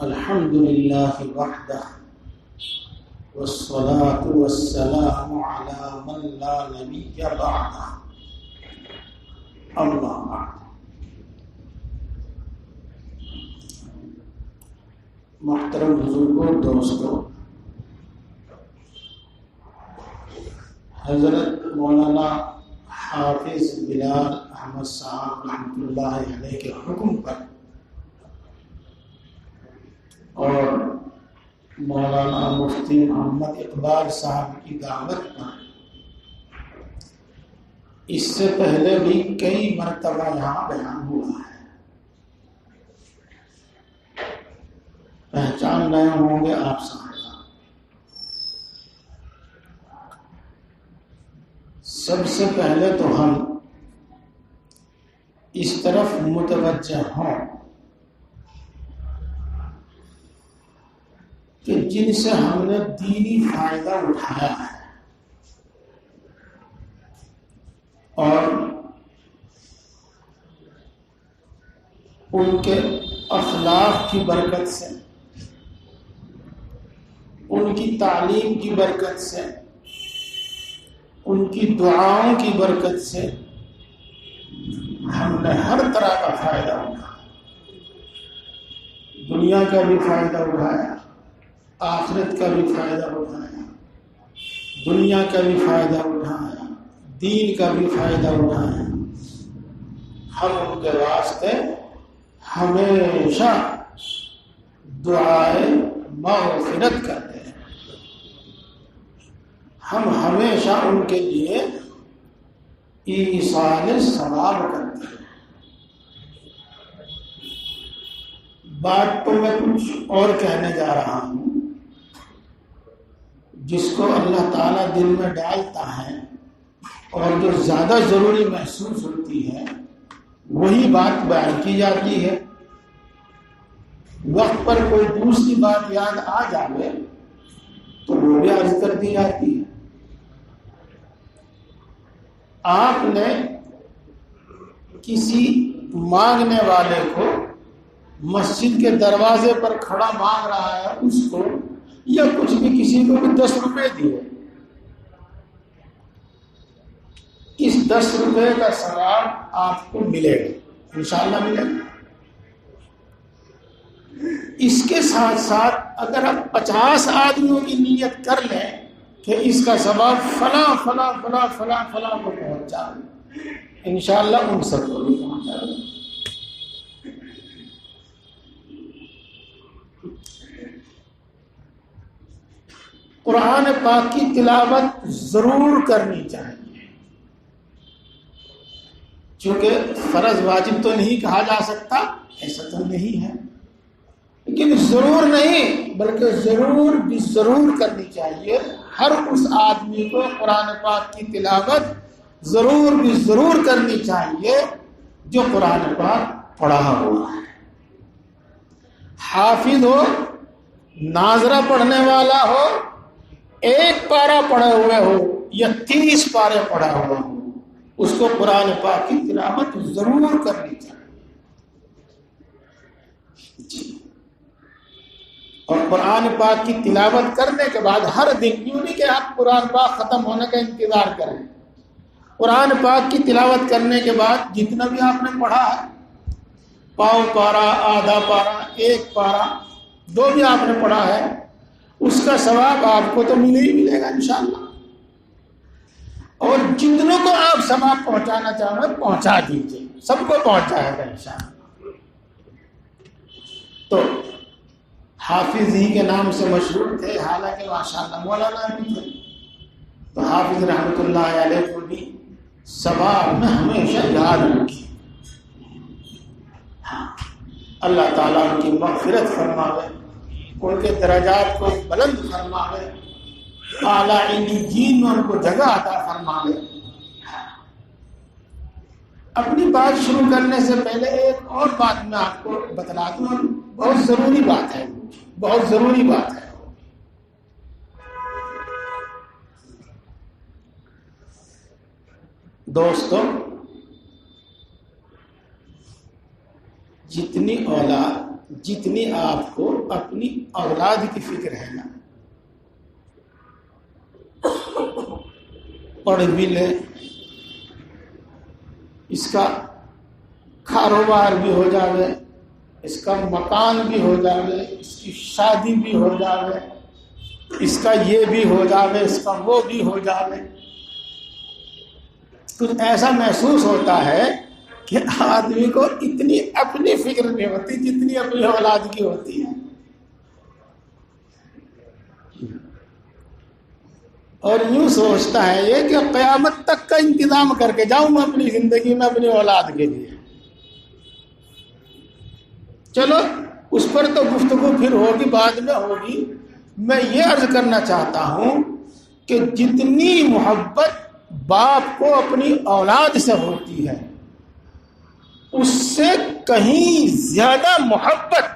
الحمد لله وحده والصلاة والسلام على من لا نبي بعده أما بعد. محترم بزرگوں، دوستوں، حضرت مولانا حافظ بلال احمد صاحب رحمۃ اللہ علیہ کے حکم پر اور مولانا مفتی محمد اقبال صاحب کی دعوت پر اس سے پہلے بھی کئی مرتبہ یہاں بیان ہوا ہے. پہچان رہے ہوں گے آپ صاحب. سب سے پہلے تو ہم اس طرف متوجہ ہوں کہ جن سے ہم نے دینی فائدہ اٹھایا ہے اور ان کے اخلاق کی برکت سے، ان کی تعلیم کی برکت سے، ان کی دعاؤں کی برکت سے ہم نے ہر طرح کا فائدہ اٹھایا. دنیا کا بھی فائدہ اٹھایا، آخرت کا بھی فائدہ اٹھایا، دنیا کا بھی فائدہ اٹھایا، دین کا بھی فائدہ اٹھایا. ہم ان کے واسطے ہمیشہ دعائے مغفرت کرتے ہیں. ہم ہمیشہ ان کے لیے ایصال ثواب کرتے ہیں. بات تو میں کچھ اور کہنے جا رہا ہوں جس کو اللہ تعالیٰ دل میں ڈالتا ہے اور جو زیادہ ضروری محسوس ہوتی ہے وہی بات بیان کی جاتی ہے. وقت پر کوئی دوسری بات یاد آ جائے تو وہ بھی عرض کر دی جاتی ہے. آپ نے کسی مانگنے والے کو مسجد کے دروازے پر کھڑا مانگ رہا ہے اس کو یا کچھ بھی کسی کو بھی 10 روپے دیے، اس 10 روپے کا ثواب آپ کو ملے گا، انشاءاللہ ملے گا. اس کے ساتھ ساتھ اگر آپ 50 آدمیوں کی نیت کر لیں کہ اس کا ثواب فلاں فلاں فلاں فلاں فلاں کو پہنچا، انشاءاللہ ان سب کو بھی پہنچا. قرآن پاک کی تلاوت ضرور کرنی چاہیے، چونکہ فرض واجب تو نہیں کہا جا سکتا، ایسا تو نہیں ہے، لیکن ضرور نہیں بلکہ ضرور بھی ضرور کرنی چاہیے. ہر اس آدمی کو قرآن پاک کی تلاوت ضرور بھی ضرور کرنی چاہیے جو قرآن پاک پڑھا ہوا ہے. حافظ ہو، ناظرہ پڑھنے والا ہو، 1 پارہ پڑھے ہوئے ہو یا 30 پارے پڑھا ہوا ہو، اس کو قرآن پاک کی تلاوت ضرور کرنی چاہیے. جی. اور قرآن پاک کی تلاوت کرنے کے بعد ہر دن، یوں نہیں کہ آپ قرآن پاک ختم ہونے کا انتظار کریں. قرآن پاک کی تلاوت کرنے کے بعد جتنا بھی آپ نے پڑھا ہے، پاؤ پارہ، آدھا پارہ، 1 پارہ، جو بھی آپ نے پڑھا ہے، اس کا ثواب آپ کو تو ملے ہی ملے گا انشاءاللہ. اور جتنوں کو آپ ثواب پہنچانا چاہیں پہنچا دیجیے، سب کو پہنچائے گا انشاءاللہ. تو حافظ ہی کے نام سے مشہور تھے، حالانکہ ماشاءاللہ مولانا بھی تھے. تو حافظ رحمۃ اللہ علیہ کو بھی ثواب میں ہمیشہ یاد رکھیے. ہاں، اللہ تعالیٰ ان کی مغفرت فرماوے، ان کے درجات کو بلند فرماوے، اعلیٰ علیین میں ان کو جگہ عطا فرماوے. اپنی بات شروع کرنے سے پہلے ایک اور بات میں آپ کو بتلا دوں، اور بہت ضروری بات ہے، بہت ضروری بات ہے. دوستو، جتنی اولاد جتنی آپ کو اپنی اولاد کی فکر ہے نا. پڑھ بھی لے, اس کا کاروبار بھی ہو جاوے, اس کا مکان بھی ہو جاوے, اس کی شادی بھی ہو جاوے, اس کا یہ بھی ہو جاوے, اس کا وہ بھی ہو جاوے. کچھ ایسا محسوس ہوتا ہے کہ آدمی کو اتنی اپنی فکر نہیں ہوتی جتنی اپنی اولاد کی ہوتی ہے. اور یوں سوچتا ہے یہ کہ قیامت تک کا انتظام کر کے جاؤں میں اپنی زندگی میں اپنی اولاد کے لیے. چلو اس پر تو گفتگو پھر ہوگی, بعد میں ہوگی. میں یہ عرض کرنا چاہتا ہوں کہ جتنی محبت باپ کو اپنی اولاد سے ہوتی ہے اس سے کہیں زیادہ محبت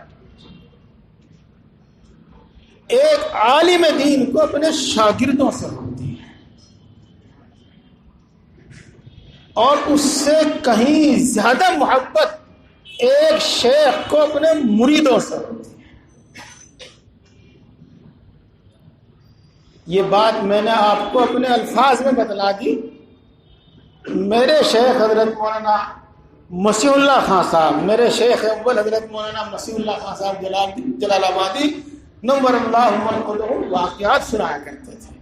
ایک عالم دین کو اپنے شاگردوں سے ہوتی ہے, اور اس سے کہیں زیادہ محبت ایک شیخ کو اپنے مریدوں سے ہوتی ہے. یہ بات میں نے آپ کو اپنے الفاظ میں بتلا دی. میرے شیخ حضرت مولانا مسیح اللہ خان صاحب, میرے شیخ اول حضرت مولانا مسیح اللہ خان صاحب جلال آبادی نور اللہ مرقدہ واقعات سنایا کرتے تھے.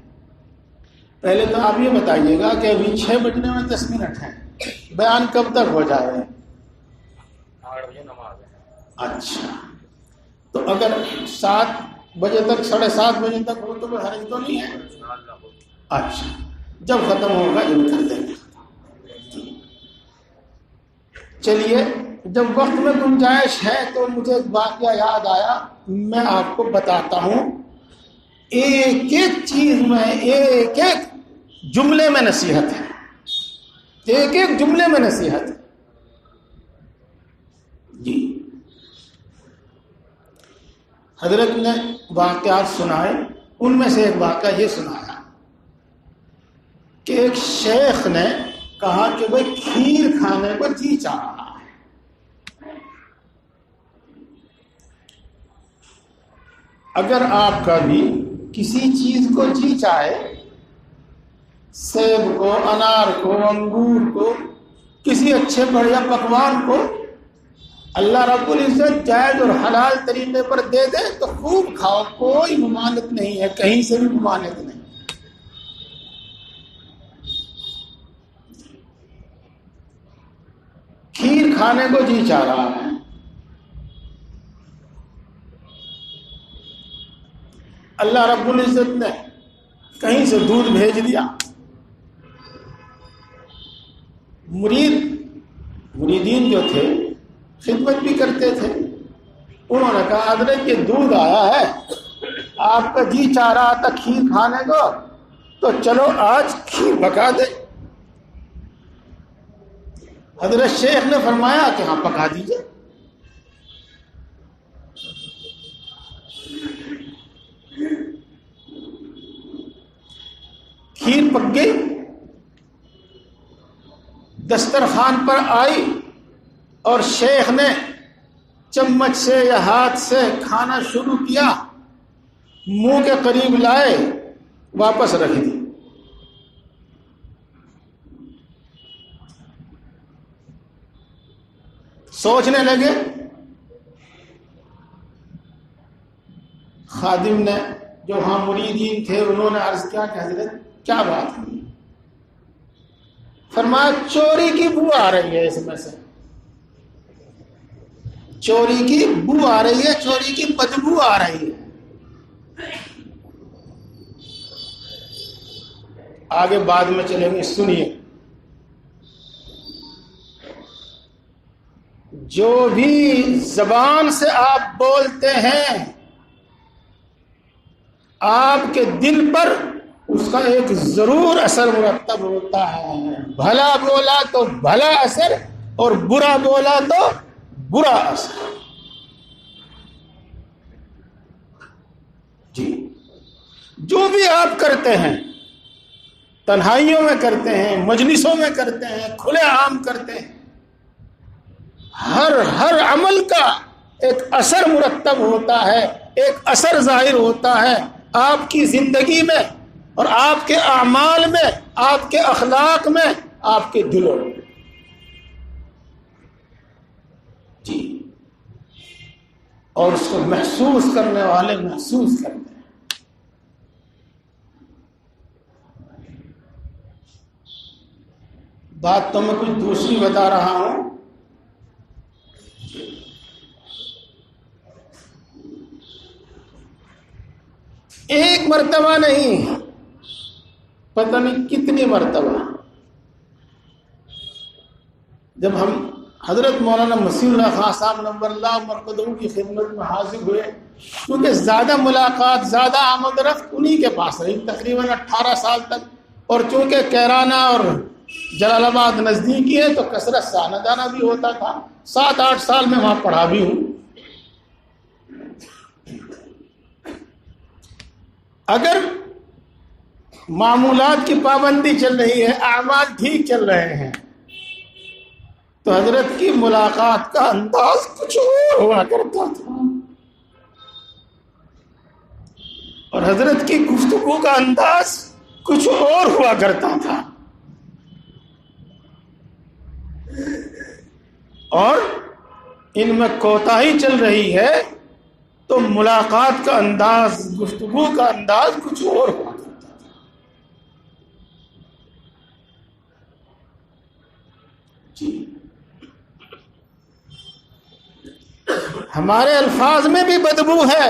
پہلے تو آپ یہ بتائیے گا کہ ابھی 6 بجنے میں 10 منٹ ہیں, بیان کب تک ہو جائے؟ 8 بجے نماز ہے. اچھا, تو اگر 7 بجے تک 7:30 بجے تک ہو تو کوئی حرج تو نہیں ہے؟ اچھا, جب ختم ہوگا یہ کر دیں گے. چلیے, جب وقت میں گنجائش ہے تو مجھے ایک واقعہ یاد آیا, میں آپ کو بتاتا ہوں. ایک ایک چیز میں, ایک ایک جملے میں نصیحت ہے, ایک ایک جملے میں نصیحت ہے. جی, حضرت نے واقعات سنائے, ان میں سے ایک واقعہ یہ سنایا کہ ایک شیخ نے کہا کہ بھئی کھیر کھانے کو جی چاہ رہا ہے. اگر آپ کا بھی کسی چیز کو جی چاہے, سیب کو, انار کو, انگور کو, کسی اچھے بڑھیا پکوان کو اللہ رب العزت جائز اور حلال طریقے پر دے دے تو خوب کھاؤ, کوئی ممانعت نہیں ہے, کہیں سے بھی ممانعت نہیں. کھیر کھانے کو جی چاہ رہا ہے, اللہ رب العزت نے کہیں سے دودھ بھیج دیا. مریدین جو تھے خدمت بھی کرتے تھے, انہوں نے کہا حضرت یہ دودھ آیا ہے, آپ کا جی چاہ رہا تھا کھیر کھانے کو, تو چلو آج کھیر پکا دے. حضرت شیخ نے فرمایا کہ ہاں پکا دیجئے. کھیر پک گئی, دسترخوان پر آئی, اور شیخ نے چمچ سے یا ہاتھ سے کھانا شروع کیا, منہ کے قریب لائے, واپس رکھ دی. سوچنے لگے. خادم نے جو ہاں مریدین تھے انہوں نے عرض کیا کہ حضرت کیا بات ہے؟ فرمایا چوری کی بو آ رہی ہے, اس میں سے چوری کی بو آ رہی ہے, چوری کی بدبو آ رہی ہے. آگے بعد میں چلیں گے, سنیے. جو بھی زبان سے آپ بولتے ہیں آپ کے دل پر اس کا ایک ضرور اثر مرتب ہوتا ہے. بھلا بولا تو بھلا اثر, اور برا بولا تو برا اثر. جی, جو بھی آپ کرتے ہیں, تنہائیوں میں کرتے ہیں, مجلسوں میں کرتے ہیں, کھلے عام کرتے ہیں, ہر عمل کا ایک اثر مرتب ہوتا ہے، ایک اثر ظاہر ہوتا ہے آپ کی زندگی میں اور آپ کے اعمال میں، آپ کے اخلاق میں، آپ کے دلوں میں۔ جی، اور اس کو محسوس کرنے والے محسوس کرتے ہیں۔ بات تو میں کچھ دوسری بتا رہا ہوں۔ ایک مرتبہ نہیں، پتہ نہیں کتنی مرتبہ جب ہم حضرت مولانا مسیح اللہ خان صاحب نور اللہ مرقدہ کی خدمت میں حاضر ہوئے، کیونکہ زیادہ ملاقات، زیادہ آمد رفت انہی کے پاس رہی تقریباً 18 سال تک، اور چونکہ کیرانہ اور جلال آباد نزدیکی ہے تو کثرت سے آنا جانا بھی ہوتا تھا۔ 7-8 سال میں وہاں پڑھا بھی ہوں۔ اگر معمولات کی پابندی چل رہی ہے، اعمال ٹھیک چل رہے ہیں، تو حضرت کی ملاقات کا انداز کچھ اور ہوا کرتا تھا، اور حضرت کی گفتگو کا انداز کچھ اور ہوا کرتا تھا، اور ان میں کوتاہی چل رہی ہے تو ملاقات کا انداز، گفتگو کا انداز کچھ اور ہوا کرتا تھا۔ جی، ہمارے الفاظ میں بھی بدبو ہے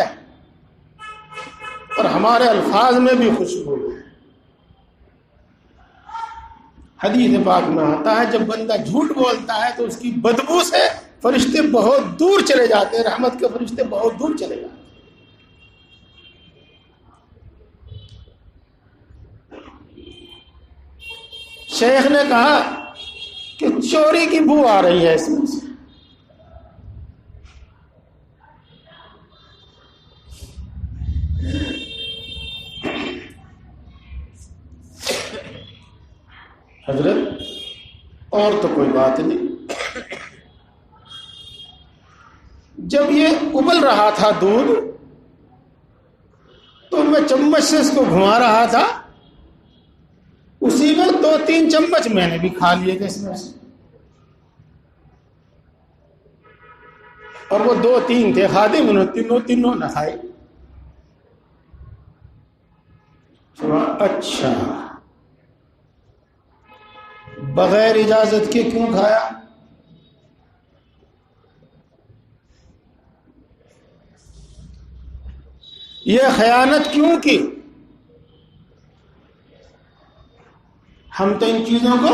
اور ہمارے الفاظ میں بھی خوشبو ہے۔ حدیث پاک میں آتا ہے جب بندہ جھوٹ بولتا ہے تو اس کی بدبو سے فرشتے بہت دور چلے جاتے ہیں، رحمت کے فرشتے بہت دور چلے جاتے ہیں۔ شیخ نے کہا کہ چوری کی بو آ رہی ہے اس میں سے۔ حضرت اور تو کوئی بات نہیں۔ جب یہ ابل رہا تھا دودھ تو میں چمچ سے اس کو گھما رہا تھا، اسی میں 2-3 چمچ میں نے بھی کھا لیے تھے اس میں سے، اور وہ 2-3 تھے خادم، انہوں تینوں نہ کھائے۔ اچھا، بغیر اجازت کے کیوں کھایا؟ یہ خیانت کیوں کی؟ ہم تو ان چیزوں کو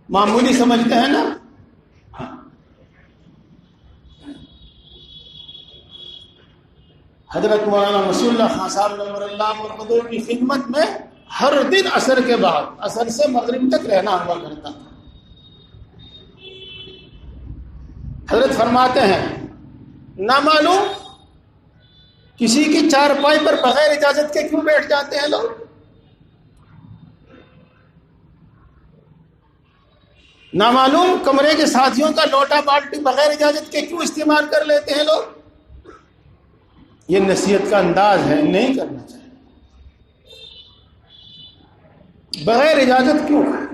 معمولی سمجھتے ہیں نا۔ حضرت مولانا مسیح اللہ خان صاحب نور اللہ مرقدہ کی خدمت میں ہر دن عصر کے بعد، عصر سے مغرب تک رہنا ہوا کرتا تھا۔ حضرت فرماتے ہیں نہ معلوم کسی کی چارپائی پر بغیر اجازت کے کیوں بیٹھ جاتے ہیں لوگ، نہ معلوم کمرے کے ساتھیوں کا لوٹا بالٹی بغیر اجازت کے کیوں استعمال کر لیتے ہیں لوگ۔ یہ نصیحت کا انداز ہے، نہیں کرنا چاہیے۔ بغیر اجازت کیوں کھائیں؟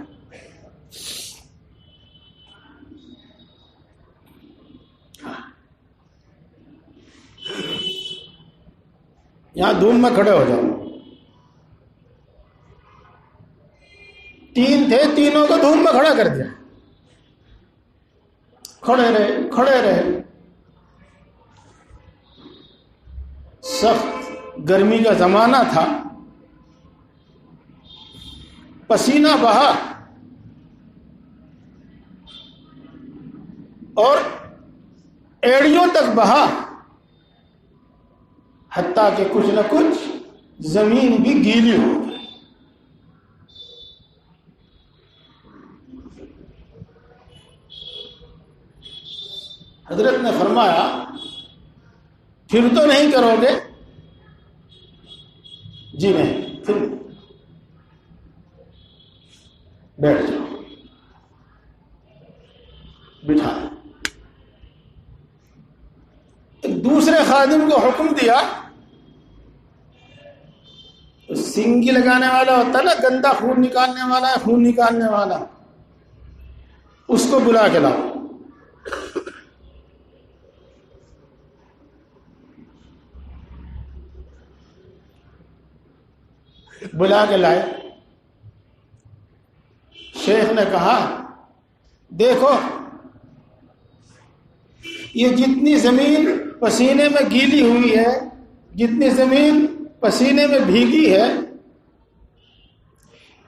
یہاں دھوم میں کھڑے ہو جاؤ۔ 3 تھے، تینوں کو دھوم میں کھڑا کر دیا، کھڑے رہے۔ سخت گرمی کا زمانہ تھا، پسینہ بہا اور ایڑیوں تک بہا، حتیٰ کہ کچھ نہ کچھ زمین بھی گیلی ہو گئی۔ حضرت نے فرمایا پھر تو نہیں کرو گے؟ جی نہیں، پھر بیٹھ جاؤ، بٹھا۔ دوسرے خادم کو حکم دیا، سینگی لگانے والا ہوتا نا، گندا خون نکالنے والا ہے، خون نکالنے والا، اس کو بلا کے لاؤ۔ بلا کے لائے۔ شیخ نے کہا دیکھو یہ جتنی زمین پسینے میں گیلی ہوئی ہے، جتنی زمین پسینے میں بھیگی ہے،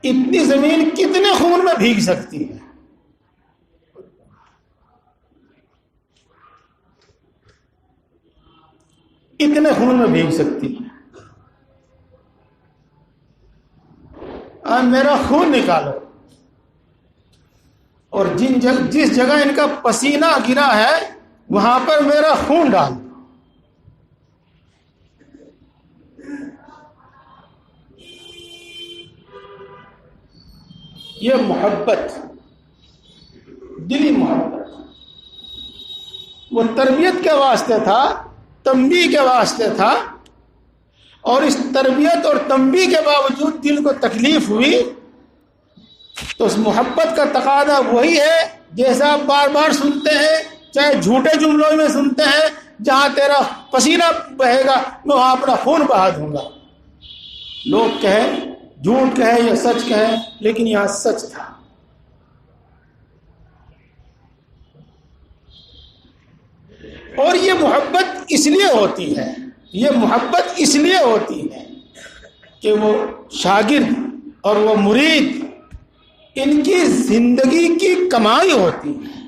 اتنی زمین کتنے خون میں بھیگ سکتی ہے؟ اتنے خون میں بھیگ سکتی ہے۔ میرا خون نکالو، اور جس جگہ ان کا پسینہ گرا ہے وہاں پر میرا خون ڈال دو۔ یہ محبت، دلی محبت، وہ تربیت کے واسطے تھا، تنبیہ کے واسطے تھا، اور اس تربیت اور تنبیہ کے باوجود دل کو تکلیف ہوئی تو اس محبت کا تقاضا وہی ہے جیسا آپ بار بار سنتے ہیں، چاہے جھوٹے جملوں میں سنتے ہیں، جہاں تیرا پسینہ بہے گا میں وہاں اپنا خون بہا دوں گا۔ لوگ کہیں جھوٹ کہیں یا سچ کہیں، لیکن یہاں سچ تھا۔ اور یہ محبت اس لیے ہوتی ہے، یہ محبت اس لیے ہوتی ہے کہ وہ شاگرد اور وہ مرید، ان کی زندگی کی کمائی ہوتی ہے،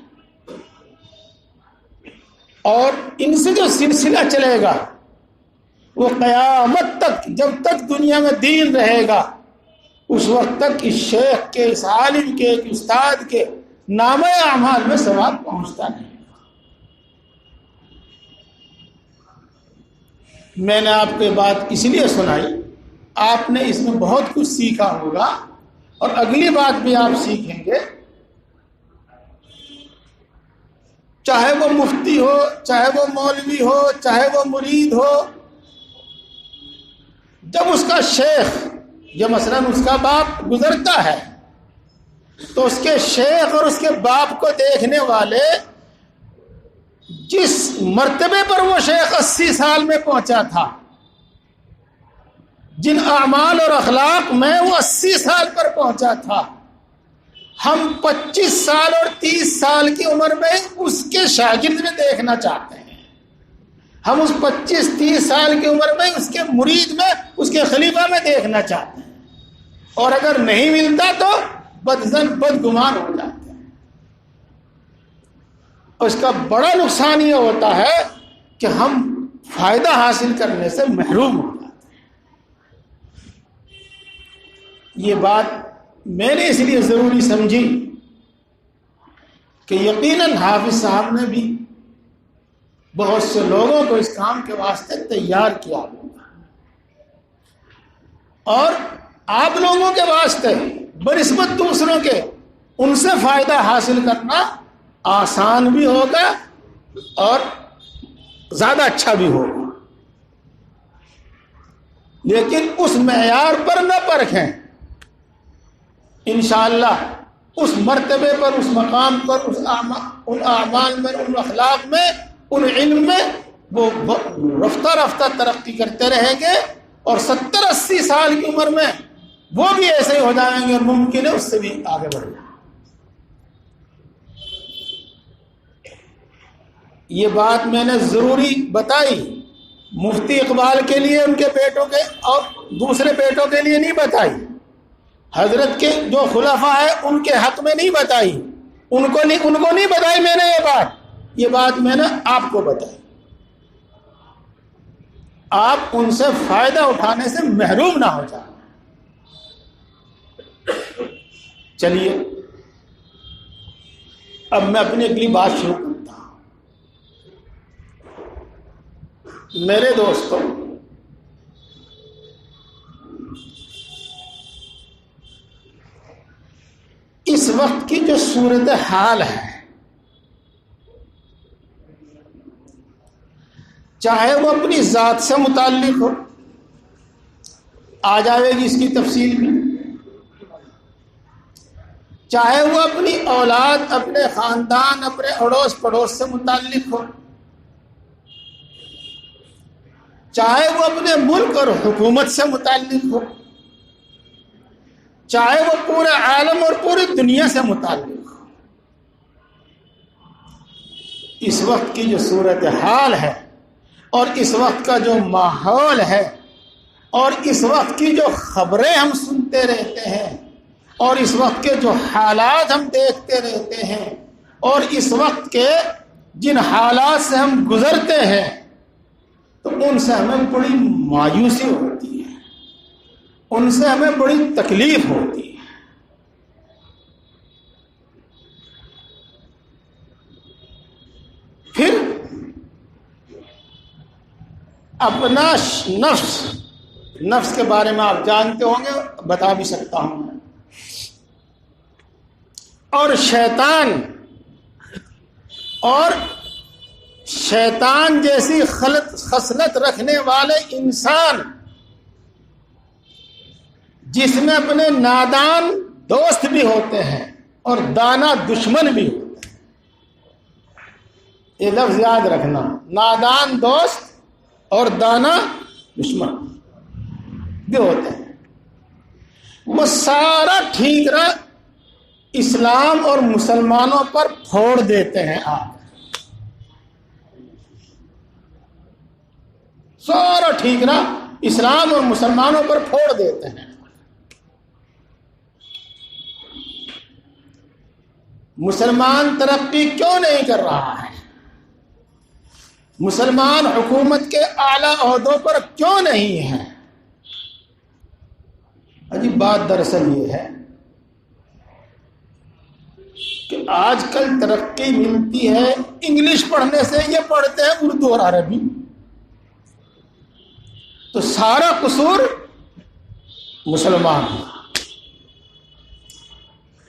اور ان سے جو سلسلہ چلے گا وہ قیامت تک، جب تک دنیا میں دین رہے گا اس وقت تک اس شیخ کے، اس عالم کے، اس استاد کے نامہ اعمال میں ثواب پہنچتا نہیں۔ میں نے آپ کو یہ بات اس لیے سنائی، آپ نے اس میں بہت کچھ سیکھا ہوگا، اور اگلی بات بھی آپ سیکھیں گے۔ چاہے وہ مفتی ہو، چاہے وہ مولوی ہو، چاہے وہ مرید ہو، جب اس کا شیخ، یا مثلاً اس کا باپ گزرتا ہے تو اس کے شیخ اور اس کے باپ کو دیکھنے والے جس مرتبے پر وہ شیخ 80 سال میں پہنچا تھا، جن اعمال اور اخلاق میں وہ 80 سال پر پہنچا تھا، ہم 25 سال اور 30 سال کی عمر میں اس کے شاگرد میں دیکھنا چاہتے ہیں۔ ہم اس 25-30 سال کی عمر میں اس کے مرید میں، اس کے خلیفہ میں دیکھنا چاہتے ہیں، اور اگر نہیں ملتا تو بدظن بدگمان ہو جاتے ہیں۔ اور اس کا بڑا نقصان یہ ہوتا ہے کہ ہم فائدہ حاصل کرنے سے محروم ہو جاتے ہیں۔ یہ بات میں نے اس لیے ضروری سمجھی کہ یقیناً حافظ صاحب نے بھی بہت سے لوگوں کو اس کام کے واسطے تیار کیا ہوگا، اور آپ لوگوں کے واسطے بنسبت دوسروں کے ان سے فائدہ حاصل کرنا آسان بھی ہوگا اور زیادہ اچھا بھی ہوگا، لیکن اس معیار پر نہ پرکھیں۔ انشاءاللہ اس مرتبے پر، اس مقام پر، ان اعمال میں، ان اخلاق میں، ان علم میں وہ رفتہ رفتہ ترقی کرتے رہیں گے، اور 70-80 سال کی عمر میں وہ بھی ایسے ہی ہو جائیں گے، اور ممکن ہے اس سے بھی آگے بڑھ جائیں۔ یہ بات میں نے ضروری بتائی، مفتی اقبال کے لیے، ان کے بیٹوں کے اور دوسرے بیٹوں کے لیے نہیں بتائی، حضرت کے جو خلفاء ہیں ان کے حق میں نہیں بتائی، ان کو نہیں بتائی میں نے یہ بات میں نے آپ کو بتائی۔ آپ ان سے فائدہ اٹھانے سے محروم نہ ہو جائیں۔ چلیے اب میں اپنی اگلی بات شروع کرتا ہوں۔ میرے دوستوں، اس وقت کی جو صورتحال ہے، چاہے وہ اپنی ذات سے متعلق ہو، آ جائے گی اس کی تفصیل بھی، چاہے وہ اپنی اولاد، اپنے خاندان، اپنے اڑوس پڑوس سے متعلق ہو، چاہے وہ اپنے ملک اور حکومت سے متعلق ہو، چاہے وہ پورے عالم اور پوری دنیا سے متعلق ہو۔ اس وقت کی جو صورتحال ہے اور اس وقت کا جو ماحول ہے اور اس وقت کی جو خبریں ہم سنتے رہتے ہیں اور اس وقت کے جو حالات ہم دیکھتے رہتے ہیں اور اس وقت کے جن حالات سے ہم گزرتے ہیں، تو ان سے ہمیں بڑی مایوسی ہوتی ہے، ان سے ہمیں بڑی تکلیف ہوتی ہے۔ پھر اپنا نفس کے بارے میں آپ جانتے ہوں گے، بتا بھی سکتا ہوں میں، اور شیطان جیسی خصلت رکھنے والے انسان، جس میں اپنے نادان دوست بھی ہوتے ہیں اور دانا دشمن بھی ہوتے ہیں۔ یہ لفظ یاد رکھنا، نادان دوست اور دانا دشمن بھی ہوتے ہیں۔ وہ سارا ٹھیکرا اسلام اور مسلمانوں پر پھوڑ دیتے ہیں۔ آپ سارا ٹھیکرا اسلام اور مسلمانوں پر پھوڑ دیتے ہیں۔ مسلمان ترقی کیوں نہیں کر رہا ہے؟ مسلمان حکومت کے اعلیٰ عہدوں پر کیوں نہیں ہے؟ عجیب بات دراصل یہ ہے کہ آج کل ترقی ملتی ہے انگلش پڑھنے سے، یہ پڑھتے ہیں اردو اور عربی، تو سارا قصور مسلمان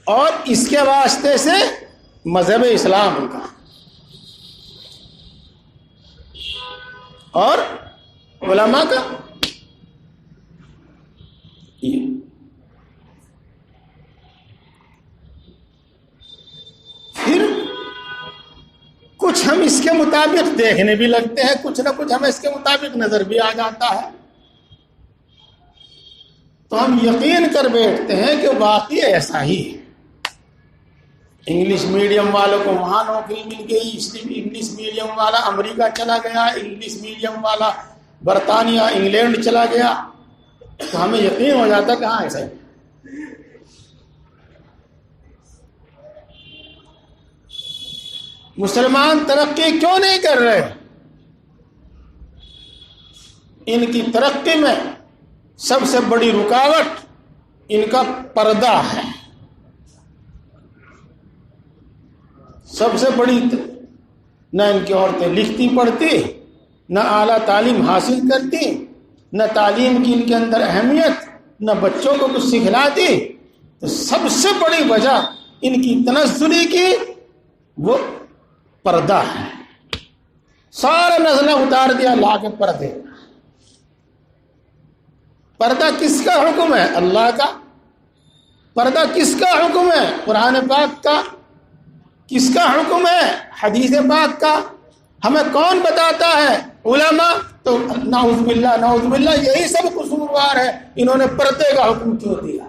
اور اس کے واسطے سے مذہب اسلام کا اور علماء کا۔ پھر کچھ ہم اس کے مطابق دیکھنے بھی لگتے ہیں، کچھ نہ کچھ ہمیں اس کے مطابق نظر بھی آ جاتا ہے، تو ہم یقین کر بیٹھتے ہیں کہ واقعی ایسا ہی ہے۔ انگلش میڈیم والوں کو وہاں نوکری مل گئی، اس لیے انگلش میڈیم والا امریکہ چلا گیا، انگلش میڈیم والا برطانیہ انگلینڈ چلا گیا، تو ہمیں یقین ہو جاتا کہ ہاں ایسا ہی۔ مسلمان ترقی کیوں نہیں کر رہے؟ ان کی ترقی میں سب سے بڑی رکاوٹ ان کا پردہ ہے۔ سب سے بڑی، نہ ان کی عورتیں لکھتی پڑھتی، نہ اعلیٰ تعلیم حاصل کرتی، نہ تعلیم کی ان کے اندر اہمیت، نہ بچوں کو کچھ سکھلاتی، تو سب سے بڑی وجہ ان کی تنزلی کی وہ پردہ ہے۔ سارا نزلہ اتار دیا لا کے پردے۔ پردہ کس کا حکم ہے؟ اللہ کا۔ پردہ کس کا حکم ہے؟ قرآن پاک کا۔ کس کا حکم ہے؟ حدیث پاک کا۔ ہمیں کون بتاتا ہے؟ علماء۔ تو نعوذ باللہ یہی سب قصوروار ہے، انہوں نے پردے کا حکم کیوں دیا؟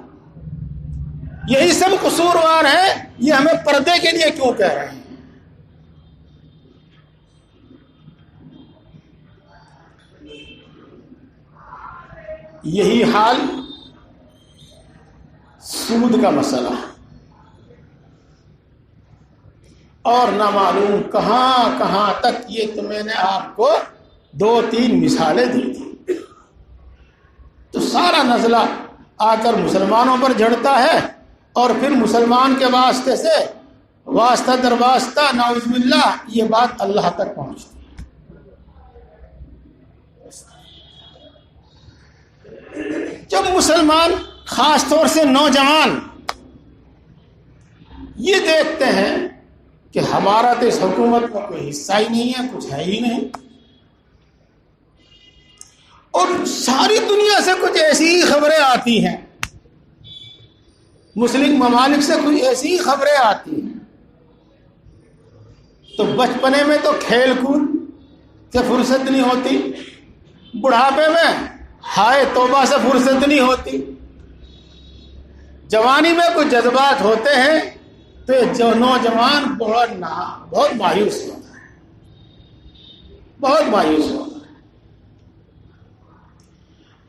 یہی سب قصوروار ہے، یہ ہمیں پردے کے لیے کیوں کہہ رہے ہیں؟ یہی حال سود کا مسئلہ، اور نہ معلوم کہاں کہاں تک۔ یہ تو میں نے آپ کو 2-3 مثالیں دی تھی۔ تو سارا نزلہ آ کر مسلمانوں پر جھڑتا ہے، اور پھر مسلمان کے واسطے سے واسطہ در واسطہ نعوذ باللہ یہ بات اللہ تک پہنچتی ہے۔ جب مسلمان، خاص طور سے نوجوان، یہ دیکھتے ہیں کہ ہمارا تو اس حکومت میں کوئی حصہ ہی نہیں ہے، کچھ ہے ہی نہیں، اور ساری دنیا سے کچھ ایسی ہی خبریں آتی ہیں، مسلم ممالک سے کچھ ایسی ہی خبریں آتی ہیں، تو بچپنے میں تو کھیل کود سے فرصت نہیں ہوتی، بڑھاپے میں ہائے توبہ سے فرصت نہیں ہوتی، جوانی میں کچھ جذبات ہوتے ہیں تو جو نوجوان بہت مایوس ہوتا ہے، بہت مایوس ہوتا ہے،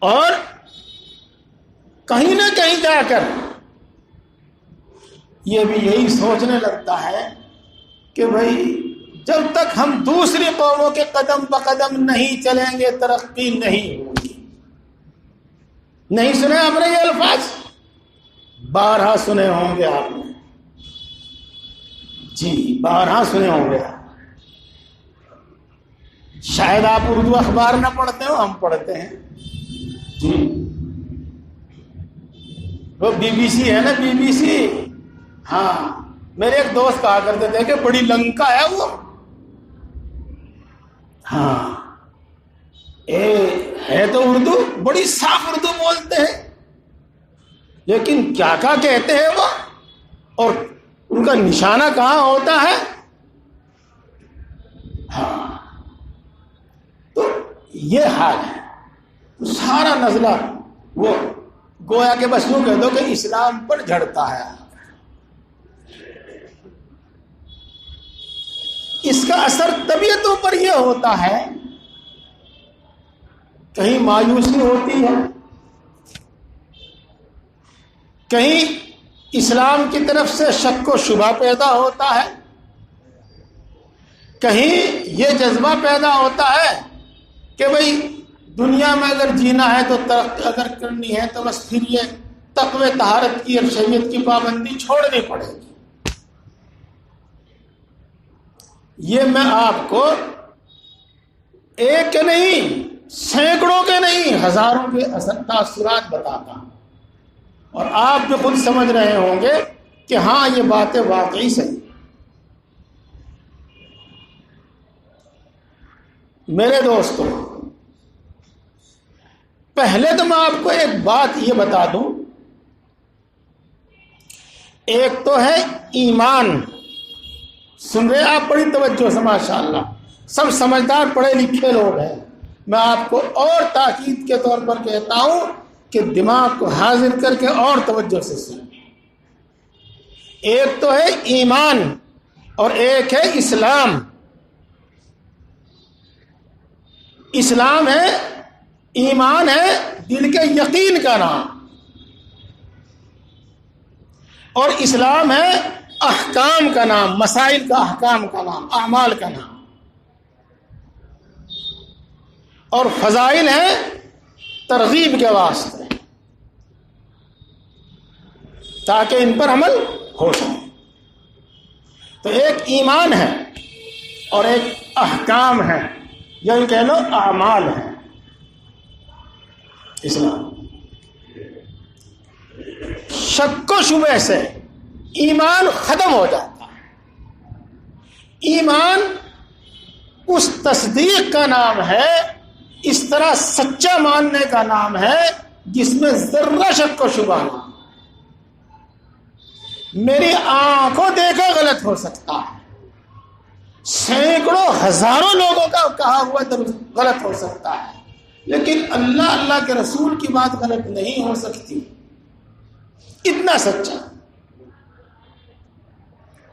اور کہیں نہ کہیں جا کر یہ بھی یہی سوچنے لگتا ہے کہ بھائی جب تک ہم دوسری قوموں کے قدم بقدم نہیں چلیں گے ترقی نہیں ہوگی۔ نہیں سنے آپ نے یہ الفاظ؟ بارہا سنے ہوں گے آپ نے، جی بارہا سنے ہوں گے۔ شاید آپ اردو اخبار نہ پڑھتے ہو، ہم پڑھتے ہیں جی۔ وہ بی بی سی ہے نا، بی بی سی، ہاں میرے ایک دوست کہا کرتے تھے کہ بڑی لنکا ہے وہ، ہاں ہے تو اردو، بڑی صاف اردو بولتے ہیں، لیکن کیا کہتے ہیں وہ، اور ان کا نشانہ کہاں ہوتا ہے؟ ہاں تو یہ حال ہے، سارا نزلہ وہ گویا کہ بس یوں کہہ دو کہ اسلام پر جھڑتا ہے۔ اس کا اثر طبیعتوں پر یہ ہوتا ہے، کہیں مایوسی ہوتی ہے، کہیں اسلام کی طرف سے شک و شبہ پیدا ہوتا ہے، کہیں یہ جذبہ پیدا ہوتا ہے کہ بھئی دنیا میں اگر جینا ہے تو ترقی اگر کرنی ہے تو بس پھر یہ تقوی طہارت کی اور شریعت کی پابندی چھوڑنی پڑے گی۔ یہ میں آپ کو ایک کے نہیں، سینکڑوں کے نہیں، ہزاروں کے تاثرات بتاتا ہوں، اور آپ جو خود سمجھ رہے ہوں گے کہ ہاں یہ باتیں واقعی صحیح۔ میرے دوستو، پہلے تو میں آپ کو ایک بات یہ بتا دوں، ایک تو ہے ایمان۔ سن رہے آپ؟ بڑی توجہ سے، ماشاءاللہ سب سمجھدار پڑھے لکھے لوگ ہیں، میں آپ کو اور تاکید کے طور پر کہتا ہوں کہ دماغ کو حاضر کر کے اور توجہ سے سنیں۔ ایک تو ہے ایمان اور ایک ہے اسلام۔ اسلام ہے، ایمان ہے دل کے یقین کا نام، اور اسلام ہے احکام کا نام، مسائل کا احکام کا نام، اعمال کا نام، اور فضائل ہیں ترغیب کے واسطے تاکہ ان پر عمل ہو سکے۔ تو ایک ایمان ہے اور ایک احکام ہے، یا کہہ لو اعمال ہے اسلام۔ شک و شبہ سے ایمان ختم ہو جاتا ہے۔ ایمان اس تصدیق کا نام ہے، اس طرح سچا ماننے کا نام ہے جس میں ذرہ شک و شبہ نہ۔ میری آنکھوں دیکھا غلط ہو سکتا ہے، سینکڑوں ہزاروں لوگوں کا کہا ہوا غلط ہو سکتا ہے، لیکن اللہ کے رسول کی بات غلط نہیں ہو سکتی۔ اتنا سچا،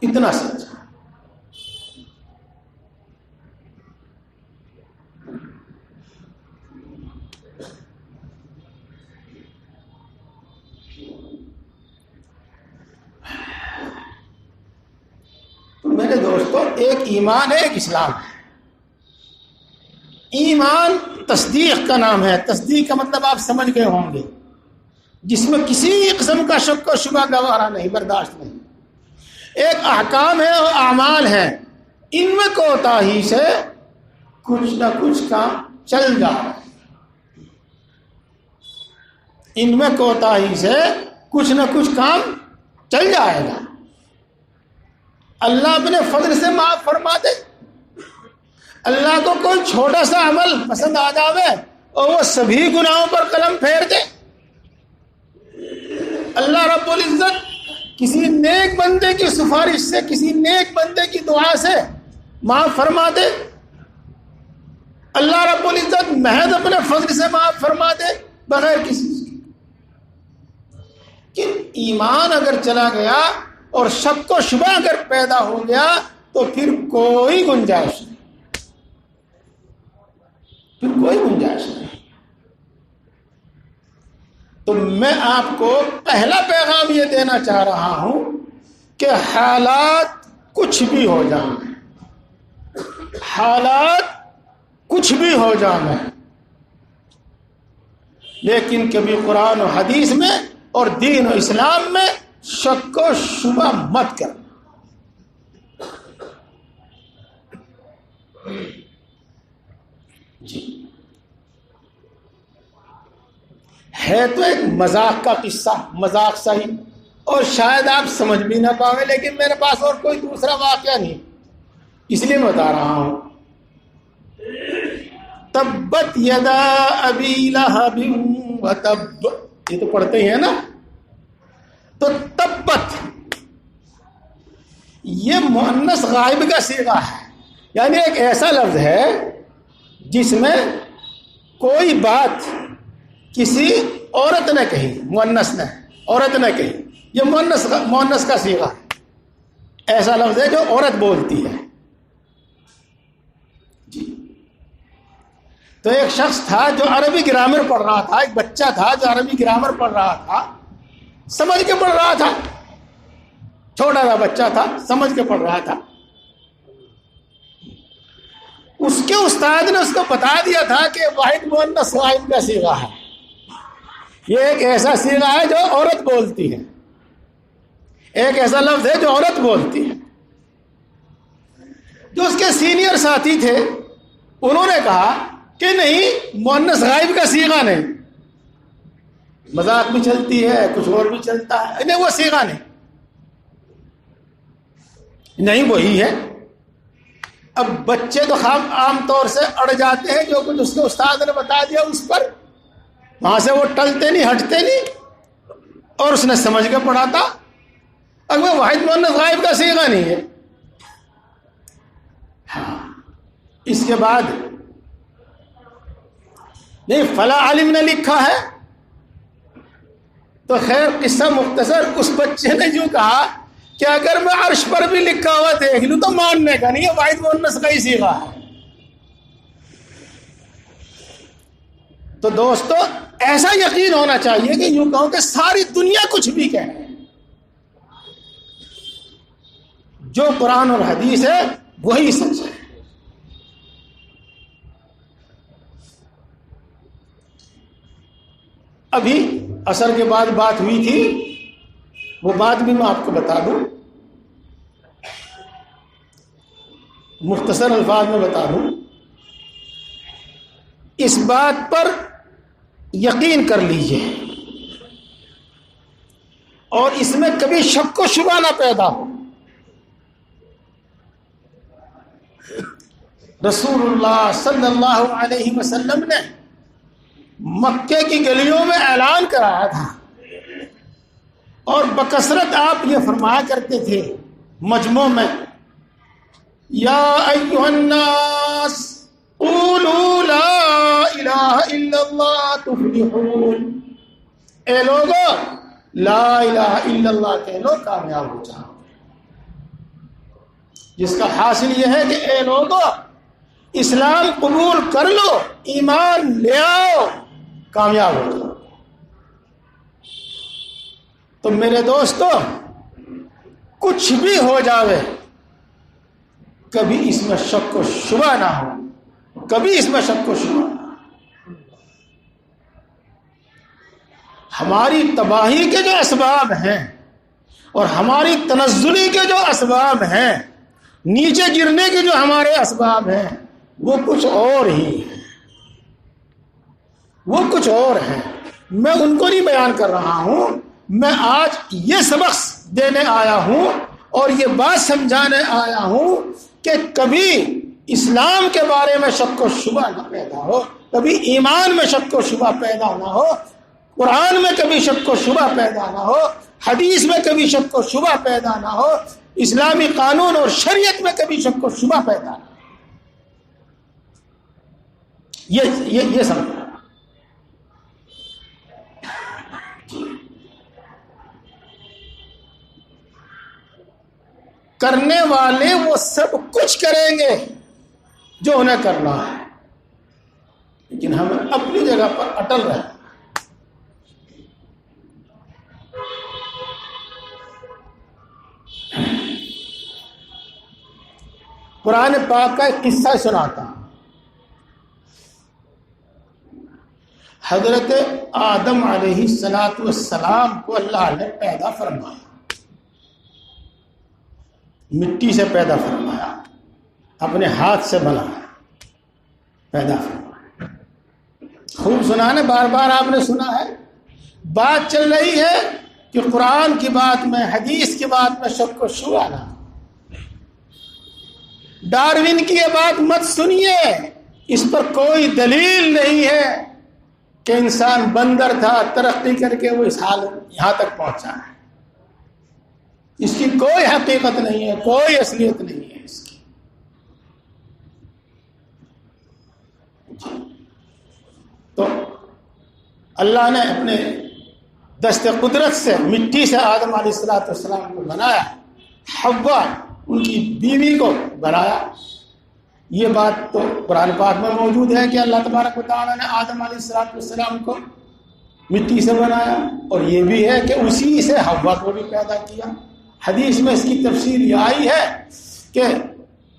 اتنا سچا۔ تو میرے دوستو، ایک ایمان ہے، ایک اسلام ہے۔ ایمان تصدیق کا نام ہے، تصدیق کا مطلب آپ سمجھ گئے ہوں گے، جس میں کسی قسم کا شک و شبہ گوارا نہیں، برداشت نہیں۔ ایک احکام ہے اور اعمال ہے، ان میں کوتاہی سے کچھ نہ کچھ کام چل جائے، ان میں کوتاہی سے کچھ نہ کچھ کام چل جائے گا، اللہ اپنے فضل سے معاف فرما دے۔ اللہ کو کوئی چھوٹا سا عمل پسند آ جاوے اور وہ سبھی گناہوں پر قلم پھیر دے. اللہ رب العزت کسی نیک بندے کی سفارش سے، کسی نیک بندے کی دعا سے معاف فرما دے. اللہ رب العزت محض اپنے فضل سے معاف فرما دے بغیر کسی چیز کے. کہ ایمان اگر چلا گیا اور شک و شبہ اگر پیدا ہو گیا تو پھر کوئی گنجائش نہیں، پھر کوئی گنجائش نہیں. تو میں آپ کو پہلا پیغام یہ دینا چاہ رہا ہوں کہ حالات کچھ بھی ہو جائیں، حالات کچھ بھی ہو جائیں، لیکن کبھی قرآن و حدیث میں اور دین و اسلام میں شک و شبہ مت کرنا. جی ہے تو ایک مذاق کا قصہ، مذاق صحیح، اور شاید آپ سمجھ بھی نہ پاوے، لیکن میرے پاس اور کوئی دوسرا واقعہ نہیں، اس لیے میں بتا رہا ہوں. تبت یدا ابی لہب وتب، یہ تو پڑھتے ہی ہیں نا. تو تبت یہ مؤنث غائب کا صیغہ ہے، یعنی ایک ایسا لفظ ہے جس میں کوئی بات کسی عورت نے کہی، مؤنث نے، عورت نے کہی، یہ مؤنث کا صیغہ ہے. ایسا لفظ ہے جو عورت بولتی ہے. جی تو ایک شخص تھا جو عربی گرامر پڑھ رہا تھا، ایک بچہ تھا جو عربی گرامر پڑھ رہا تھا، سمجھ کے پڑھ رہا تھا، چھوٹا سا بچہ تھا، سمجھ کے پڑھ رہا تھا. اس کے استاد نے اس کو بتا دیا تھا کہ واحد مؤنث غائب کا صیغہ ہے، یہ ایک ایسا صیغہ ہے جو عورت بولتی ہے، ایک ایسا لفظ ہے جو عورت بولتی ہے. جو اس کے سینئر ساتھی تھے انہوں نے کہا کہ نہیں، مؤنث غائب کا صیغہ نہیں، مذاق بھی چلتی ہے، کچھ اور بھی چلتا ہے، نہیں وہ صیغہ نہیں وہی ہے. اب بچے تو عام طور سے اڑ جاتے ہیں، جو کچھ اس کے استاد نے بتا دیا اس پر وہاں سے وہ ٹلتے نہیں، ہٹتے نہیں، اور اس نے سمجھ کے پڑھا تھا. اگر واحد مؤنث غائب کا صیغہ نہیں ہے. ہاں اس کے بعد نہیں فلاں عالم نے لکھا ہے، تو خیر قصہ مختصر، اس بچے نے جو کہا کہ اگر میں عرش پر بھی لکھا ہوا دیکھ لوں تو ماننے کا نہیں ہے، واحد مؤنث کا ہی صیغہ ہے. تو دوستو ایسا یقین ہونا چاہیے کہ یوں کہوں کہ ساری دنیا کچھ بھی کہے، جو قرآن اور حدیث ہے وہی سچ ہے. ابھی عصر کے بعد بات ہوئی تھی، وہ بات بھی میں آپ کو بتا دوں، مختصر الفاظ میں بتا دوں. اس بات پر یقین کر لیجئے اور اس میں کبھی شک و شبہ نہ پیدا ہو. رسول اللہ صلی اللہ علیہ وسلم نے مکے کی گلیوں میں اعلان کرایا تھا، اور بکثرت آپ یہ فرمایا کرتے تھے مجمع میں، یا ایھا الناس قولوا لا الہ الا اللہ تفلحون. اے لوگو لا الہ الا اللہ کہہ لو کامیاب ہو جاؤ. جس کا حاصل یہ ہے کہ اے لوگو اسلام قبول کر لو، ایمان لے آؤ، کامیاب ہو جاؤ. تو میرے دوستو کچھ بھی ہو جاوے کبھی اس میں شک و شبہ نہ ہو، کبھی اس میں شک و شبہ نہ ہو. ہماری تباہی کے جو اسباب ہیں اور ہماری تنزلی کے جو اسباب ہیں، نیچے گرنے کے جو ہمارے اسباب ہیں، وہ کچھ اور ہی ہیں، وہ کچھ اور ہیں. میں ان کو نہیں بیان کر رہا ہوں، میں آج یہ سبق دینے آیا ہوں اور یہ بات سمجھانے آیا ہوں کہ کبھی اسلام کے بارے میں شک و شبہ نہ پیدا ہو، کبھی ایمان میں شک و شبہ پیدا نہ ہو، قرآن میں کبھی شک و شبہ پیدا نہ ہو، حدیث میں کبھی شک و شبہ پیدا نہ ہو، اسلامی قانون اور شریعت میں کبھی شک و شبہ پیدا نہ ہو۔ یہ سمجھنا۔ کرنے والے وہ سب کچھ کریں گے جو انہیں کرنا ہے، لیکن ہمیں اپنی جگہ پر اٹل رہنا۔ قرآن پاک کا ایک قصہ سناتا ہوں۔ حضرت آدم علیہ السلام کو اللہ نے پیدا فرمایا، مٹی سے پیدا فرمایا، اپنے ہاتھ سے بنایا، پیدا فرمایا۔ خوب سنا ہے، بار بار آپ نے سنا ہے۔ بات چل رہی ہے کہ قرآن کی بات میں، حدیث کی بات میں شک و شبہ نہ۔ ڈاروین کی یہ بات مت سنیے، اس پر کوئی دلیل نہیں ہے کہ انسان بندر تھا، ترقی کر کے وہ اس حال یہاں تک پہنچا ہے۔ اس کی کوئی حقیقت نہیں ہے، کوئی اصلیت نہیں ہے اس کی۔ تو اللہ نے اپنے دست قدرت سے مٹی سے آدم علیہ السلام کو بنایا، حوا ان کی بیوی کو بنایا۔ یہ بات تو قرآن پاک میں موجود ہے کہ اللہ تبارک و تعالیٰ نے آدم علیہ السلام کو مٹی سے بنایا، اور یہ بھی ہے کہ اسی سے حوا کو بھی پیدا کیا۔ حدیث میں اس کی تفسیر یہ آئی ہے کہ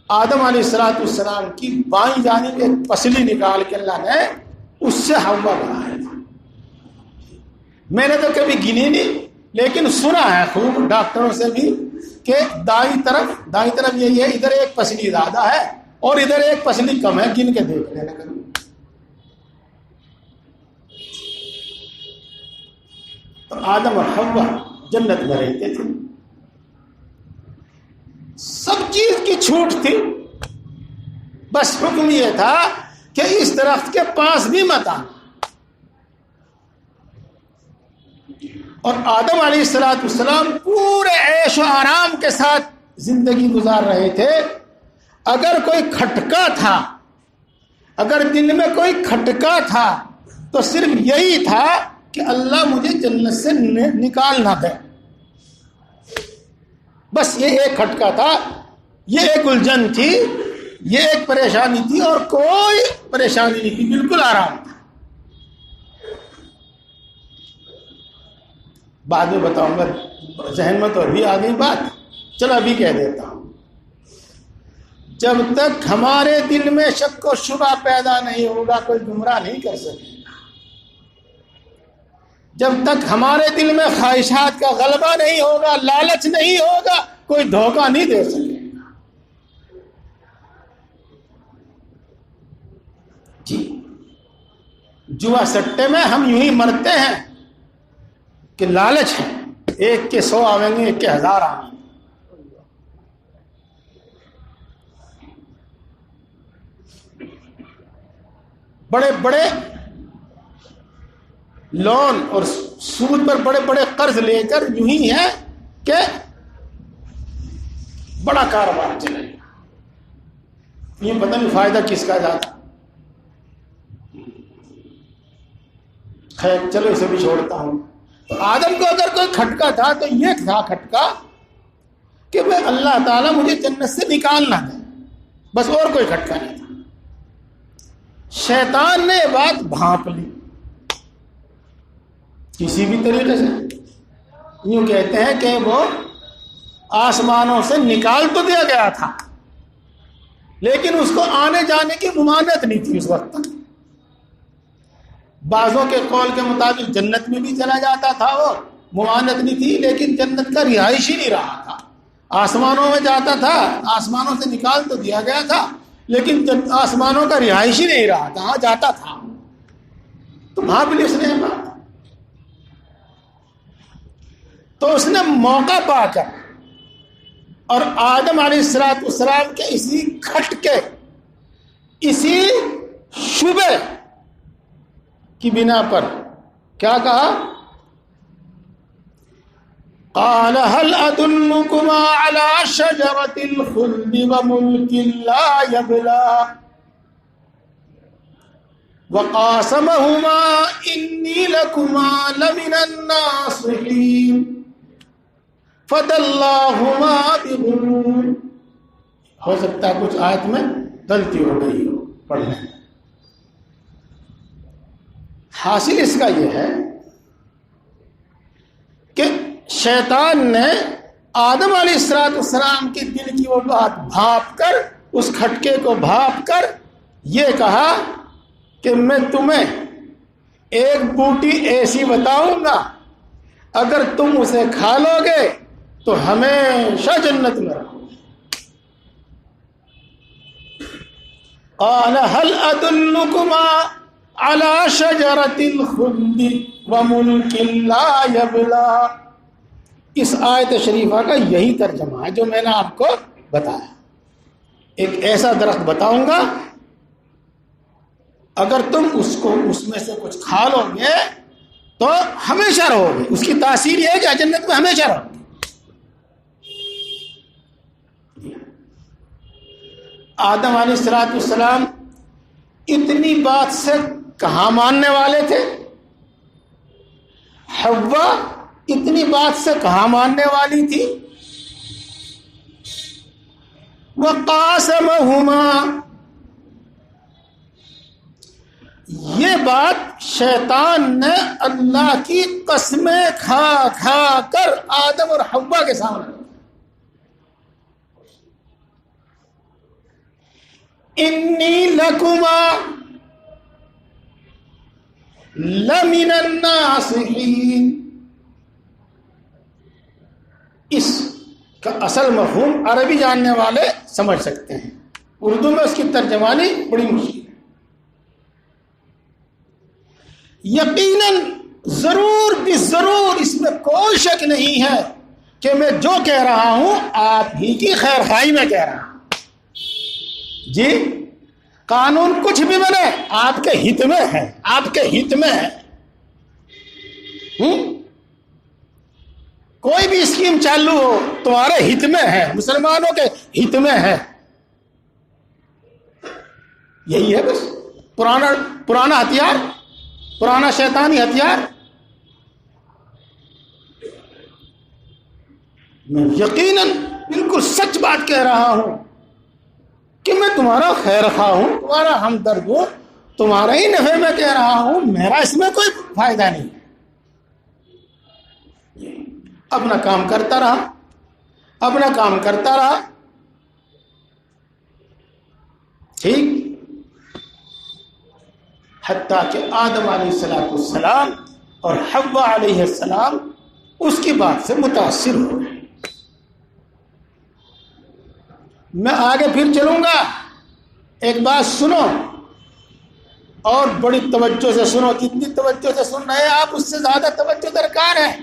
آدم علیہ السلام کی بائیں جانب ایک پسلی نکال کے اللہ نے اس سے حوا بنایا تھا۔ میں نے تو کبھی گنی نہیں، لیکن سنا ہے خوب ڈاکٹروں سے بھی کہ دائیں طرف یہی ہے، ادھر ایک پسلی زیادہ ہے اور ادھر ایک پسلی کم ہے، گن کے دیکھ لینا کبھی۔ تو آدم اور حوا جنت میں رہتے تھے، سب چیز کی چھوٹ تھی، بس حکم یہ تھا کہ اس درخت کے پاس بھی مت آنا۔ اور آدم علیہ السلام پورے عیش و آرام کے ساتھ زندگی گزار رہے تھے۔ اگر کوئی کھٹکا تھا، اگر دل میں کوئی کھٹکا تھا تو صرف یہی تھا کہ اللہ مجھے جنت سے نکال نہ دے، بس یہ ایک کھٹکا تھا، یہ ایک الجھن تھی، یہ ایک پریشانی تھی، اور کوئی پریشانی نہیں تھی، بالکل آرام تھا۔ بعد میں بتاؤں گا، ذہن میں تو ابھی آ گئی بات، چلو ابھی کہہ دیتا ہوں۔ جب تک ہمارے دل میں شک و شبہ پیدا نہیں ہوگا کوئی گمراہ نہیں کر سکے گا۔ جب تک ہمارے دل میں خواہشات کا غلبہ نہیں ہوگا، لالچ نہیں ہوگا، کوئی دھوکہ نہیں دے سکے گا۔ جی، جوا سٹے میں ہم یوں ہی مرتے ہیں کہ لالچ ہے، ایک کے 100 آویں گے، ایک کے 1000 آویں گے۔ بڑے بڑے لون اور سود پر بڑے بڑے قرض لے کر یوں ہی ہے کہ بڑا کاروبار چلے گا، یہ پتہ نہیں فائدہ کس کا جاتا۔ خیر چلو اسے بھی چھوڑتا ہوں۔ تو آدم کو اگر کوئی کھٹکا تھا تو یہ تھا کھٹکا کہ میں اللہ تعالیٰ مجھے جنت سے نکال نہ دے، بس، اور کوئی کھٹکا نہیں تھا۔ شیطان نے یہ بات بھانپ لی کسی بھی طریقے سے، یوں کہتے ہیں کہ وہ آسمانوں سے نکال تو دیا گیا تھا، لیکن اس کو آنے جانے کی ممانعت نہیں تھی اس وقت تک۔ بعضوں کے قول کے مطابق جنت میں بھی چلا جاتا تھا، وہ ممانعت نہیں تھی، لیکن جنت کا رہائشی نہیں رہا تھا۔ آسمانوں میں جاتا تھا، آسمانوں سے نکال تو دیا گیا تھا، لیکن آسمانوں کا رہائشی نہیں رہا تھا، ہاں جاتا تھا۔ تو بھانپ لی اس نے بات، تو اس نے موقع پا کر اور آدم علیہ السلام کے اسی کھٹکے اسی شبہ کی بنا پر کیا کہا؟ قال هل ادلكما على شجرة الخلد وملك لا يبلى وقاسمهما إني لكما لمن الناصحين فدلاهما بغرور. ہو سکتا ہے کچھ آیت میں غلطی ہو گئی ہو پڑھنے میں. حاصل اس کا یہ ہے کہ شیطان نے آدم علیہ السلام کے دل کی وہ بات بھاپ کر، اس کھٹکے کو بھاپ کر یہ کہا کہ میں تمہیں ایک بوٹی ایسی بتاؤں گا، اگر تم اسے کھا لو گے تو ہمیشہ جنت میں رہو. قال هل ادلكما على شجرة الخلد وملك لا يبلى. اس آیت شریفہ کا یہی ترجمہ ہے جو میں نے آپ کو بتایا. ایک ایسا درخت بتاؤں گا، اگر تم اس میں سے کچھ کھا لو گے تو ہمیشہ رہو گے. اس کی تاثیر یہ ہے کہ جنت میں ہمیشہ رہو گے. آدم علیہ السلام اتنی بات سے کہاں ماننے والے تھے؟ حوا اتنی بات سے کہاں ماننے والی تھی؟ وقاسمہما، یہ بات شیطان نے اللہ کی قسمیں کھا کھا کر آدم اور حوا کے سامنے. انی لکما لمن الناصحین. اس کا اصل مفہوم عربی جاننے والے سمجھ سکتے ہیں، اردو میں اس کی ترجمانی بڑی مشکل ہے. یقیناً ضرور ضرور اس میں کوئی شک نہیں ہے کہ میں جو کہہ رہا ہوں آپ ہی کی خیر خواہی میں کہہ رہا ہوں. جی قانون کچھ بھی بنے آپ کے ہت میں ہے، آپ کے ہت میں ہے. کوئی بھی اسکیم چالو ہو تمہارے ہت میں ہے، مسلمانوں کے ہت میں ہے. یہی ہے بس. پرانا ہتھیار، پرانا شیطانی ہتھیار. میں یقیناً بالکل سچ بات کہہ رہا ہوں کہ میں تمہارا خیر خواہ ہوں، تمہارا ہمدرد ہوں، تمہارا ہی نفع میں کہہ رہا ہوں، میرا اس میں کوئی فائدہ نہیں. اپنا کام کرتا رہا، اپنا کام کرتا رہا. ٹھیک، حتیٰ کہ آدم علیہ السلام اور حوا علیہ السلام اس کی بات سے متاثر ہو گئے. میں آگے پھر چلوں گا، ایک بات سنو اور بڑی توجہ سے سنو. جتنی توجہ سے سن رہے ہیں آپ اس سے زیادہ توجہ درکار ہے.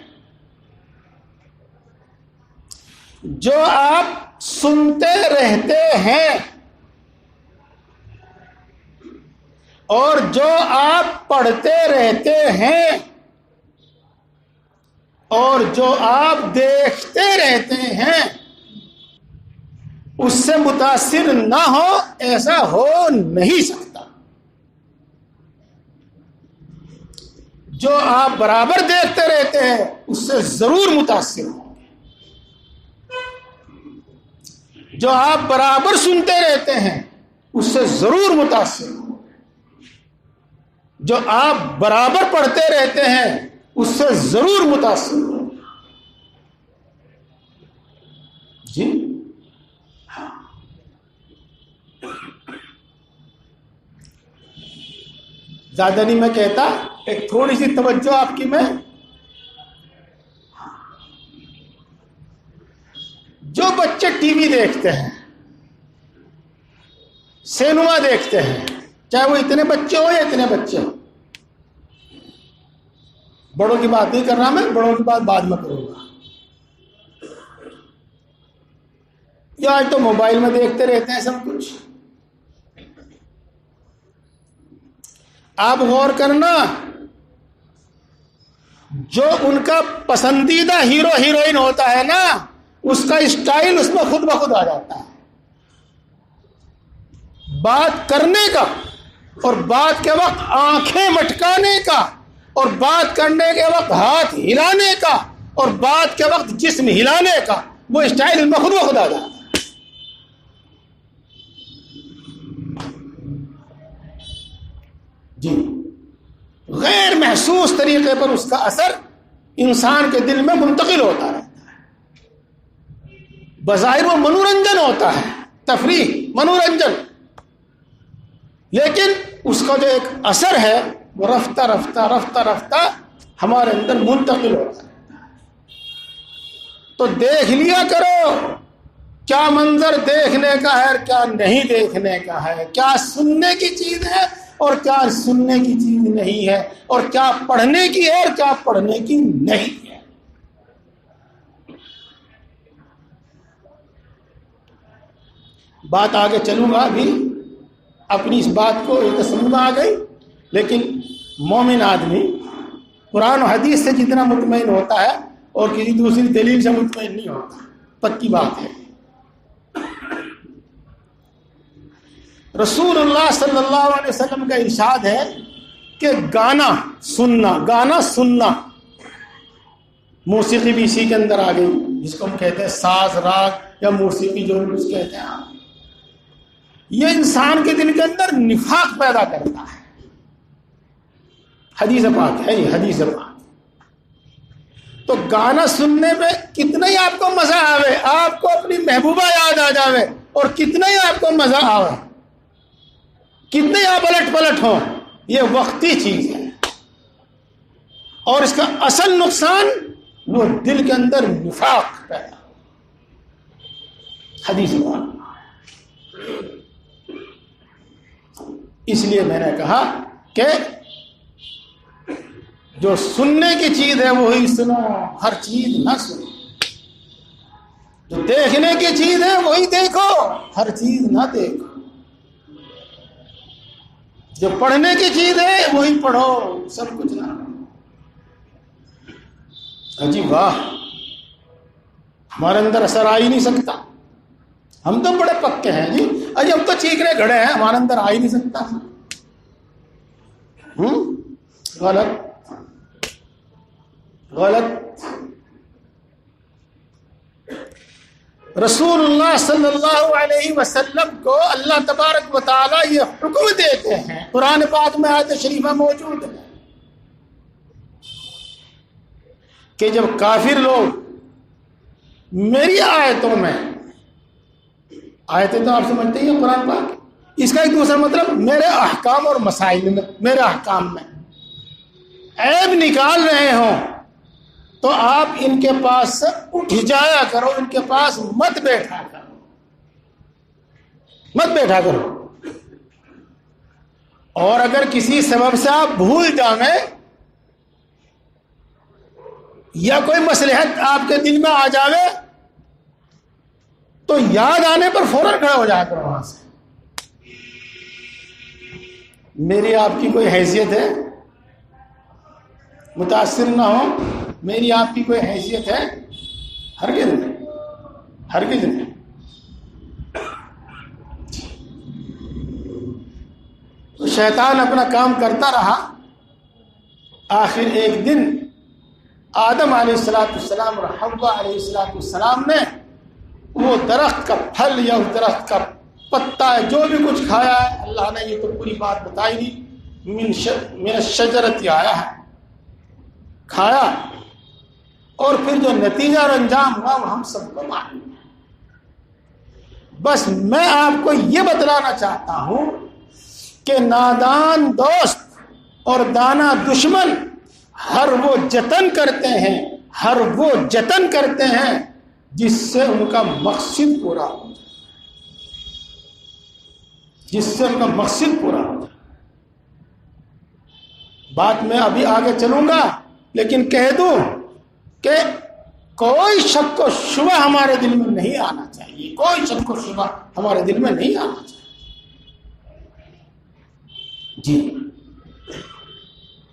جو آپ سنتے رہتے ہیں اور جو آپ پڑھتے رہتے ہیں اور جو آپ دیکھتے رہتے ہیں اس سے متاثر نہ ہو، ایسا ہو نہیں سکتا. جو آپ برابر دیکھتے رہتے ہیں اس سے ضرور متاثر ہوں. جو آپ برابر سنتے رہتے ہیں اس سے ضرور متاثر ہوں. جو آپ برابر پڑھتے رہتے ہیں اس سے ضرور متاثر ہوں. جی ہاں. زیادہ نہیں میں کہتا، ایک تھوڑی سی توجہ آپ کی میں. جو بچے ٹی وی دیکھتے ہیں، سینما دیکھتے ہیں، چاہے وہ اتنے بچے ہو یا اتنے بچے ہو، بڑوں کی بات نہیں کر رہا میں، بڑوں کی بات بعد میں کروں گا. یا آج تو موبائل میں دیکھتے رہتے ہیں سب کچھ. آپ غور کرنا، جو ان کا پسندیدہ ہیرو ہیروئن ہوتا ہے نا، اس کا اسٹائل اس میں خود بخود آ جاتا ہے، بات کرنے کا، اور بات کے وقت آنکھیں مٹکانے کا، اور بات کرنے کے وقت ہاتھ ہلانے کا، اور بات کے وقت جسم ہلانے کا، وہ اسٹائل ان میں خود بخود آ جاتا ہے۔ جی، غیر محسوس طریقے پر اس کا اثر انسان کے دل میں منتقل ہوتا رہتا ہے۔ بظاہر وہ منورنجن ہوتا ہے، تفریح، منورنجن، لیکن اس کا جو ایک اثر ہے وہ رفتہ رفتہ رفتہ رفتہ ہمارے اندر منتقل ہوتا رہتا ہے۔ تو دیکھ لیا کرو کیا منظر دیکھنے کا ہے اور کیا نہیں دیکھنے کا ہے، کیا سننے کی چیز ہے اور کیا سننے کی چیز نہیں ہے، اور کیا پڑھنے کی ہے اور کیا پڑھنے کی نہیں ہے۔ بات آگے چلوں گا، ابھی اپنی اس بات کو ایک سمجھ میں آ گئی، لیکن مومن آدمی قرآن و حدیث سے جتنا مطمئن ہوتا ہے اور کسی دوسری دلیل سے مطمئن نہیں ہوتا، پکی بات ہے۔ رسول اللہ صلی اللہ علیہ وسلم کا ارشاد ہے کہ گانا سننا، موسیقی بھی اسی کے اندر آ گئی، جس کو ہم کہتے ہیں ساز، راگ یا موسیقی جو ہم کچھ کہتے ہیں، یہ انسان کے دل کے اندر نفاق پیدا کرتا ہے۔ حدیث پاک ہے، یہ حدیث پاک۔ تو گانا سننے میں کتنا ہی آپ کو مزہ آوے، آپ کو اپنی محبوبہ یاد آ جاوے، اور کتنا ہی آپ کو مزہ آوے، کتنے آپ الٹ پلٹ ہوں، یہ وقتی چیز ہے، اور اس کا اصل نقصان وہ دل کے اندر نفاق پیدا۔ حدیث پاک۔ اس لیے میں نے کہا کہ جو سننے کی چیز ہے وہی سنو، ہر چیز نہ سنو۔ جو دیکھنے کی چیز ہے وہی دیکھو، ہر چیز نہ دیکھو۔ جو پڑھنے کی چیز ہے وہی پڑھو، سب کچھ نہ۔ جی واہ، ہمارے اندر اثر آ ہی نہیں سکتا، ہم تو بڑے پکے ہیں جی، اجی ہم تو چیخنے کھڑے ہیں، ہمارے اندر آ ہی نہیں سکتا۔ غلط۔ رسول اللہ صلی اللہ علیہ وسلم کو اللہ تبارک و تعالی یہ حکم دیتے ہیں، قرآن پاک میں آیت شریفہ موجود ہے، کہ جب کافر لوگ میری آیتوں میں، آیتیں تو آپ سمجھتے ہی ہیں قرآن پاک، اس کا ایک دوسرا مطلب میرے احکام اور مسائل میں، میرے احکام میں عیب نکال رہے ہوں، تو آپ ان کے پاس سے اٹھ جایا کرو، ان کے پاس مت بیٹھا کرو۔ اور اگر کسی سبب سے آپ بھول جائیں یا کوئی مصلحت آپ کے دل میں آ جاوے تو یاد آنے پر فوراً کھڑا ہو جایا کرو وہاں سے۔ میری آپ کی کوئی حیثیت ہے، متاثر نہ ہو، میری آپ کی کوئی حیثیت ہے؟ ہرگز نہیں، ہرگز نہیں۔ تو شیطان اپنا کام کرتا رہا، آخر ایک دن آدم علیہ السلام اور حوا علیہ السلام نے وہ درخت کا پھل یا اس درخت کا پتا ہے جو بھی کچھ کھایا ہے، اللہ نے یہ تو پوری بات بتائی نہیں، من الشجرۃ آیا ہے، کھایا، اور پھر جو نتیجہ اور انجام ہوا وہ ہم سب کو معلوم ہے۔ بس میں آپ کو یہ بتلانا چاہتا ہوں کہ نادان دوست اور دانا دشمن ہر وہ جتن کرتے ہیں جس سے ان کا مقصد پورا ہو جائے، بات میں ابھی آگے چلوں گا، لیکن کہہ دوں کہ کوئی شک و شبہ ہمارے دل میں نہیں آنا چاہیے، کوئی شک و شبہ ہمارے دل میں نہیں آنا چاہیے۔ جی،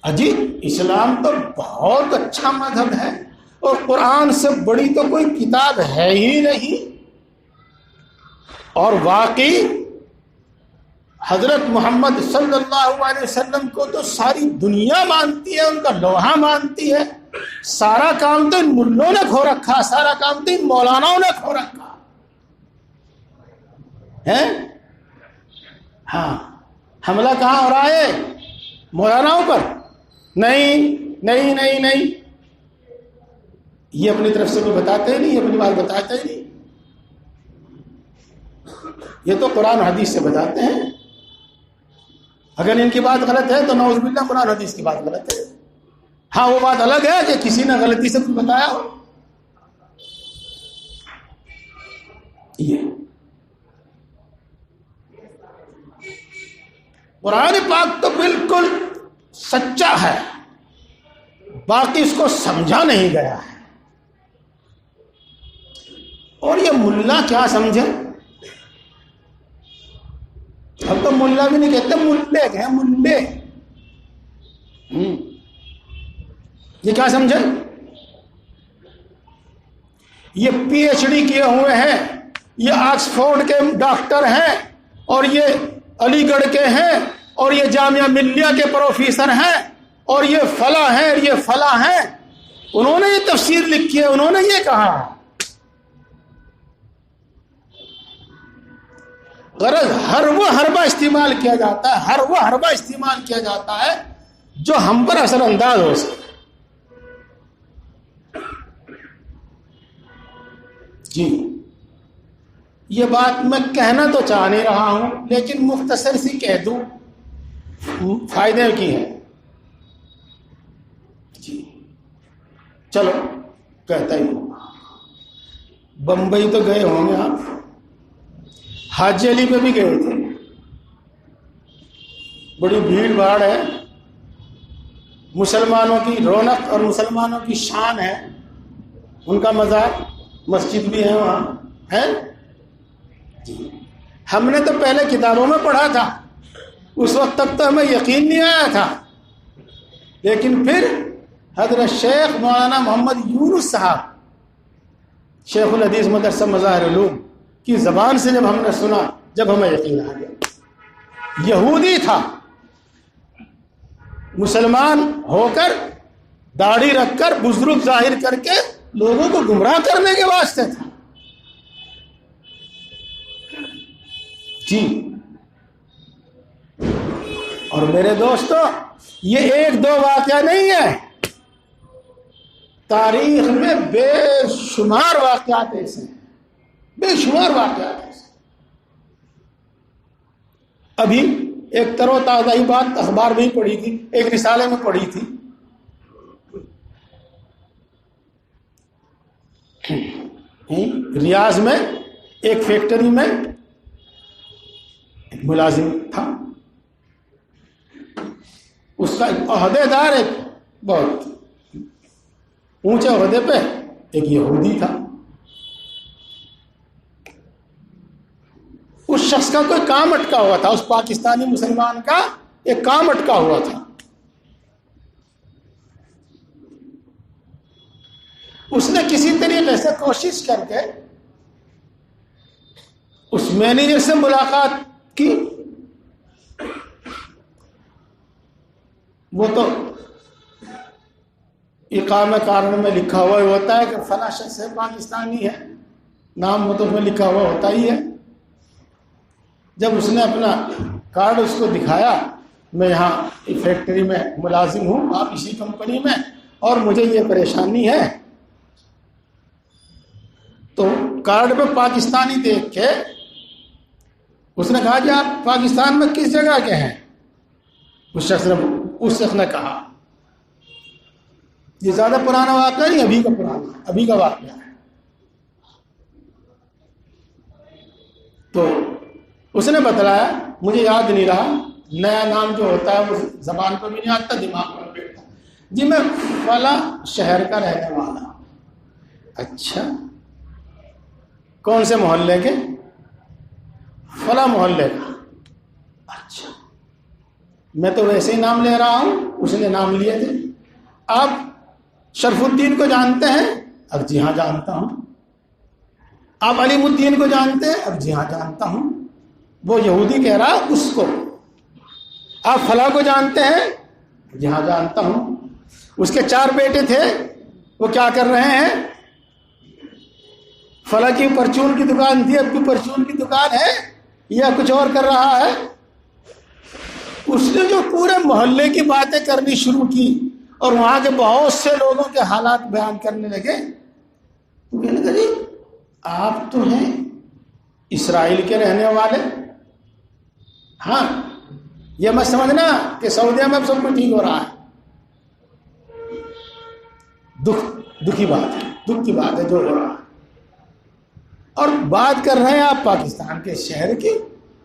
اجی اسلام تو بہت اچھا مذہب ہے اور قرآن سے بڑی تو کوئی کتاب ہے ہی نہیں. اور واقعی حضرت محمد صلی اللہ علیہ وسلم کو تو ساری دنیا مانتی ہے, ان کا لوہا مانتی ہے. سارا کام تو ان ملوں نے کھو رکھا, سارا کام تو ان مولاناؤں نے کھو رکھا ہے. ہاں, حملہ کہاں ہو رہا ہے؟ مولاناؤں پر. نہیں نہیں نہیں نہیں, یہ اپنی طرف سے کوئی بتاتے ہی نہیں, یہ اپنی بات بتاتے ہی نہیں. یہ تو قرآن حدیث سے بتاتے ہیں. اگر ان کی بات غلط ہے تو نعوذ باللہ قرآن حدیث کی بات غلط ہے. ہاں وہ بات الگ ہے کہ کسی نے غلطی سے کچھ بتایا ہو. یہ قرآن پاک تو بالکل سچا ہے, باقی اس کو سمجھا نہیں گیا ہے. اور یہ ملا کیا سمجھے, اب تو ملا بھی نہیں کہتے, ملے ہیں ملے. یہ کیا سمجھے, یہ پی ایچ ڈی کیے ہوئے ہیں, یہ آکسفورڈ کے ڈاکٹر ہیں, اور یہ علی گڑھ کے ہیں, اور یہ جامعہ ملیہ کے پروفیسر ہیں, اور یہ فلاں ہیں, اور یہ فلاں ہیں. انہوں نے یہ تفسیر لکھی ہے, انہوں نے یہ کہا. غرض ہر وہ حربہ استعمال کیا جاتا ہے, ہر وہ حربہ استعمال کیا جاتا ہے جو ہم پر اثر انداز ہو سکے. جی یہ بات میں کہنا تو چاہ نہیں رہا ہوں, لیکن مختصر سی کہہ دوں, فائدے کی ہے. جی چلو کہتا ہی ہوں. بمبئی تو گئے ہوں گے آپ, حاجی علی پہ بھی گئے تھے. بڑی بھیڑ بھاڑ ہے, مسلمانوں کی رونق اور مسلمانوں کی شان ہے, ان کا مزار, مسجد بھی ہے وہاں ہے. جی ہم نے تو پہلے کتابوں میں پڑھا تھا, اس وقت تک تو ہمیں یقین نہیں آیا تھا, لیکن پھر حضرت شیخ مولانا محمد یونس صاحب, شیخ الحدیث مدرسہ مظاہر علوم کی زبان سے جب ہم نے سنا, جب ہمیں یقین آ گیا. یہودی تھا, مسلمان ہو کر داڑھی رکھ کر بزرگ ظاہر کر کے لوگوں کو گمراہ کرنے کے واسطے تھا. جی اور میرے دوستو, یہ ایک دو واقعہ نہیں ہے, تاریخ میں بے شمار واقعات ایسے ہیں, بے شمار واقعات ایسے. ابھی ایک تر و تازہ ہی بات اخبار میں ہی پڑھی تھی, ایک رسالے میں پڑھی تھی. ریاض میں ایک فیکٹری میں ایک ملازم تھا, اس کا عہدے دار ایک بہت اونچے عہدے پہ ایک یہودی تھا. اس شخص کا کوئی کام اٹکا ہوا تھا, اس پاکستانی مسلمان کا ایک کام اٹکا ہوا تھا. اس نے کسی طریقے سے کوشش کر کے اس مینیجر سے ملاقات کی. وہ تو اقامہ کارن میں لکھا ہوا ہوتا ہے کہ فلاں شخص ہے, پاکستانی ہے, نام وہ تو میں لکھا ہوا ہوتا ہی ہے. جب اس نے اپنا کارڈ اس کو دکھایا, میں یہاں فیکٹری میں ملازم ہوں, آپ اسی کمپنی میں, اور مجھے یہ پریشانی ہے, تو کارڈ پہ پاکستانی دیکھ کے اس نے کہا کہ آپ پاکستان میں کس جگہ کے ہیں؟ اس شخص نے کہا, یہ زیادہ پرانا واقعہ نہیں, ابھی کا پرانا, ابھی کا واقعہ ہے. تو اس نے بتلایا, مجھے یاد نہیں رہا, نیا نام جو ہوتا ہے وہ زبان پہ بھی نہیں آتا, دماغ پر بیٹھتا. جی میں فلاں شہر کا رہنے والا. اچھا کون سے محلے کے؟ فلاں محلے کا. اچھا میں تو ویسے ہی نام لے رہا ہوں, اس نے نام لیے تھے. آپ شرف الدین کو جانتے ہیں؟ اب جی ہاں جانتا ہوں. آپ علیم الدین کو جانتے ہیں؟ اب جی ہاں جانتا ہوں. وہ یہودی کہہ رہا اس کو. آپ فلاں کو جانتے ہیں؟ جی ہاں جانتا ہوں. اس کے 4 بیٹے تھے، وہ کیا کر رہے ہیں؟ فلاں کی پرچون کی دکان تھی، اب کی پرچون کی دکان ہے یا کچھ اور کر رہا ہے. اس نے جو پورے محلے کی باتیں کرنی شروع کی اور وہاں کے بہت سے لوگوں کے حالات بیان کرنے لگے، تو کہنے لگا جی آپ تو ہیں اسرائیل کے رہنے والے. ہاں یہ مت سمجھنا کہ سعودیہ میں اب سب کچھ ٹھیک ہو رہا ہے. دکھ کی بات ہے، دکھ کی بات ہے جو ہو رہا ہے. اور بات کر رہے ہیں آپ پاکستان کے شہر کی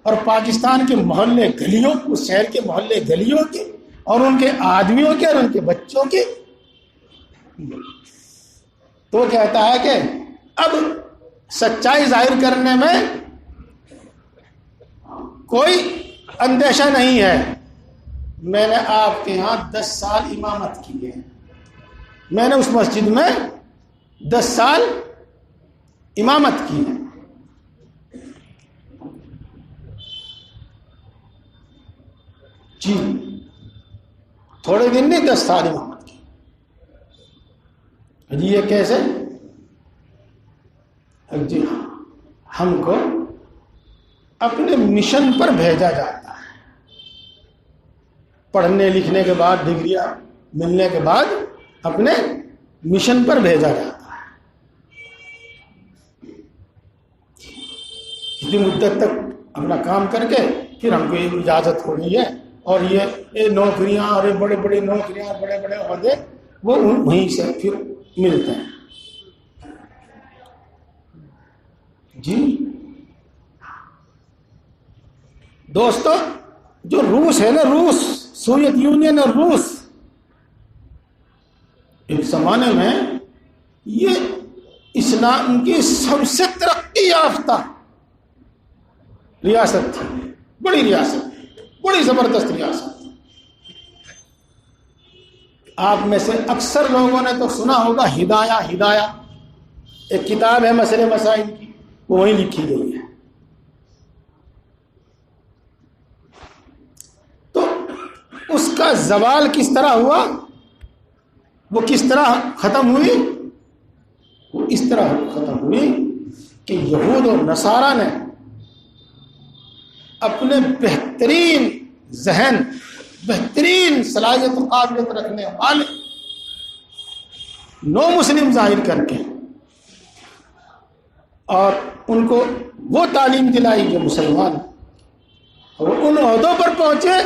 اور پاکستان کے محلے گلیوں، اس شہر کے محلے گلیوں کی اور ان کے آدمیوں کے اور ان کے بچوں کی. تو کہتا ہے کہ اب سچائی ظاہر کرنے میں کوئی اندیشہ نہیں ہے. میں نے آپ کے ہاں 10 سال امامت کی ہے، میں نے اس مسجد میں 10 سال امامت کی ہے. جی تھوڑے دن نہیں، 10 سال امامت کی. جی یہ کیسے؟ جی ہاں ہم کو اپنے مشن پر بھیجا جاتا ہے. پڑھنے لکھنے کے بعد، ڈگریاں ملنے کے بعد اپنے مشن پر بھیجا جاتا ہے. اتنی مدت تک اپنا کام کر کے پھر ہم کو یہ اجازت ہو گئی ہے اور یہ نوکریاں اور یہ بڑے بڑے نوکریاں، بڑے بڑے عہدے وہ وہیں سے پھر ملتے ہیں. جی دوستو، جو روس ہے نا، روس، سوویت یونین اور روس، ایک زمانے میں یہ اسلام کی سب سے ترقی یافتہ ریاست تھی. بڑی ریاست، بڑی زبردست ریاست. آپ میں سے اکثر لوگوں نے تو سنا ہوگا ہدایہ ایک کتاب ہے مسئلے مسائل کی، وہ وہیں لکھی گئی ہے. تو اس کا زوال کس طرح ہوا، وہ کس طرح ختم ہوئی؟ وہ اس طرح ختم ہوئی کہ یہود اور نصارہ نے اپنے بہترین ذہن، بہترین صلاحیت و قابلیت رکھنے والے نو مسلم ظاہر کر کے اور ان کو وہ تعلیم دلائی جو مسلمان، اور ان عہدوں پر پہنچے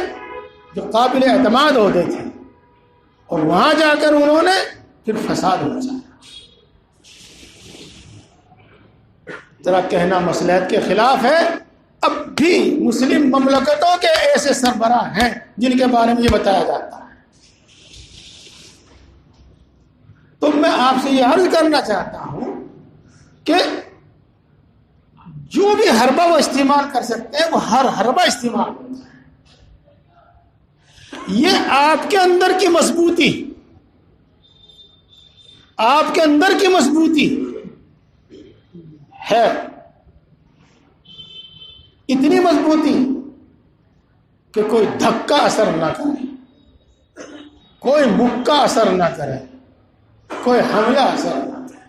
جو قابل اعتماد عہدے تھے، اور وہاں جا کر انہوں نے پھر فساد مچایا. ذرا کہنا مصلحت کے خلاف ہے. اب بھی مسلم مملکتوں کے ایسے سربراہ ہیں جن کے بارے میں یہ بتایا جاتا ہے. تو میں آپ سے یہ عرض کرنا چاہتا ہوں کہ جو بھی حربہ وہ استعمال کر سکتے ہیں وہ ہر حربہ استعمال کرتا ہے. یہ آپ کے اندر کی مضبوطی، آپ کے اندر کی مضبوطی ہے، اتنی مضبوطی کہ کوئی دھکا اثر نہ کرے، کوئی مکہ اثر نہ کرے، کوئی حملہ اثر نہ کرے.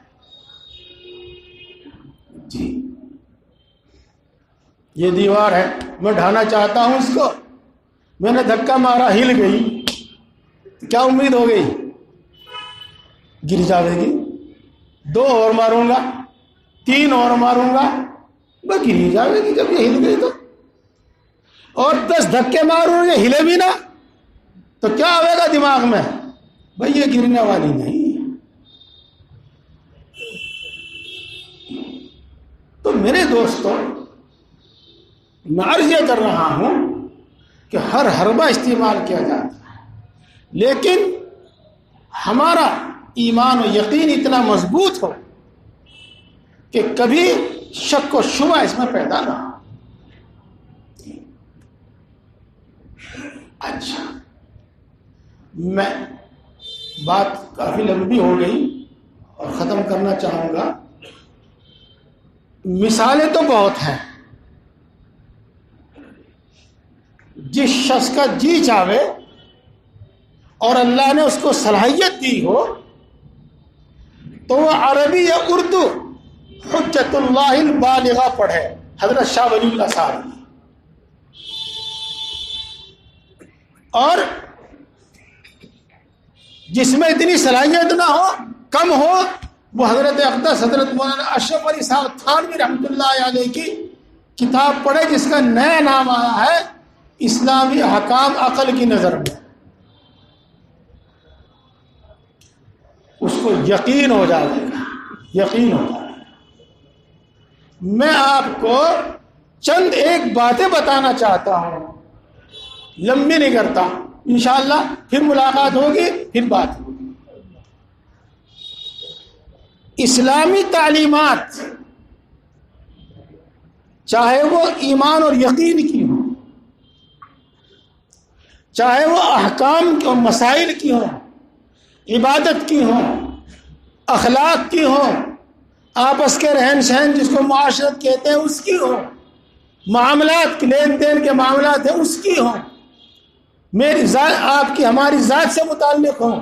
جی یہ دیوار ہے، میں ڈھانا چاہتا ہوں اس کو، میں نے دھکا مارا، ہل گئی، کیا امید ہو گئی؟ گر جاوے گی. 2 اور ماروں گا، 3 اور ماروں گا، وہ گری جاوے گی جب یہ ہل گئی تو. اور 10 دھکے ماروں یہ ہلے بھی نہ تو کیا آئے گا دماغ میں؟ بھائی یہ گرنے والی نہیں ہے. تو میرے دوستوں، میں عرض یہ کر رہا ہوں کہ ہر حربہ استعمال کیا جاتا ہے، لیکن ہمارا ایمان و یقین اتنا مضبوط ہو کہ کبھی شک و شبہ اس میں پیدا نہ ہو. اچھا میں بات کافی لمبی ہو گئی اور ختم کرنا چاہوں گا. مثالیں تو بہت ہیں. جس شخص کا جی چاہے اور اللہ نے اس کو صلاحیت دی ہو تو وہ عربی یا اردو حجت اللہ البالغہ پڑھے. حضرت شاہ ولی اللہ صاحب. اور جس میں اتنی صلاحیت نہ ہو، کم ہو، وہ حضرت اقدس حضرت مولانا اشرف علی صاحب تھانوی رحمۃ اللہ علیہ کی کتاب پڑھے جس کا نیا نام آیا ہے اسلامی احکام عقل کی نظر میں. اس کو یقین ہو جائے گا، یقین ہو جائے گا. میں آپ کو چند ایک باتیں بتانا چاہتا ہوں، لمبی نہیں کرتا. انشاءاللہ پھر ملاقات ہوگی، پھر بات ہوگی. اسلامی تعلیمات چاہے وہ ایمان اور یقین کی ہوں، چاہے وہ احکام اور مسائل کی ہوں، عبادت کی ہوں، اخلاق کی ہوں، آپس کے رہن سہن جس کو معاشرت کہتے ہیں اس کی ہوں، معاملات لین دین کے معاملات ہیں اس کی ہوں، میری ذات آپ کی ہماری ذات سے متعلق ہوں،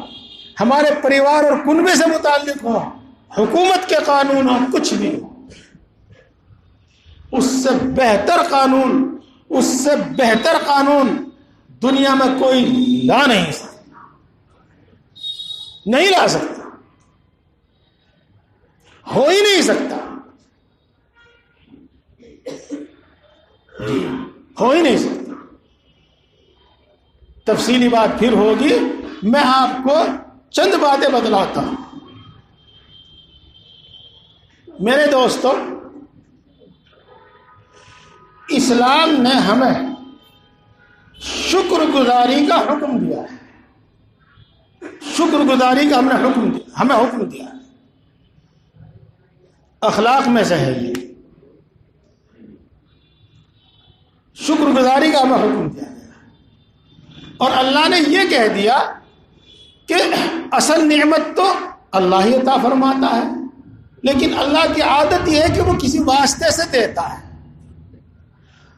ہمارے پریوار اور کنبے سے متعلق ہوں، حکومت کے قانون ہوں، کچھ بھی ہو، اس سے بہتر قانون، اس سے بہتر قانون دنیا میں کوئی لا نہیں سکتا، نہیں لا سکتا، ہو ہی نہیں سکتا، ہو ہی نہیں سکتا. تفصیلی بات پھر ہوگی. میں آپ کو چند باتیں بتلاتا ہوں. میرے دوستو، اسلام نے ہمیں شکر گزاری کا حکم دیا ہے. شکر گزاری کا ہمیں حکم دیا ہے. اخلاق میں سے ہے یہ، شکر گزاری کا ہمیں حکم دیا ہے. اور اللہ نے یہ کہہ دیا کہ اصل نعمت تو اللہ ہی عطا فرماتا ہے، لیکن اللہ کی عادت یہ ہے کہ وہ کسی واسطے سے دیتا ہے.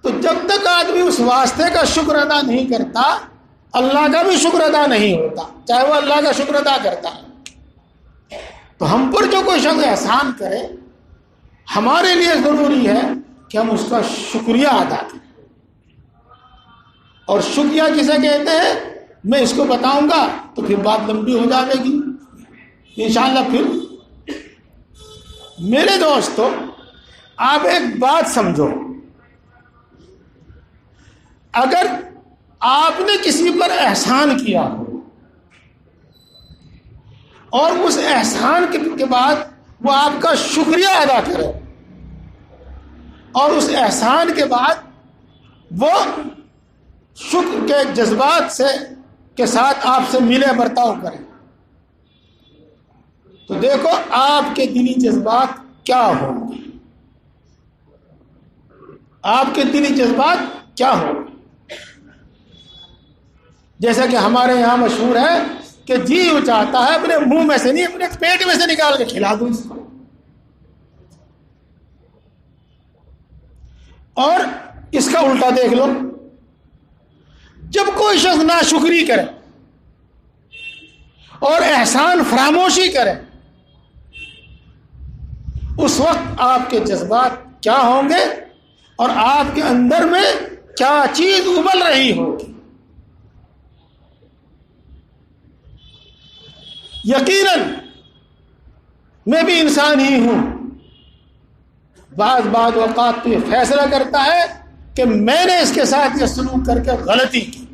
تو جب تک آدمی اس واسطے کا شکر ادا نہیں کرتا، اللہ کا بھی شکر ادا نہیں ہوتا، چاہے وہ اللہ کا شکر ادا کرتا ہے. تو ہم پر جو کوئی شخص احسان کرے، ہمارے لیے ضروری ہے کہ ہم اس کا شکریہ ادا کریں. اور شکریہ کسے کہتے ہیں میں اس کو بتاؤں گا تو پھر بات لمبی ہو جائے گی انشاءاللہ. پھر میرے دوستو، آپ ایک بات سمجھو، اگر آپ نے کسی پر احسان کیا ہو اور اس احسان کے بعد وہ آپ کا شکریہ ادا کرے اور اس احسان کے بعد وہ شکر کے جذبات کے ساتھ آپ سے ملے برتاؤ کریں، تو دیکھو آپ کے دلی جذبات کیا ہوں گے. آپ کے دلی جذبات کیا ہوں گے. جیسا کہ ہمارے یہاں مشہور ہے کہ جی وہ چاہتا ہے اپنے منہ میں سے نہیں، اپنے پیٹ میں سے نکال کے کھلا دوں اس کو. اور اس کا الٹا دیکھ لو، جب کوئی شخص ناشکری کرے اور احسان فراموشی کرے، اس وقت آپ کے جذبات کیا ہوں گے اور آپ کے اندر میں کیا چیز ابل رہی ہوگی. یقیناً میں بھی انسان ہی ہوں، بعض اوقات تو یہ فیصلہ کرتا ہے کہ میں نے اس کے ساتھ یہ سلوک کر کے غلطی کی،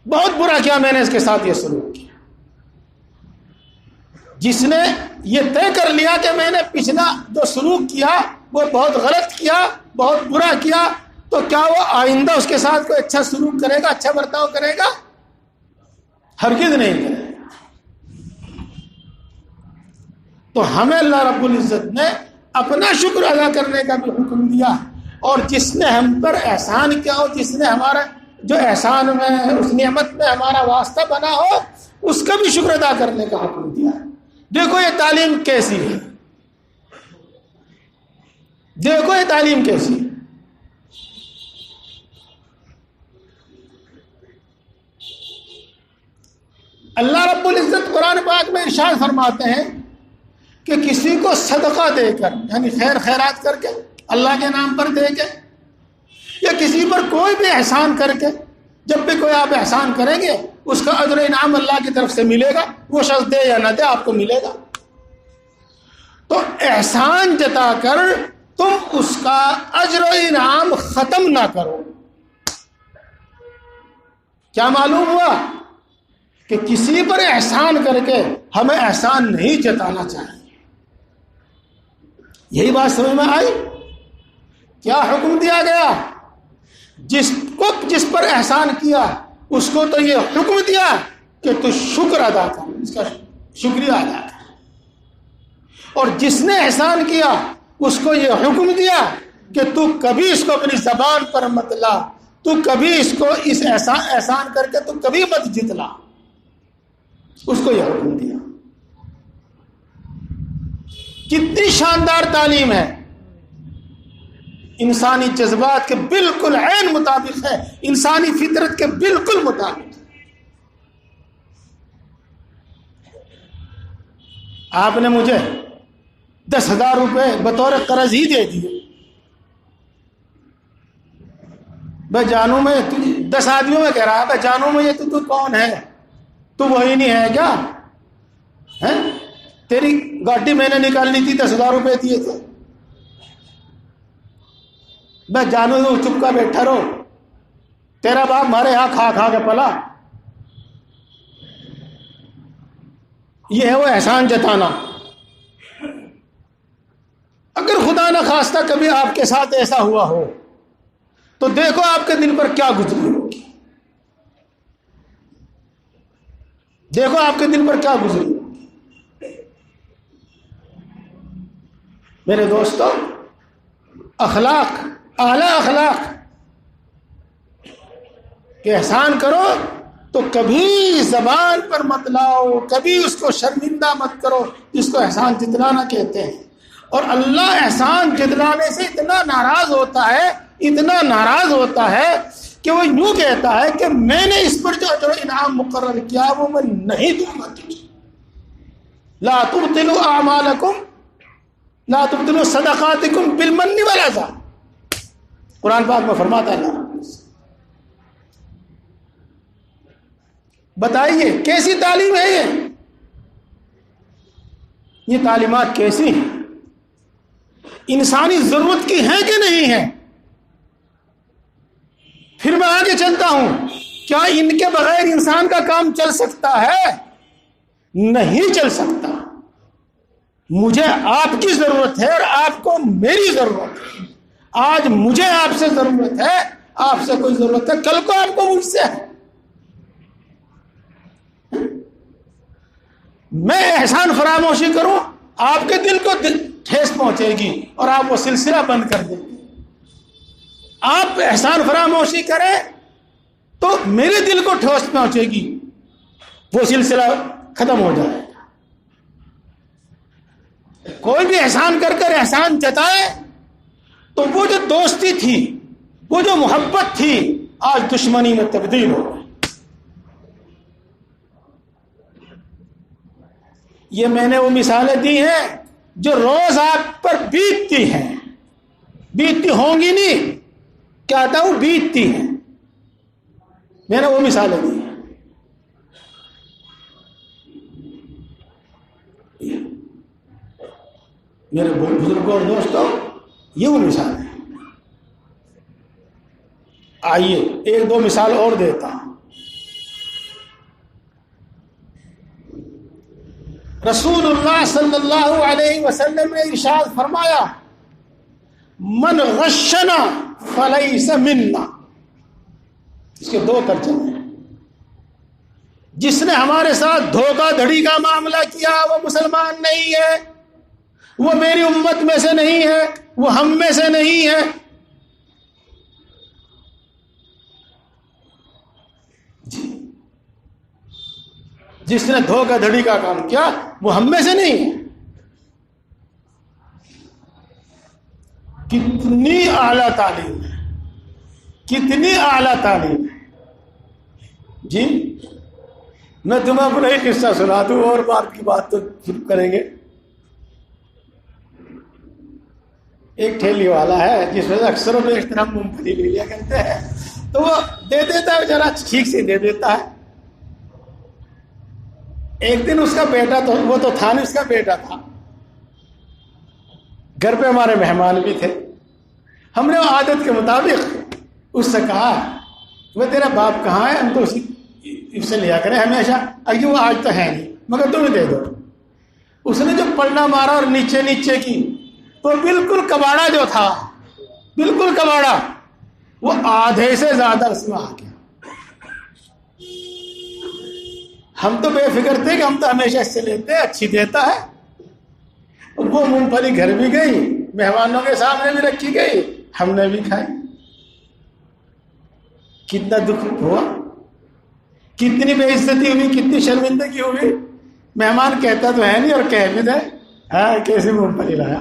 بہت برا کیا میں نے اس کے ساتھ یہ سلوک کیا. جس نے یہ طے کر لیا کہ میں نے پچھلا جو سلوک کیا وہ بہت غلط کیا، بہت برا کیا، تو کیا وہ آئندہ اس کے ساتھ کوئی اچھا سلوک کرے گا، اچھا برتاؤ کرے گا؟ ہرگز نہیں کرے گا. تو ہمیں اللہ رب العزت نے اپنا شکر ادا کرنے کا بھی حکم دیا، اور جس نے ہم پر احسان کیا ہو، جس نے ہمارا جو احسان میں اس نعمت میں ہمارا واسطہ بنا ہو اس کا بھی شکر ادا کرنے کا حکم دیا ہے۔ دیکھو یہ تعلیم کیسی ہے، دیکھو یہ تعلیم کیسی ہے۔ اللہ رب العزت قرآن پاک میں ارشاد فرماتے ہیں کہ کسی کو صدقہ دے کر، یعنی خیر خیرات کر کے، اللہ کے نام پر دے کے، یا کسی پر کوئی بھی احسان کر کے، جب بھی کوئی آپ احسان کریں گے اس کا اجر و انعام اللہ کی طرف سے ملے گا، وہ شخص دے یا نہ دے آپ کو ملے گا۔ تو احسان جتا کر تم اس کا اجر و انعام ختم نہ کرو۔ کیا معلوم ہوا کہ کسی پر احسان کر کے ہمیں احسان نہیں جتانا چاہیے۔ یہی بات سمجھ میں آئی؟ کیا حکم دیا گیا؟ جس پر احسان کیا اس کو تو یہ حکم دیا کہ تو شکر ادا کر، اس کا شکریہ ادا کر، اور جس نے احسان کیا اس کو یہ حکم دیا کہ تو کبھی اس کو اپنی زبان پر مت لا، تو کبھی اس کو اس احسان کر کے تو کبھی مت جتلا، اس کو یہ حکم دیا۔ کتنی شاندار تعلیم ہے، انسانی جذبات کے بالکل عین مطابق ہے، انسانی فطرت کے بالکل مطابق ہے۔ آپ نے مجھے 10,000 روپے بطور قرض ہی دے دیے، میں جانوں میں 10 آدمیوں میں کہہ رہا ہے، جانوں میں یہ تو کون ہے؟ تو وہی نہیں ہے کیا؟ تیری گاڑی میں نے نکالنی تھی، 10,000 روپے دیے تھے، میں جانوں تو چپ کا بیٹھا رہو، تیرا باپ ہمارے یہاں کھا کھا کے پلا۔ یہ ہے وہ احسان جتانا۔ اگر خدا نہ خواستہ کبھی آپ کے ساتھ ایسا ہوا ہو تو دیکھو آپ کے دل پر کیا گزری ہوگی، دیکھو آپ کے دل پر کیا گزری ہوگی۔ میرے دوستو، اخلاق، اعلی اخلاق کہ احسان کرو تو کبھی زبان پر مت لاؤ، کبھی اس کو شرمندہ مت کرو، جس کو احسان جتلانا کہتے ہیں۔ اور اللہ احسان جتلانے سے اتنا ناراض ہوتا ہے، اتنا ناراض ہوتا ہے کہ وہ یوں کہتا ہے کہ میں نے اس پر جو اجر و انعام مقرر کیا وہ میں نہیں دوں گا تجھے۔ لا تبطلوا اعمالکم، لا تبطلوا صدقاتکم بالمن والاذى، قرآن پاک میں فرماتا ہے اللہ۔ بتائیے کیسی تعلیم ہے یہ تعلیمات کیسی ہیں؟ انسانی ضرورت کی ہیں کہ نہیں ہے؟ پھر میں آگے چلتا ہوں، کیا ان کے بغیر انسان کا کام چل سکتا ہے؟ نہیں چل سکتا۔ مجھے آپ کی ضرورت ہے اور آپ کو میری ضرورت ہے۔ آج مجھے آپ سے ضرورت ہے، آپ سے کوئی ضرورت ہے، کل کو آپ کو مجھ سے ہے۔ میں احسان فراموشی کروں، آپ کے دل کو ٹھیس پہنچے گی اور آپ وہ سلسلہ بند کر دیں گے۔ آپ احسان فراموشی کریں تو میرے دل کو ٹھیس پہنچے گی، وہ سلسلہ ختم ہو جائے گا۔ کوئی بھی احسان کر کر احسان جتائے تو وہ جو دوستی تھی، وہ جو محبت تھی، آج دشمنی میں تبدیل ہو گئی۔ یہ میں نے وہ مثالیں دی ہیں جو روز آپ پر بیتتی ہیں، بیتتی ہوں گی نہیں، کہتا ہوں بیتتی ہیں، میں نے وہ مثالیں دی ہیں۔ میرے بزرگوں اور دوستوں، یہ وہ مثال ہے۔ آئیے ایک دو مثال اور دیتا ہوں۔ رسول اللہ صلی اللہ علیہ وسلم نے ارشاد فرمایا، من غشنا فلیس منا۔ اس کے دو ترجمے ہیں۔ جس نے ہمارے ساتھ دھوکہ دھڑی کا معاملہ کیا وہ مسلمان نہیں ہے، وہ میری امت میں سے نہیں ہے، وہ ہم میں سے نہیں ہے۔ جس نے دھوکہ دھڑی کا کام کیا وہ ہم میں سے نہیں ہے. کتنی اعلیٰ تعلیم ہے, کتنی اعلیٰ تعلیم ہے. جی میں تمہیں اپنا ہی قصہ سنا دوں اور بات کی بات تو شروع کریں گے. ایک ٹھیلی والا ہے جس میں سے اکثر و بیشتر ہم مونگ پھلی لے لیا کرتے ہیں, تو وہ دے دیتا ہے ذرا ٹھیک سے دے دیتا ہے. ایک دن اس کا بیٹا تو وہ تو تھا نہیں, اس کا بیٹا تھا. گھر پہ ہمارے مہمان بھی تھے. ہم نے عادت کے مطابق اس سے کہا وہ تیرا باپ کہاں ہے, ہم تو اسی سے لیا کریں ہمیشہ, اگر وہ آج تو ہے نہیں مگر تمہیں دے دو. اس نے جو پلڑا مارا اور نیچے نیچے کی تو بالکل کباڑا جو تھا, بالکل کباڑا, وہ آدھے سے زیادہ اس میں آ گیا. ہم تو بے فکر تھے کہ ہم تو ہمیشہ اس سے لیتے ہیں, اچھی دیتا ہے. وہ مونگ پھلی گھر بھی گئی, مہمانوں کے سامنے بھی رکھی گئی, ہم نے بھی کھائی. کتنا دکھ ہوا, کتنی بے عزتی ہوئی, کتنی شرمندگی ہوئی. مہمان کہتا تو ہے نہیں اور کہہ بھی دے ہاں کیسے مونگ پھلی لایا.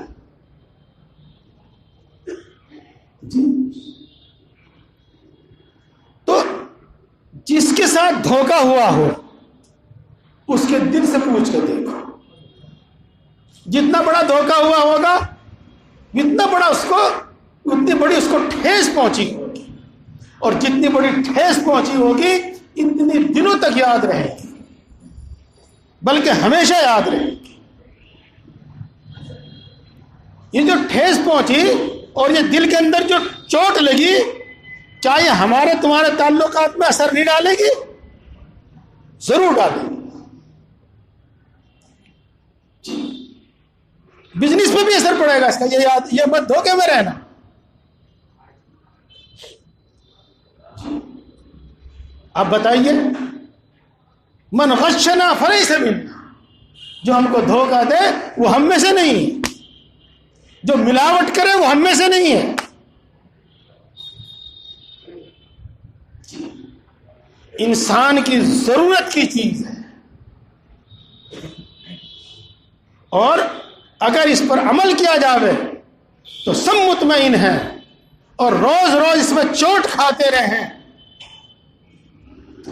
تو جس کے ساتھ دھوکہ ہوا ہو اس کے دل سے پوچھ کے دیکھو. جتنا بڑا دھوکہ ہوا ہوگا اتنا بڑا اس کو, اتنی بڑی اس کو ٹھیس پہنچی ہوگی, اور جتنی بڑی ٹھیس پہنچی ہوگی اتنی دنوں تک یاد رہے گی, بلکہ ہمیشہ یاد رہے گی. یہ جو ٹھیس پہنچی اور یہ دل کے اندر جو چوٹ لگی, کیا یہ ہمارے تمہارے تعلقات میں اثر نہیں ڈالے گی؟ ضرور ڈالے گی. بزنس پہ بھی اثر پڑے گا اس کا, یہ مت دھوکے میں رہنا. اب بتائیے, من غشنا فلیس منا, جو ہم کو دھوکہ دے وہ ہم میں سے نہیں ہے, جو ملاوٹ کرے وہ ہم میں سے نہیں ہے. انسان کی ضرورت کی چیز ہے, اور اگر اس پر عمل کیا جاوے تو سب مطمئن ہیں, اور روز روز اس میں چوٹ کھاتے رہیں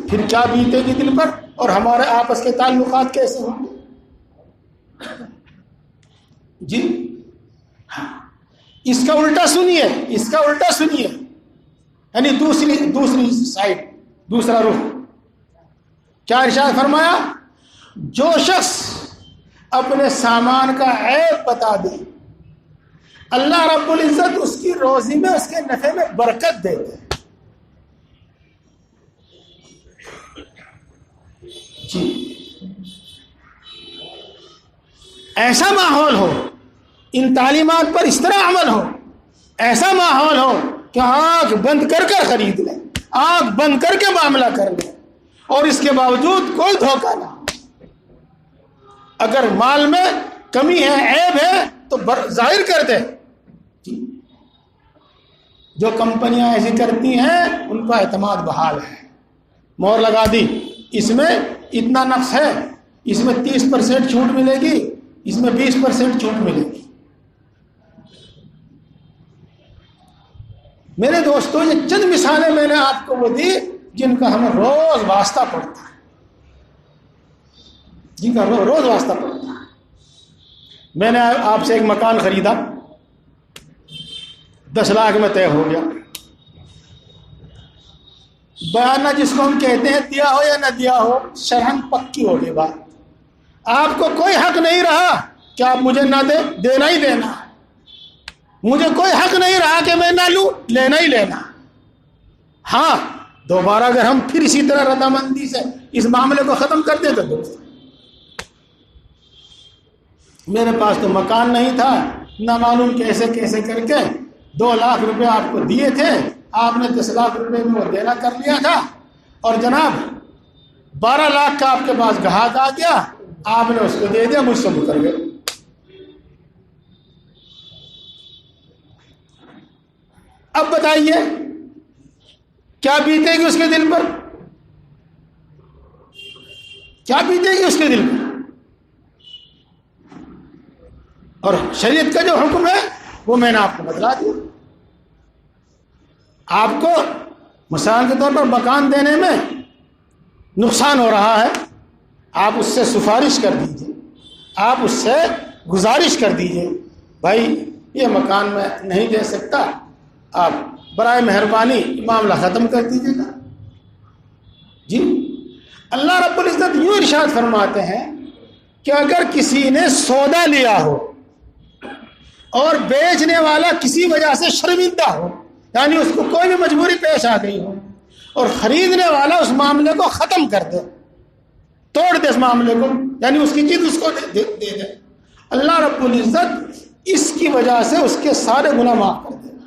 پھر کیا بیتے گی دل پر, اور ہمارے آپس کے تعلقات کیسے ہوں گے. جی اس کا الٹا سنیے, اس کا الٹا سنیے, یعنی دوسری سائڈ, دوسرا رخ. کیا ارشاد فرمایا, جو شخص اپنے سامان کا عیب بتا دے اللہ رب العزت اس کی روزی میں, اس کے نفع میں برکت دیتے. جی ایسا ماحول ہو, ان تعلیمات پر اس طرح عمل ہو, ایسا ماحول ہو کہ آنکھ بند کر کر خرید لیں, آنکھ بند کر کے معاملہ کر لیں, اور اس کے باوجود کوئی دھوکہ نہ. اگر مال میں کمی ہے, عیب ہے تو ظاہر کر دے. جو کمپنیاں ایسی کرتی ہیں ان کا اعتماد بحال ہے, مہر لگا دی, اس میں اتنا نقص ہے, اس میں 30% چھوٹ ملے گی, اس میں 20% چھوٹ ملے گی. میرے دوستوں, یہ چند مثالیں میں نے آپ کو وہ دی جن کا ہمیں روز واسطہ پڑتا ہے, جن کا روز واسطہ پڑتا ہے. میں نے آپ سے ایک مکان خریدا, 10 لاکھ میں طے ہو گیا. بیانہ جس کو ہم کہتے ہیں دیا ہو یا نہ دیا ہو, شرحن پکی ہو گئی بات. آپ کو کوئی حق نہیں رہا کہ آپ مجھے نہ دے, دینا ہی دینا. مجھے کوئی حق نہیں رہا کہ میں نہ لوں, لینا ہی لینا. ہاں دوبارہ اگر ہم پھر اسی طرح رضامندی سے اس معاملے کو ختم کر دیں تو دوست, میرے پاس تو مکان نہیں تھا, نہ معلوم کیسے کیسے کر کے 2 لاکھ روپے آپ کو دیے تھے, آپ نے 10 لاکھ روپے میں وہ دینا کر لیا تھا, اور جناب 12 لاکھ کا آپ کے پاس گاہک آ گیا, آپ نے اس کو دے دیا, مجھ سے مکر گئے. اب بتائیے کیا بیتے گی اس کے دل پر. کیا بیتے گی اس کے دل میں. اور شریعت کا جو حکم ہے وہ میں نے آپ کو بتلا دیا. آپ کو مثال کے طور پر مکان دینے میں نقصان ہو رہا ہے, آپ اس سے سفارش کر دیجئے, آپ اس سے گزارش کر دیجئے, بھائی یہ مکان میں نہیں دے سکتا, آپ برائے مہربانی معاملہ ختم کر دیجئے گا. جی اللہ رب العزت یوں ارشاد فرماتے ہیں کہ اگر کسی نے سودا لیا ہو اور بیچنے والا کسی وجہ سے شرمندہ ہو, یعنی اس کو کوئی بھی مجبوری پیش آ گئی ہو, اور خریدنے والا اس معاملے کو ختم کر دے, توڑ دے اس معاملے کو, یعنی اس کی چیز اس کو دے دے, اللہ رب العزت اس کی وجہ سے اس کے سارے گناہ معاف کر دے گا.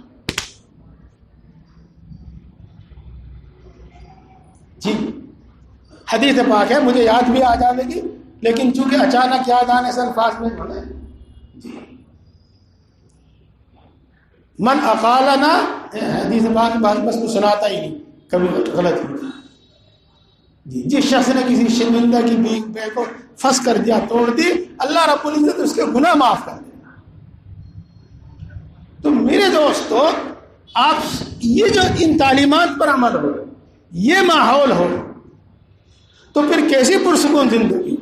جی حدیث پاک ہے, مجھے یاد بھی آ جائے گی, لیکن چونکہ اچانک یاد آنے سے الفاظ میں بولے. من اقالنا, حدیث پاک بس تو سناتا ہی نہیں, کبھی غلط ہوتا. جی جس شخص نے کسی شرمندہ کی بے کو پھنس کر دیا, توڑ دی, اللہ رب العزت اس کے گناہ معاف کر دے. تو میرے دوستو, آپ یہ جو ان تعلیمات پر عمل ہو, یہ ماحول ہو, تو پھر کیسی پرسکون زندگی,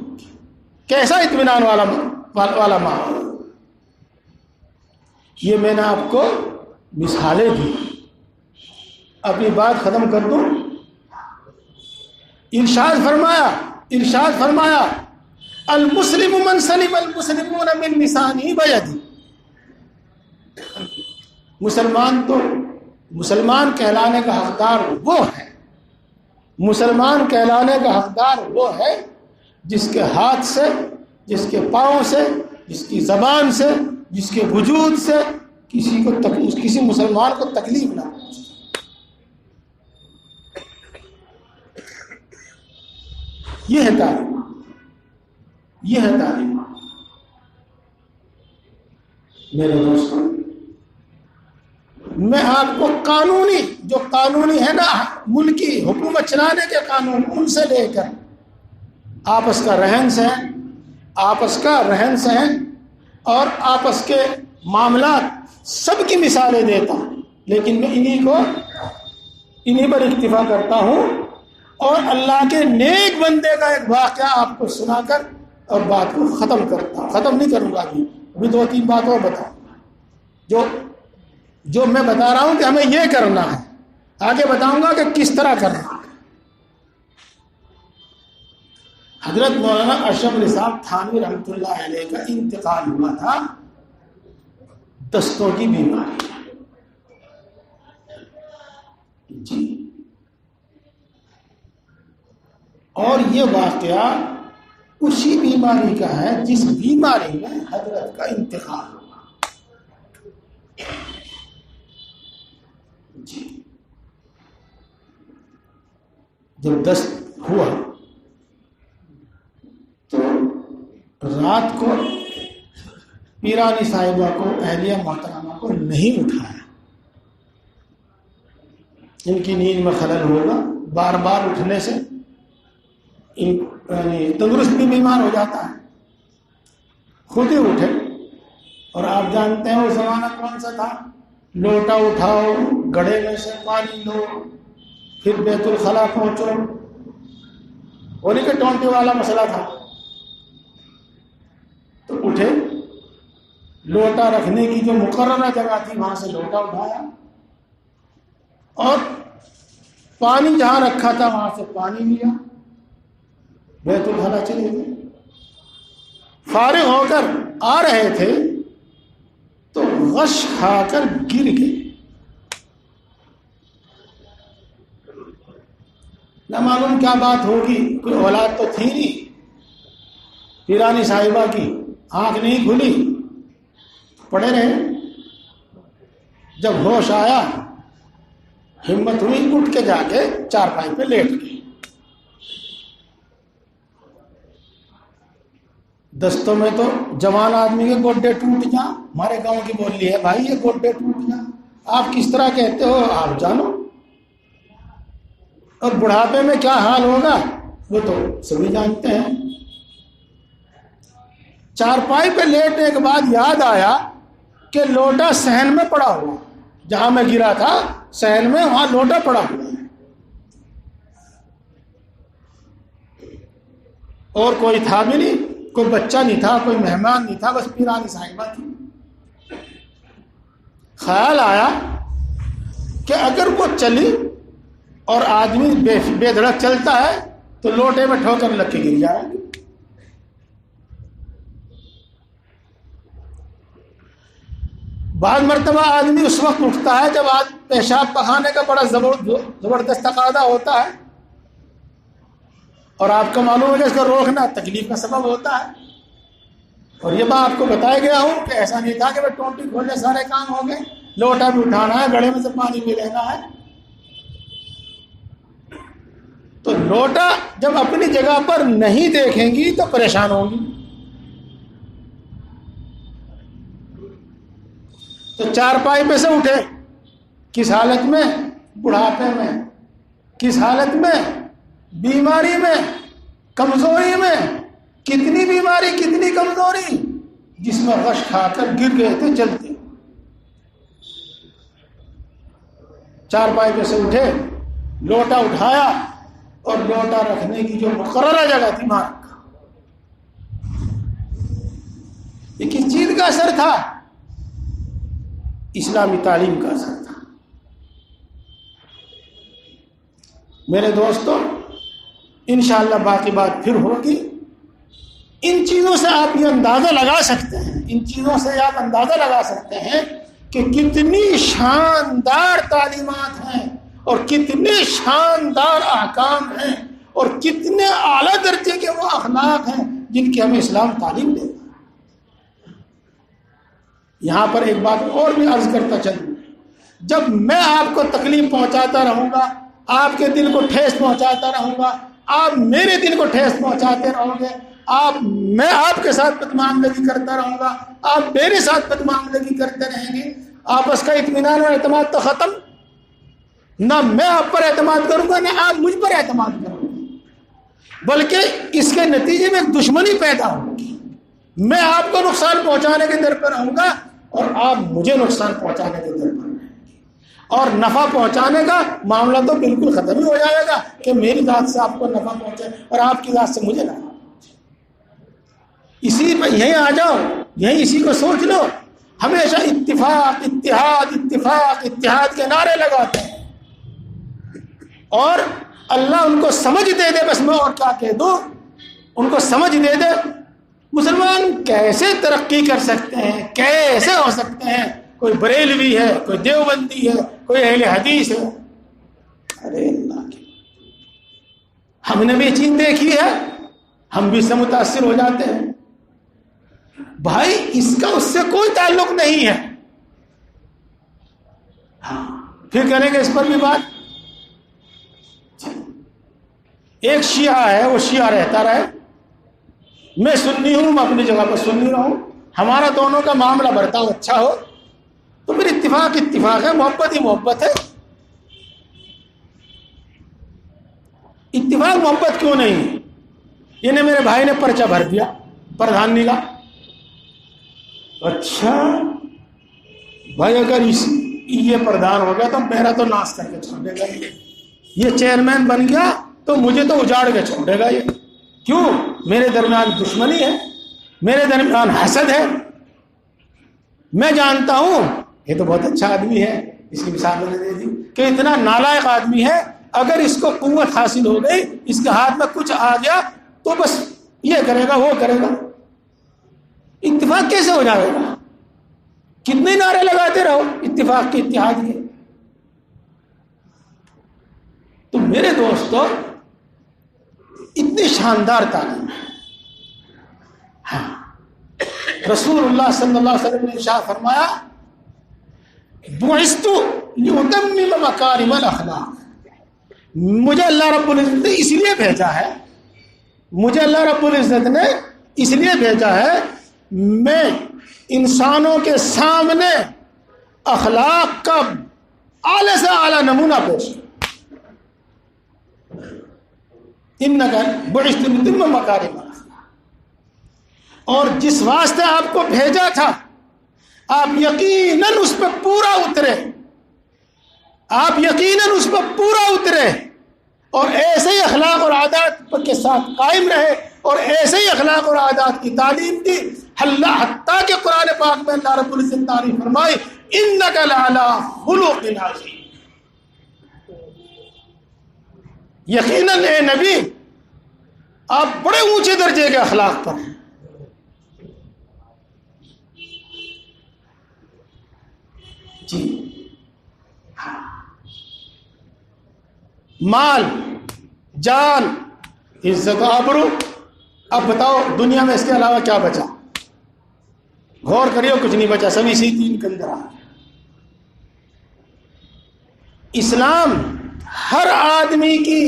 کیسا اطمینان والا ماحول. یہ میں نے آپ کو مثالیں دی. اپنی بات ختم کر دوں. ارشاد فرمایا المسلم من سلم المسلمون من لسانه ويده. مسلمان کہلانے کا حقدار وہ ہے, مسلمان کہلانے کا حقدار وہ ہے جس کے ہاتھ سے, جس کے پاؤں سے, جس کی زبان سے, جس کے وجود سے کسی مسلمان کو تکلیف نہ پہنچے. یہ ہے تعلیم, یہ ہے تعلیم. میرے دوستوں, میں آپ کو قانونی ہے نا, ملکی حکومت چلانے کے قانون, ان سے لے کر آپس کا رہن سہن اور آپس کے معاملات سب کی مثالیں دیتا ہوں, لیکن میں انہی پر اکتفا کرتا ہوں, اور اللہ کے نیک بندے کا ایک واقعہ آپ کو سنا کر اور بات کو ختم نہیں کروں گا. ابھی 2-3 بات اور بتاؤں گا جو میں بتا رہا ہوں کہ ہمیں یہ کرنا ہے, آگے بتاؤں گا کہ کس طرح کرنا ہے. حضرت مولانا اشرف علی صاحب تھانوی رحمۃ اللہ علیہ کا انتقال ہوا تھا دستوں کی بیماری. جی, اور یہ واقعہ اسی بیماری کا ہے جس بیماری میں حضرت کا انتقال ہوا. جی, جب دست ہوا تو رات کو پیرانی صاحبہ کو, اہلیہ محترمہ کو نہیں اٹھایا. ان کی نیند میں خلل ہوگا, بار بار اٹھنے سے تندرست بھی بیمار ہو جاتا ہے. خود ہی اٹھے, اور آپ جانتے ہیں وہ زمانہ کون سا تھا, لوٹا اٹھاؤ, گڑھے میں سے پانی لو, پھر بیت الخلا پہنچو, وہ نہیں کہ ٹونٹی والا مسئلہ تھا. تو اٹھے, لوٹا رکھنے کی جو مقررہ جگہ تھی وہاں سے لوٹا اٹھایا, اور پانی جہاں رکھا تھا وہاں سے پانی لیا, بیت الخلا چلے گئے. فارغ ہو کر آ رہے تھے تو غش کھا کر گر گئے. نہ معلوم کیا بات ہوگی, کوئی اولاد تو تھی نہیں, پیرانی صاحبہ کی آنکھ نہیں کھلی, پڑے رہے. جب ہوش آیا, ہمت ہوئی, اٹھ کے جا کے چارپائی پہ لیٹ گئے. دستوں میں تو جوان آدمی کے گوڈے ٹوٹ جا, ہمارے گاؤں کی بولی ہے بھائی, یہ گوڈے ٹوٹ جا, آپ کس طرح کہتے ہو آپ جانو. اور بڑھاپے میں کیا حال ہوگا, وہ تو سبھی جانتے ہیں. چارپائی پہ لیٹنے کے بعد یاد آیا کہ لوٹا صحن میں پڑا ہوا، جہاں میں گرا تھا صحن میں، وہاں لوٹا پڑا ہوا ہے، اور کوئی تھا بھی نہیں، کوئی بچہ نہیں تھا، کوئی مہمان نہیں تھا، بس پیرانی صاحبہ تھی. خیال آیا کہ اگر وہ چلی اور آدمی بے دھڑک چلتا ہے تو لوٹے میں ٹھوکر لگ کے گر جائے گی. بعض مرتبہ آدمی اس وقت اٹھتا ہے جب پیشاب پخانے کا بڑا زبردست تقاضا ہوتا ہے، اور آپ کو معلوم ہے کہ اس کو روکنا تکلیف کا سبب ہوتا ہے. اور یہ میں آپ کو بتایا گیا ہوں کہ ایسا نہیں تھا کہ میں ٹونٹی کھولنے سارے کام ہو گئے، لوٹا بھی اٹھانا ہے، گڑھے میں سے پانی بھی لینا ہے. تو لوٹا جب اپنی جگہ پر نہیں دیکھیں گی تو پریشان ہوں گی. تو چارپائی پہ سے اٹھے، کس حالت میں؟ بڑھاپے میں، کس حالت میں؟ بیماری میں، کمزوری میں. کتنی بیماری، کتنی کمزوری، جس میں غش کھا کر گر گئے تھے چلتے. چارپائی پہ سے اٹھے، لوٹا اٹھایا، اور لوٹا رکھنے کی جو مقررہ جگہ تھی وہاں رکھا. یہ کس چیز کا اثر تھا؟ اسلامی تعلیم کا اثر تھا. میرے دوستوں، انشاءاللہ باقی بات پھر ہوگی. ان چیزوں سے آپ یہ اندازہ لگا سکتے ہیں، ان چیزوں سے آپ اندازہ لگا سکتے ہیں کہ کتنی شاندار تعلیمات ہیں، اور کتنے شاندار احکام ہیں، اور کتنے اعلیٰ درجے کے وہ اخلاق ہیں جن کی ہمیں اسلام تعلیم دیتا ہے. یہاں پر ایک بات اور بھی عرض کرتا چلوں، جب میں آپ کو تکلیف پہنچاتا رہوں گا، آپ کے دل کو ٹھیس پہنچاتا رہوں گا، آپ میرے دل کو ٹھیس پہنچاتے رہو گے، میں آپ کے ساتھ بدمعاملگی کرتا رہوں گا، آپ میرے ساتھ بدمعاملگی کرتے رہیں گے، آپس کا اطمینان اور اعتماد تو ختم. نہ میں آپ پر اعتماد کروں گا، نہ آپ مجھ پر اعتماد کروں گے، بلکہ اس کے نتیجے میں دشمنی پیدا ہوگی. میں آپ کو نقصان پہنچانے کے در پر رہوں گا، اور آپ مجھے نقصان پہنچانے کے در پر رہیں گے، اور نفع پہنچانے کا معاملہ تو بالکل ختم ہی ہو جائے گا کہ میری ذات سے آپ کو نفع پہنچے اور آپ کی ذات سے مجھے نفع پہنچے. اسی پہ یہیں آ جاؤ، یہیں اسی کو سوچ لو. ہمیشہ اتفاق، اتحاد، اتفاق، اتحاد کے نعرے لگاتے ہیں، اور اللہ ان کو سمجھ دے دے. بس میں اور کیا کہہ دوں، ان کو سمجھ دے دے. مسلمان کیسے ترقی کر سکتے ہیں، کیسے ہو سکتے ہیں؟ کوئی بریلوی ہے، کوئی دیوبندی ہے، کوئی اہل حدیث ہے. ارے اللہ کی، ہم نے بھی یہ چیز دیکھی ہے، ہم بھی اس سے متاثر ہو جاتے ہیں. بھائی اس کا اس سے کوئی تعلق نہیں ہے. ہاں پھر کریں گے اس پر بھی بات. ایک شیعہ ہے، وہ شیعہ رہتا رہے، میں سنی ہوں، میں اپنی جگہ پر سنی رہوں، ہمارا دونوں کا معاملہ برتاؤ اچھا ہو تو پھر اتفاق اتفاق ہے، محبت ہی محبت ہے. اتفاق محبت کیوں نہیں؟ انہیں میرے بھائی نے پرچہ بھر دیا پردھانی کا. اچھا بھائی، اگر یہ پردھان ہو گیا تو میرا تو ناش کر کے چھوڑے گا، یہ چیئرمین بن گیا تو مجھے تو اجاڑ کے چھوڑے گا. یہ کیوں؟ میرے درمیان دشمنی ہے، میرے درمیان حسد ہے. میں جانتا ہوں یہ تو بہت اچھا آدمی ہے، اس کی مثال میں نے دے دی کہ اتنا نالائق آدمی ہے، اگر اس کو قوت حاصل ہو گئی، اس کے ہاتھ میں کچھ آ گیا تو بس یہ کرے گا، وہ کرے گا. اتفاق کیسے ہو جائے گا؟ کتنے نعرے لگاتے رہو اتفاق کے، اتحاد کے. تو میرے دوستو، اتنی شاندار تعلیم ہے. ہاں رسول اللہ صلی اللہ علیہ وسلم نے ارشاد فرمایا، بعثت لأتمم مکارم الاخلاق. مجھے اللہ رب العزت نے اس لیے بھیجا ہے، مجھے اللہ رب العزت نے اس لیے بھیجا ہے، میں انسانوں کے سامنے اخلاق کا اعلی سے اعلی نمونہ پیش. انک بعثت لتتم مکارم الاخلاق، اور جس واسطے آپ کو بھیجا تھا آپ یقیناً اس پہ پورا اترے، آپ یقیناً اس پہ پورا اترے اور ایسے ہی اخلاق اور عادات کے ساتھ قائم رہے اور ایسے ہی اخلاق اور عادات کی تعلیم دی، حتیٰ کہ قرآن پاک میں اللہ رب العزت نے تعریف فرمائی انک لعلی خلق عظیم، یقیناً اے نبی آپ بڑے اونچے درجے کے اخلاق پر ہیں۔ جی مال، جان، عزت و آبرو، اب بتاؤ دنیا میں اس کے علاوہ کیا بچا؟ غور کریو، کچھ نہیں بچا، سب اسی دین کے اندر آ گیا۔ اسلام ہر آدمی کی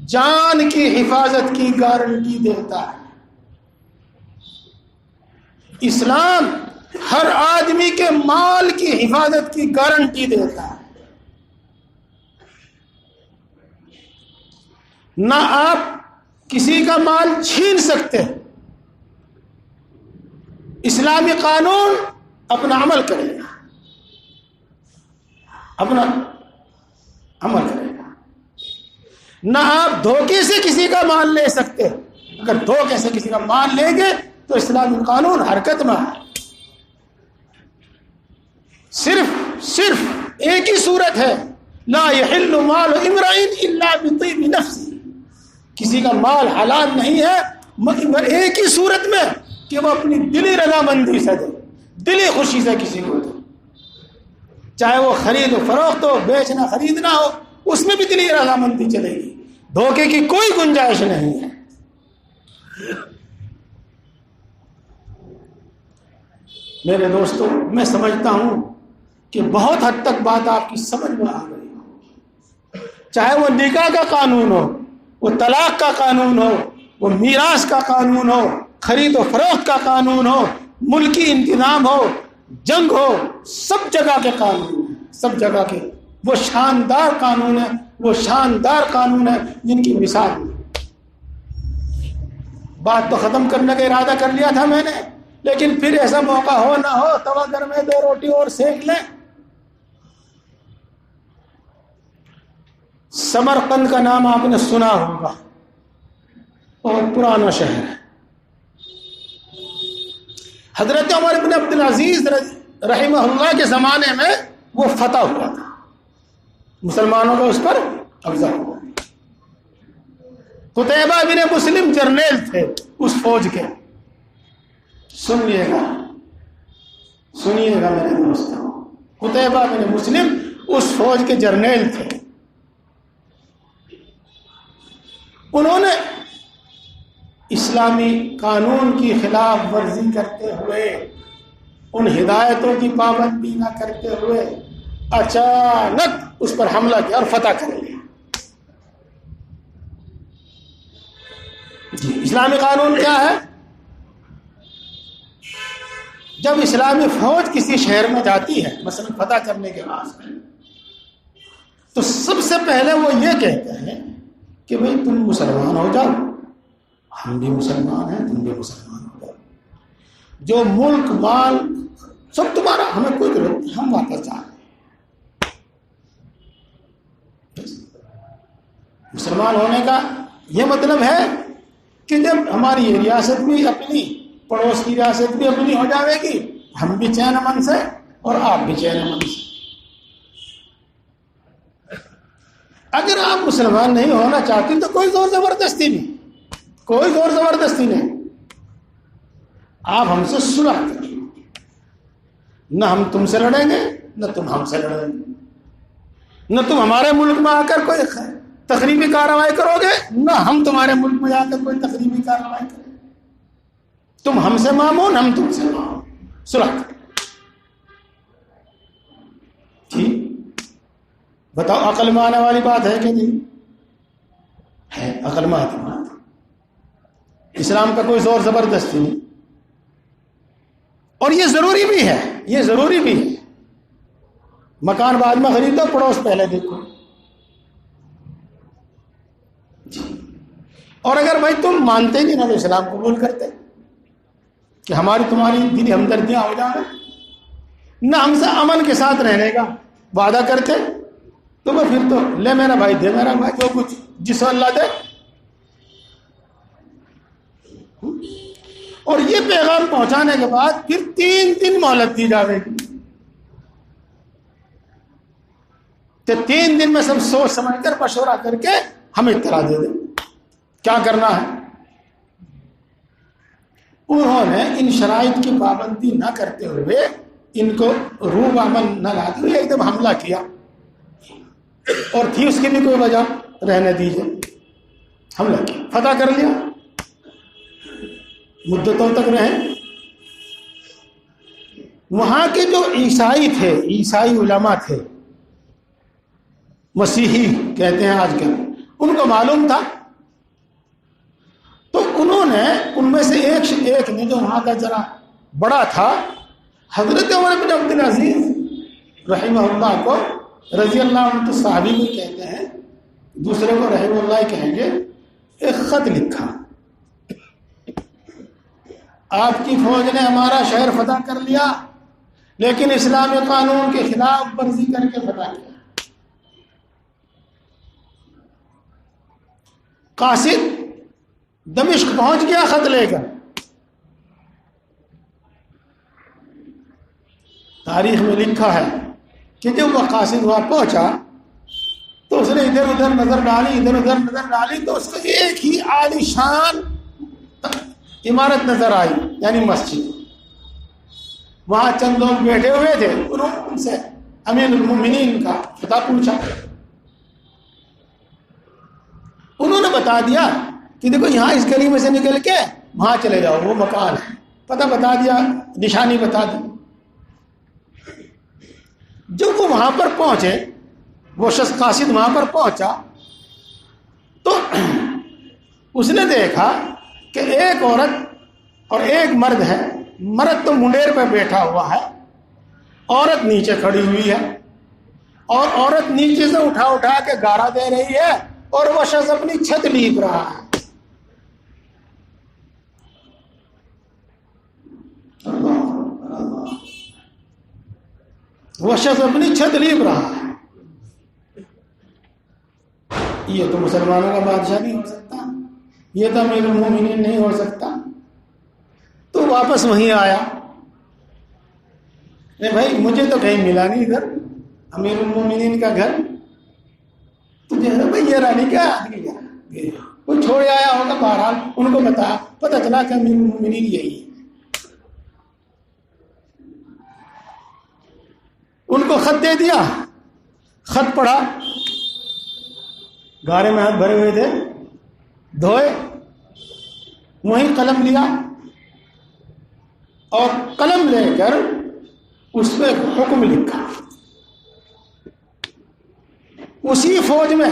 جان کی حفاظت کی گارنٹی دیتا ہے، اسلام ہر آدمی کے مال کی حفاظت کی گارنٹی دیتا ہے۔ نہ آپ کسی کا مال چھین سکتے، اسلامی قانون اپنا عمل کرے گا، اپنا عمل کرے گا۔ نہ آپ دھوکے سے کسی کا مال لے سکتے، اگر دھوکے سے کسی کا مال لیں گے تو اسلامی قانون حرکت میں ہے۔ صرف ایک ہی صورت ہے، لا يحل مال امرئ الا بطیب نفسہ، کسی کا مال حلال نہیں ہے مگر ایک ہی صورت میں کہ وہ اپنی دلی رضامندی سے دے، دلی خوشی سے کسی کو دے، چاہے وہ خرید و فروخت ہو، بیچنا خریدنا ہو، اس میں بھی دلی رضامندی چلے گی، دھوکے کی کوئی گنجائش نہیں ہے۔ میرے دوستو، میں سمجھتا ہوں کہ بہت حد تک بات آپ کی سمجھ میں آ گئی ہو، چاہے وہ نکاح کا قانون ہو، وہ طلاق کا قانون ہو، وہ میراث کا قانون ہو، خرید و فروخت کا قانون ہو، ملکی انتظام ہو، جنگ ہو، سب جگہ کے قانون ہیں، سب جگہ کے وہ شاندار قانون ہے، وہ شاندار قانون ہے جن کی مثال نہیں۔ بات تو ختم کرنے کا ارادہ کر لیا تھا میں نے، لیکن پھر ایسا موقع ہو نہ ہو توا گھر میں 2 روٹی اور سینک لیں۔ سمرقند کا نام آپ نے سنا ہوگا، بہت پرانا شہر ہے۔ حضرت عمر بن عبدالعزیز رحمہ اللہ کے زمانے میں وہ فتح ہوا تھا، مسلمانوں کا اس پر قبضہ ہوا۔ قتیبہ بن مسلم جرنیل تھے اس فوج کے، سنیے گا میرے دوستوں، قتیبہ بن مسلم اس فوج کے جرنیل تھے۔ انہوں نے اسلامی قانون کی خلاف ورزی کرتے ہوئے، ان ہدایتوں کی پابندی نہ کرتے ہوئے اچانک اس پر حملہ کیا اور فتح کر لیا۔ جی اسلامی قانون کیا ہے؟ جب اسلامی فوج کسی شہر میں جاتی ہے مثلا فتح کرنے کے واسطے، تو سب سے پہلے وہ یہ کہتے ہیں کہ بھئی تم مسلمان ہو جاؤ، ہم بھی مسلمان ہیں، تم بھی مسلمان ہو جاؤ، جو ملک مال سب تمہارا، ہمیں کوئی ضرورت نہیں، ہم واپس جا رہے ہیں۔ مسلمان ہونے کا یہ مطلب ہے کہ جب ہماری یہ ریاست بھی اپنی، پڑوس کی ریاست بھی اپنی ہو جاوے گی، ہم بھی چین امن سے اور آپ بھی چین امن سے۔ اگر آپ مسلمان نہیں ہونا چاہتے تو کوئی زور زبردستی نہیں، آپ ہم سے صلح کریں، نہ ہم تم سے لڑیں گے نہ تم ہم سے لڑیں گے، نہ تم ہمارے ملک میں آ کر کوئی تخریبی کارروائی کرو گے نہ ہم تمہارے ملک میں آ کر کوئی تخریبی کارروائی کریں گے، تم ہم سے مامون ہم تم سے مامون، صلح کریں۔ ٹھیک، بتاؤ عقل میں آنے والی بات ہے کہ نہیں؟ ہے، عقل میں آتی بات۔ اسلام کا کوئی زور زبردستی نہیں، اور یہ ضروری بھی ہے، مکان بعد میں خریدو، پڑوس پہلے دیکھو۔ جی اور اگر بھائی تم مانتے نہیں نہ تو اسلام قبول کرتے کہ ہماری تمہاری دلی ہمدردیاں ہو جائیں، نہ ہم سے امن کے ساتھ رہنے کا وعدہ کرتے، تو وہ پھر تو لے میرا بھائی دے میرا بھائی، جو کچھ جس اللہ دے۔ اور یہ پیغام پہنچانے کے بعد پھر 3 دن مہلت دی جاوے گی کہ 3 دن میں سب سوچ سمجھ کر مشورہ کر کے ہمیں اطلاع دے دیں کیا کرنا ہے۔ انہوں نے ان شرائط کی پابندی نہ کرتے ہوئے، ان کو روح عمل نہ لاتے ہوئے ایک دم حملہ کیا، اور تھی اس کی بھی کوئی وجہ، رہنے دیجیے، حملہ کیا، فتح کر لیا، مدتوں تک رہے۔ وہاں کے جو عیسائی تھے، عیسائی علماء تھے، مسیحی کہتے ہیں آج کل، ان کو معلوم تھا، تو انہوں نے ان میں سے ایک نے جو وہاں کا ذرا بڑا تھا، حضرت عمر بن عبد العزیز رحمہ اللہ کو، رضی اللہ عنہ تو صحابی بھی کہتے ہیں، دوسرے کو رحمہ اللہ کہیں گے، ایک خط لکھا، آپ کی فوج نے ہمارا شہر فتح کر لیا، لیکن اسلامی قانون کے خلاف ورزی کر کے فتح کیا۔ قاصد دمشق پہنچ گیا خط لے کر، تاریخ میں لکھا ہے کہ جب وہ قاصد وہاں پہنچا تو اس نے ادھر ادھر نظر ڈالی تو اس کو ایک ہی عالی شان عمارت نظر آئی، یعنی مسجد۔ وہاں چند لوگ بیٹھے ہوئے تھے، انہوں نے ان سے امیر المومنین کا پتہ پوچھا، انہوں نے بتا دیا کہ دیکھو یہاں اس گلی میں سے نکل کے وہاں چلے جاؤ، وہ مکان ہے، پتہ بتا دیا، نشانی بتا دی۔ جب وہ وہاں پر پہنچے، وہ شخص قاصد وہاں پر پہنچا تو اس نے دیکھا کہ ایک عورت اور ایک مرد ہے، مرد تو منڈیر پہ بیٹھا ہوا ہے، عورت نیچے کھڑی ہوئی ہے، اور عورت نیچے سے اٹھا کے گارا دے رہی ہے، اور وہ شخص اپنی چھت لیپ رہا ہے۔ وہ شخص اپنی چھت لیپ رہا ہے۔ یہ تو مسلمانوں کا بادشاہ نہیں ہو سکتا، یہ تو امیر المومنین نہیں ہو سکتا۔ تو واپس وہیں آیا، بھائی مجھے تو کہیں ملا نہیں ادھر امیر المومنین کا گھر، تو جو ہے بھائی یہ رانی کیا آدمی وہ چھوڑ آیا ہوگا، بہرحال ان کو پتا چلا کہ امیر المومنین یہی ہے۔ ان کو خط دے دیا، خط پڑھا، گارے میں ہاتھ بھرے ہوئے تھے، دھوئے، وہیں قلم لیا اور قلم لے کر اس پہ حکم لکھا۔ اسی فوج میں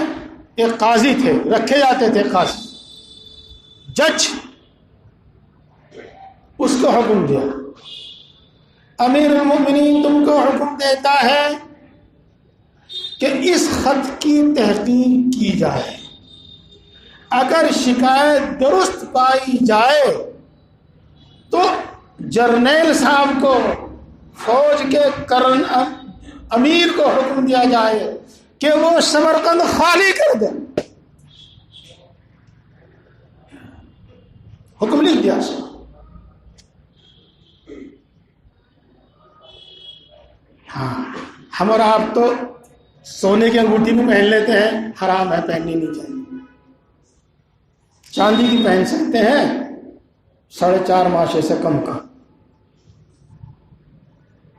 ایک قاضی تھے، رکھے جاتے تھے قاضی، جج، اس کو حکم دیا، امیر المومنین تم کو حکم دیتا ہے کہ اس خط کی تحقیق کی جائے، اگر شکایت درست پائی جائے تو جرنیل صاحب کو، فوج کے امیر کو حکم دیا جائے کہ وہ سمرقند خالی کر دیں۔ حکم لکھ دیا۔ ہاں ہم اور آپ تو سونے کی انگوٹھی بھی پہن لیتے ہیں، حرام ہے، پہننی نہیں چاہیے۔ چاندی کی پہن سکتے ہیں 4.5 ماشے سے کم کا۔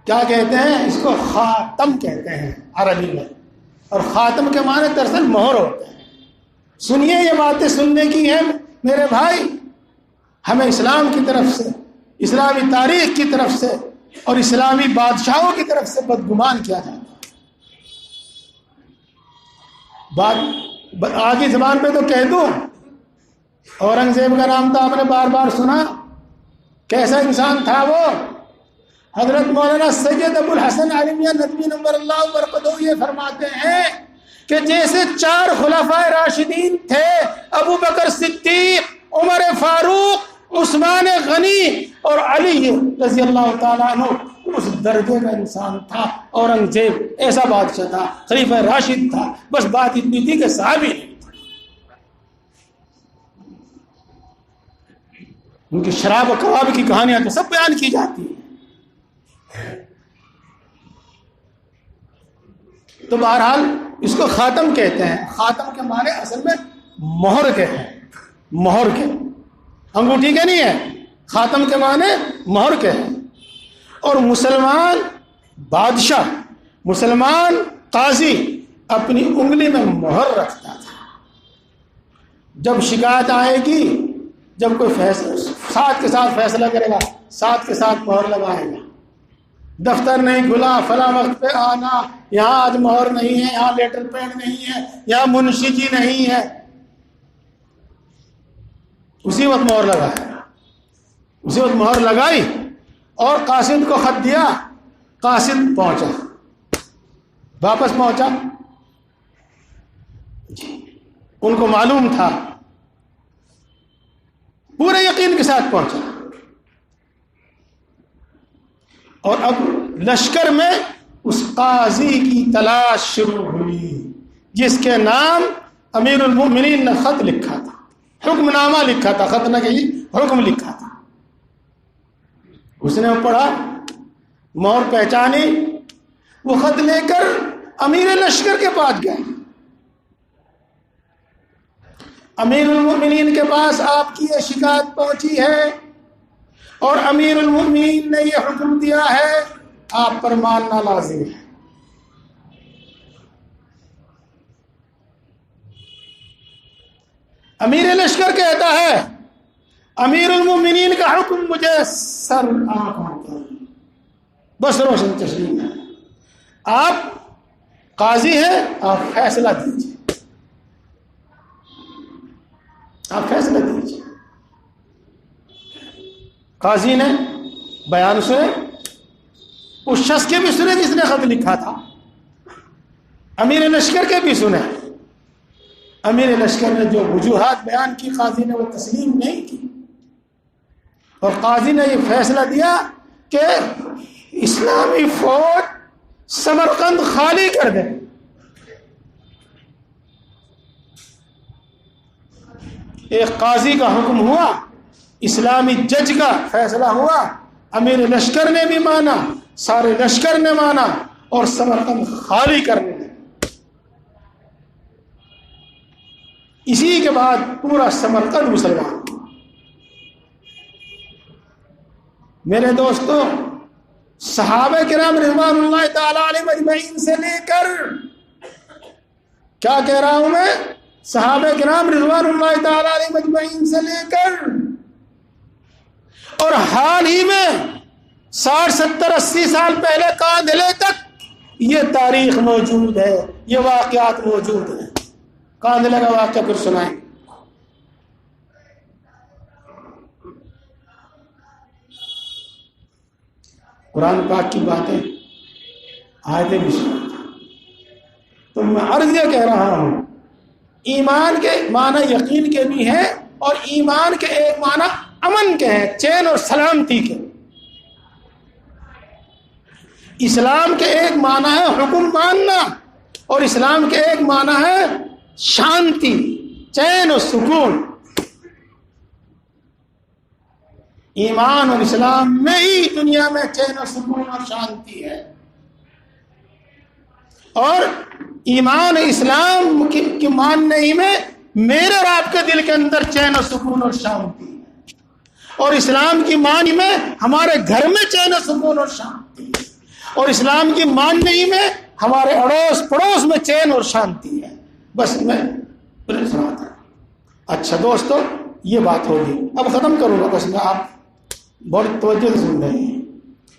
کیا کہتے ہیں اس کو؟ خاتم کہتے ہیں عربی میں، اور خاتم کے معنی دراصل مہر ہوتے ہیں۔ سنیے، یہ باتیں سننے کی ہیں میرے بھائی، ہمیں اسلام کی طرف سے، اسلامی تاریخ کی طرف سے اور اسلامی بادشاہوں کی طرف سے بدگمان کیا جاتا ہے۔ بات آگے زبان پہ تو کہہ دوں، اورنگزیب کا نام تو آپ نے بار بار سنا، کیسا انسان تھا وہ؟ حضرت مولانا سید ابو الحسن عالمیہ ندوی نمبر اللہ برکتہ یہ فرماتے ہیں کہ جیسے 4 خلفائے راشدین تھے، ابو بکر صدیق، عمر فاروق، عثمان غنی اور علی رضی اللہ تعالیٰ عنہ، اس درجے کا انسان تھا۔ اورنگزیب ایسا بادشاہ تھا، خلیفہ راشد تھا، بس بات اتنی تھی کہ صحابی نہیں تھا۔ ان کی شراب و کباب کی کہانیاں تو سب بیان کی جاتی ہیں۔ تو بہرحال اس کو خاتم کہتے ہیں۔ خاتم کے معنی اصل میں مہر کے ہیں، مہر کے، انگوٹھی کے نہیں ہے، خاتم کے معنی مہر کے ہیں۔ اور مسلمان بادشاہ، مسلمان قاضی اپنی انگلی میں مہر رکھتا تھا۔ جب شکایت آئے گی، جب کوئی فیصلہ ساتھ کے ساتھ فیصلہ کرے گا، ساتھ کے ساتھ مہر لگائے گا۔ دفتر نہیں کھلا، فلاں وقت پہ آنا، یہاں آج مہر نہیں ہے، یہاں لیٹر پیڈ نہیں ہے، یہاں منشی جی نہیں ہے، اسی وقت مہر لگایا، اسی وقت مہر لگائی اور قاصد کو خط دیا، قاصد پہنچا، واپس پہنچا، ان کو معلوم تھا، پورے یقین کے ساتھ پہنچا۔ اور اب لشکر میں اس قاضی کی تلاش شروع ہوئی جس کے نام امیر المؤمنین نے خط لکھا تھا، حکم نامہ لکھا تھا، خط نہ کہی، حکم لکھا تھا۔ اس نے پڑھا، مہر پہچانی، وہ خط لے کر امیر لشکر کے پاس گئے۔ امیر المؤمنین کے پاس آپ کی یہ شکایت پہنچی ہے اور امیر المؤمنین نے یہ حکم دیا ہے، آپ پر ماننا لازم ہے۔ امیر لشکر کہتا ہے امیر المؤمنین کا حکم مجھے سر آنکھ آتا ہے، بس روشن تسلیم ہے، آپ قاضی ہیں، آپ فیصلہ دیجیے، آپ فیصلہ دیجیے۔ قاضی نے بیان سنے، اس شخص کے بھی سنے جس نے خط لکھا تھا، امیر لشکر کے بھی سنے۔ امیر لشکر نے جو وجوہات بیان کی، قاضی نے وہ تسلیم نہیں کی، اور قاضی نے یہ فیصلہ دیا کہ اسلامی فوج سمرقند خالی کر دے۔ ایک قاضی کا حکم ہوا، اسلامی جج کا فیصلہ ہوا، امیر لشکر نے بھی مانا، سارے لشکر نے مانا، اور سمرقند خالی کرنے دے۔ اسی کے بعد پورا سمرقند مسلمان۔ میرے دوستوں، صحابہ کرام رضوان اللہ تعالی علیہم اجمعین سے لے کر، کیا کہہ رہا ہوں میں، صحابہ کرام رضوان اللہ تعالی علیہم اجمعین سے لے کر اور حال ہی میں 60 70 80 سال پہلے قاندھلے تک یہ تاریخ موجود ہے، یہ واقعات موجود ہیں۔ قاندھلے کا واقعہ پھر سنائیں۔ قرآن پاک کی باتیں، آیتیں بھی سنائیں۔ تو میں عرض یہ کہہ رہا ہوں، ایمان کے معنی یقین کے بھی ہیں، اور ایمان کے ایک معنی امن کے ہیں، چین اور سلامتی کے۔ اسلام کے ایک معنی ہے حکم ماننا، اور اسلام کے ایک معنی ہے شانتی، چین اور سکون۔ ایمان اور اسلام میں ہی دنیا میں چین اور سکون اور شانتی ہے، اور ایمان اسلام کی ماننے ہی میں میرے اور آپ کے دل کے اندر چین اور سکون اور شانتی ہے، اور اسلام کی معنی میں ہمارے گھر میں چین اور سکون اور شانتی ہے، اور اسلام کی ماننے ہی میں ہمارے اڑوس پڑوس میں چین اور شانتی ہے۔ بس میں اچھا دوستو، یہ بات ہوگی، اب ختم کروں گا، بس میں آپ بہت توجہ سے سن رہے ہیں۔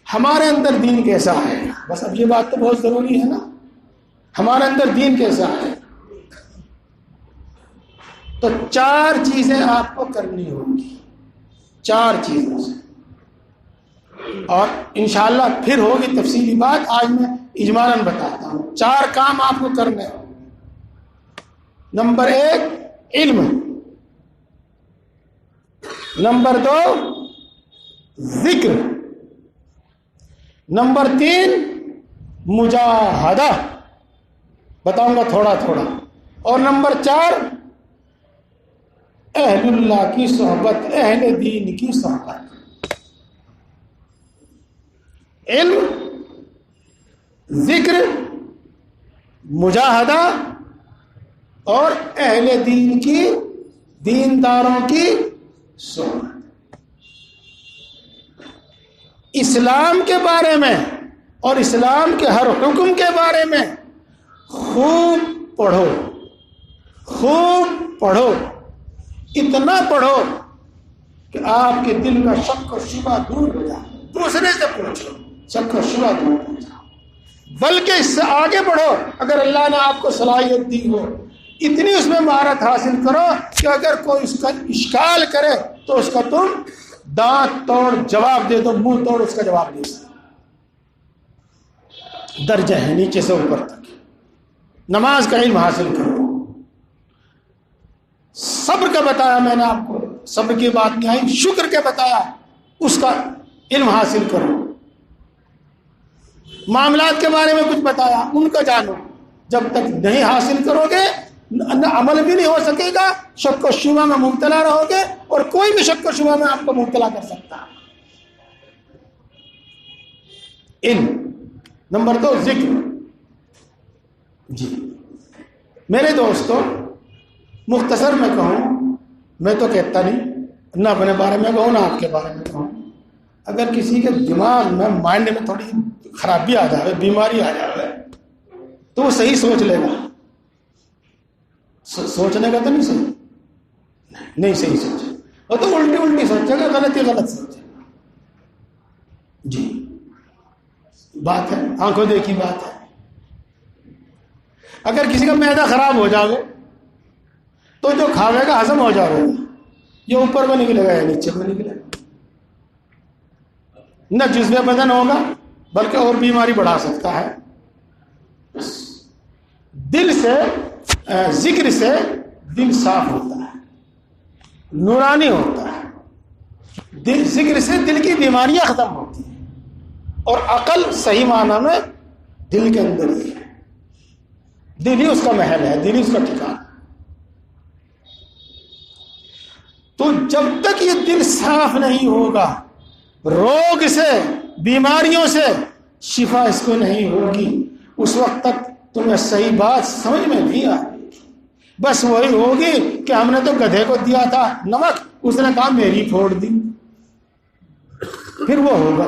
ہمارے اندر دین کیسا ہے، بس اب یہ بات تو بہت ضروری ہے نا، ہمارے اندر دین کیسا ہے۔ تو 4 چیزیں آپ کو کرنی ہوگی، 4 چیزیں سے، اور انشاءاللہ پھر ہوگی تفصیلی بات، آج میں اجمالاً بتاتا ہوں۔ 4 کام آپ کو کرنے ہوں۔ نمبر 1 علم، نمبر 2 ذکر، نمبر 3 مجاہدہ، بتاؤں گا تھوڑا تھوڑا، اور نمبر 4 اہل اللہ کی صحبت، اہل دین کی صحبت۔ علم، ذکر، مجاہدہ اور اہل دین کی، دینداروں کی صحبت۔ اسلام کے بارے میں اور اسلام کے ہر حکم کے بارے میں خوب پڑھو، خوب پڑھو، اتنا پڑھو کہ آپ کے دل کا شک و شبہ دور ہو جائے۔ دوسرے سے پوچھو، شک و شبہ دور ہو جائے، بلکہ اس سے آگے بڑھو۔ اگر اللہ نے آپ کو صلاحیت دی ہو، اتنی اس میں مہارت حاصل کرو کہ اگر کوئی اس کا اشکال کرے تو اس کا تم دانت توڑ جواب دے دو، منہ توڑ اس کا جواب دے سکتے۔ درجہ ہے نیچے سے اوپر تک۔ نماز کا علم حاصل کرو۔ صبر کا بتایا میں نے آپ کو، صبر کی بات نہیں آئی، شکر کے بتایا، اس کا علم حاصل کرو۔ معاملات کے بارے میں کچھ بتایا، ان کا جانو۔ جب تک نہیں حاصل کرو گے نہ عمل بھی نہیں ہو سکے گا، شک و شبہ میں مبتلا رہو گے، اور کوئی بھی شک و شبہ میں آپ کو مبتلا کر سکتا ہے۔ علم۔ نمبر 2 ذکر۔ جی میرے دوستو، مختصر میں کہوں، میں تو کہتا نہیں، نہ اپنے بارے میں کہوں نہ آپ کے بارے میں کہوں، اگر کسی کے دماغ میں، مائنڈ میں تھوڑی خرابی آ جائے، بیماری آ جائے، تو وہ صحیح سوچ لے گا۔ سوچنے کا تو نہیں صحیح، نہیں صحیح سوچے، وہ تو الٹی سوچے گا، غلطی غلط سوچے گا۔ جی بات ہے، آنکھوں دیکھی بات ہے۔ اگر کسی کا معدہ خراب ہو جاوے تو جو کھاوے گا ہضم ہو جاوے گا، یہ اوپر میں نکلے گا یا نیچے میں نکلے گا، نہ جزو بدن ہوگا بلکہ اور بیماری بڑھا سکتا ہے۔ دل سے، ذکر سے دل صاف ہوتا ہے، نورانی ہوتا ہے، ذکر سے دل کی بیماریاں ختم ہوتی ہیں، اور عقل صحیح معنی میں دل کے اندر ہی ہے، دل ہی اس کا محل ہے، دل ہی اس کا ٹھکانہ۔ تو جب تک یہ دل صاف نہیں ہوگا، روگ سے، بیماریوں سے شفا اس کو نہیں ہوگی، اس وقت تک تمہیں صحیح بات سمجھ میں نہیں آئے گی۔ بس وہی ہوگی کہ ہم نے تو گدھے کو دیا تھا نمک، اس نے کہا میری پھوڑ دی، پھر وہ ہوگا۔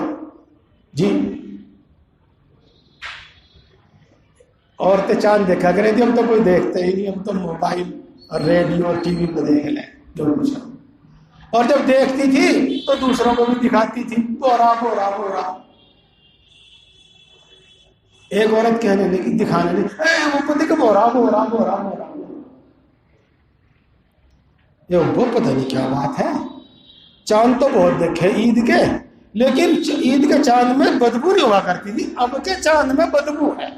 جی عورتیں چاند دیکھا کریں تھی، ہم تو کوئی دیکھتے ہی نہیں، ہم تو موبائل اور ریڈیو اور ٹی وی پہ دیکھ لیں جو کچھ، اور جب دیکھتی تھی تو دوسروں کو بھی دکھاتی تھی، بورا بورا بورا۔ ایک عورت کہنے لگی، دکھانے لگی، وہ پتہ کہ بورا بورا بورا بورا، یہ وہ پتہ نہیں کیا بات ہے۔ چاند تو بہت دیکھے عید کے، لیکن عید کے چاند میں بدبو نہیں ہوا کرتی تھی، اب کے چاند میں بدبو ہے۔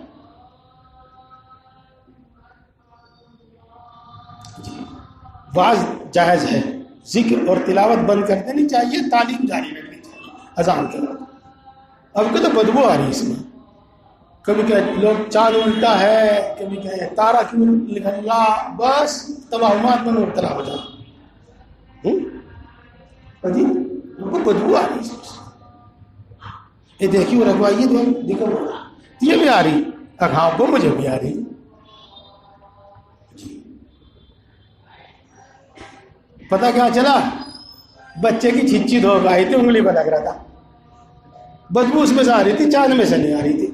بعض جائز ہے، ذکر اور تلاوت بند کر دینی چاہیے، تعلیم جاری رکھنی چاہیے اذان کے بعد۔ اب کہ تو بدبو آ رہی اس میں، کبھی کہ لوگ چاند الٹا ہے، کبھی کہ تارا کیوں نکلا، بس توہمات میں مبتلا ہو جاؤ۔ جی وہ بدبو آ رہی ہے، یہ دیکھی وہ رکھوائیے، دیکھو یہ بھی آ رہی، ہاں وہ مجھے بھی آ رہی۔ پتہ کیا چلا؟ بچے کی چھچی دھو آئی تھی، انگلی پہ لگ رہا تھا، بدبو اس میں سے آ رہی تھی، چاند میں سے نہیں آ رہی تھی۔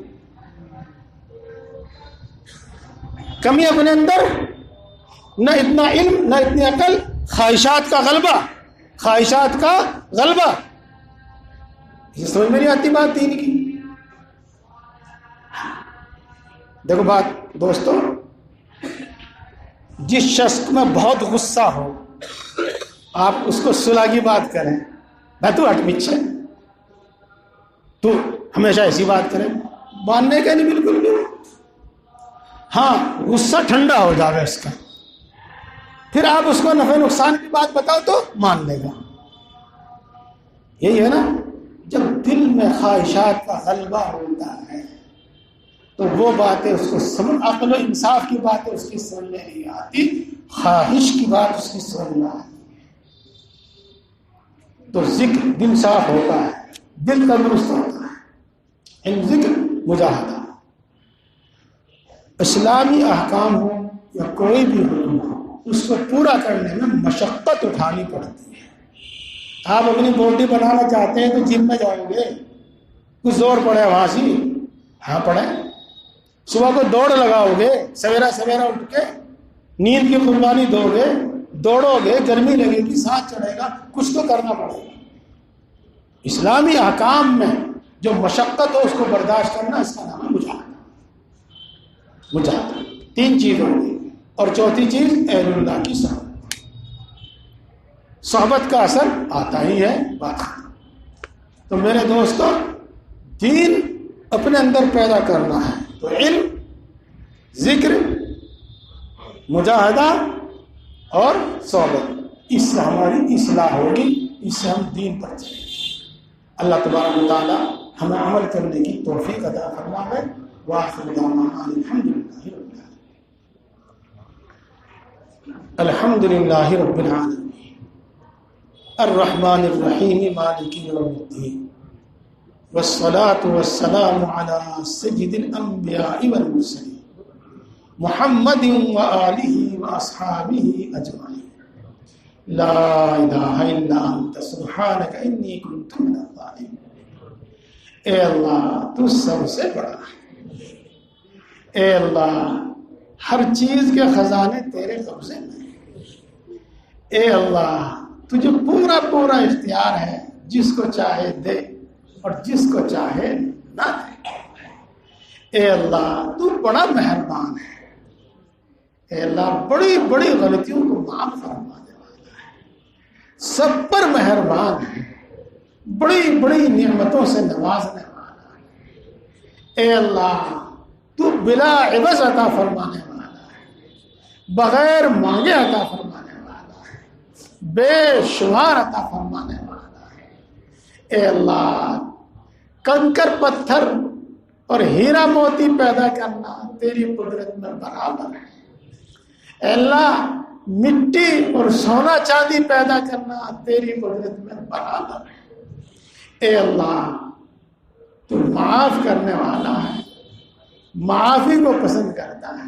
کمی اپنے اندر، نہ اتنا علم، نہ اتنی عقل، خواہشات کا غلبہ، خواہشات کا غلبہ، یہ سمجھ میں نہیں آتی بات دین کی۔ دیکھو بات دوستو، جس شخص میں بہت غصہ ہو، آپ اس کو صلح کی بات کریں، بھائی تو ہٹ پیچھے، تو ہمیشہ ایسی بات کریں، ماننے کا نہیں بالکل بھی۔ ہاں غصہ ٹھنڈا ہو جاوے اس کا، پھر آپ اس کو نفع نقصان کی بات بتاؤ تو مان لے گا. یہی ہے نا، جب دل میں خواہشات کا غلبہ ہوتا ہے تو وہ باتیں اس کو سمجھ، عقل و انصاف کی باتیں اس کی سمجھ میں نہیں آتی، خواہش کی بات اس کی سمجھ میں آتی ہے. تو ذکر دل صاف ہوتا ہے، دل تندرست ہوتا ہے. ان ذکر مجاہدہ، اسلامی احکام ہو یا کوئی بھی حکم ہو، اس کو پورا کرنے میں مشقت اٹھانی پڑتی ہے. آپ اپنی باڈی بنانا چاہتے ہیں تو جم میں جاؤ گے، کچھ زور پڑے وہاں سے، ہاں پڑے. صبح کو دوڑ لگاؤ گے، سویرا سویرا اٹھ کے نیند کی قربانی دو گے، دوڑو گے، گرمی لگے گی، سانس چڑھے گا، کچھ تو کرنا پڑے گا. اسلامی احکام میں جو مشقت ہو اس کو برداشت کرنا، اس کا نام ہے مجاہدہ. مجاہدہ 3 چیز ہوگی، اور چوتھی چیز اہل اللہ کی صحبت. صحبت کا اثر آتا ہی ہے بات. تو میرے دوستو، دین اپنے اندر پیدا کرنا ہے تو علم، ذکر، مجاہدہ اور صحبت، اس سے ہماری اصلاح ہوگی، اس سے ہم دین پر چلیں گے. اللہ تبارک و تعالی ہمیں عمل کرنے کی توفیق عطا فرمائے. وآخر دعوانا الحمد للہ رب العالمین الرحمن الرحیم مالک یوم الدین والصلاة والسلام علی سید الانبیاء والمرسلین محمد وآلہ واصحابہ اجمعین. لا الہ الا انت سبحانک انی کنت من الظالمین. اے اللہ تو سب سے بڑا ہے. اے اللہ ہر چیز کے خزانے تیرے قبضے میں ہیں. اے اللہ تجھے پورا پورا اختیار ہے، جس کو چاہے دے اور جس کو چاہے نہ دے. اے اللہ تو بڑا مہربان ہے. اے اللہ بڑی بڑی غلطیوں کو معاف فرمانے والا ہے، سب پر مہربان ہے، بڑی بڑی نعمتوں سے نوازنے والا ہے. اے اللہ تو بلا عوض عطا فرمانے والا ہے، بغیر مانگے عطا فرمانے والا ہے، بے شمار عطا فرمانے والا ہے. اے اللہ کنکر پتھر اور ہیرا موتی پیدا کرنا تیری قدرت میں برابر ہے. اے اللہ مٹی اور سونا چاندی پیدا کرنا تیری قدرت میں برابر ہے. اے اللہ تو معاف کرنے والا ہے، معافی کو پسند کرتا ہے.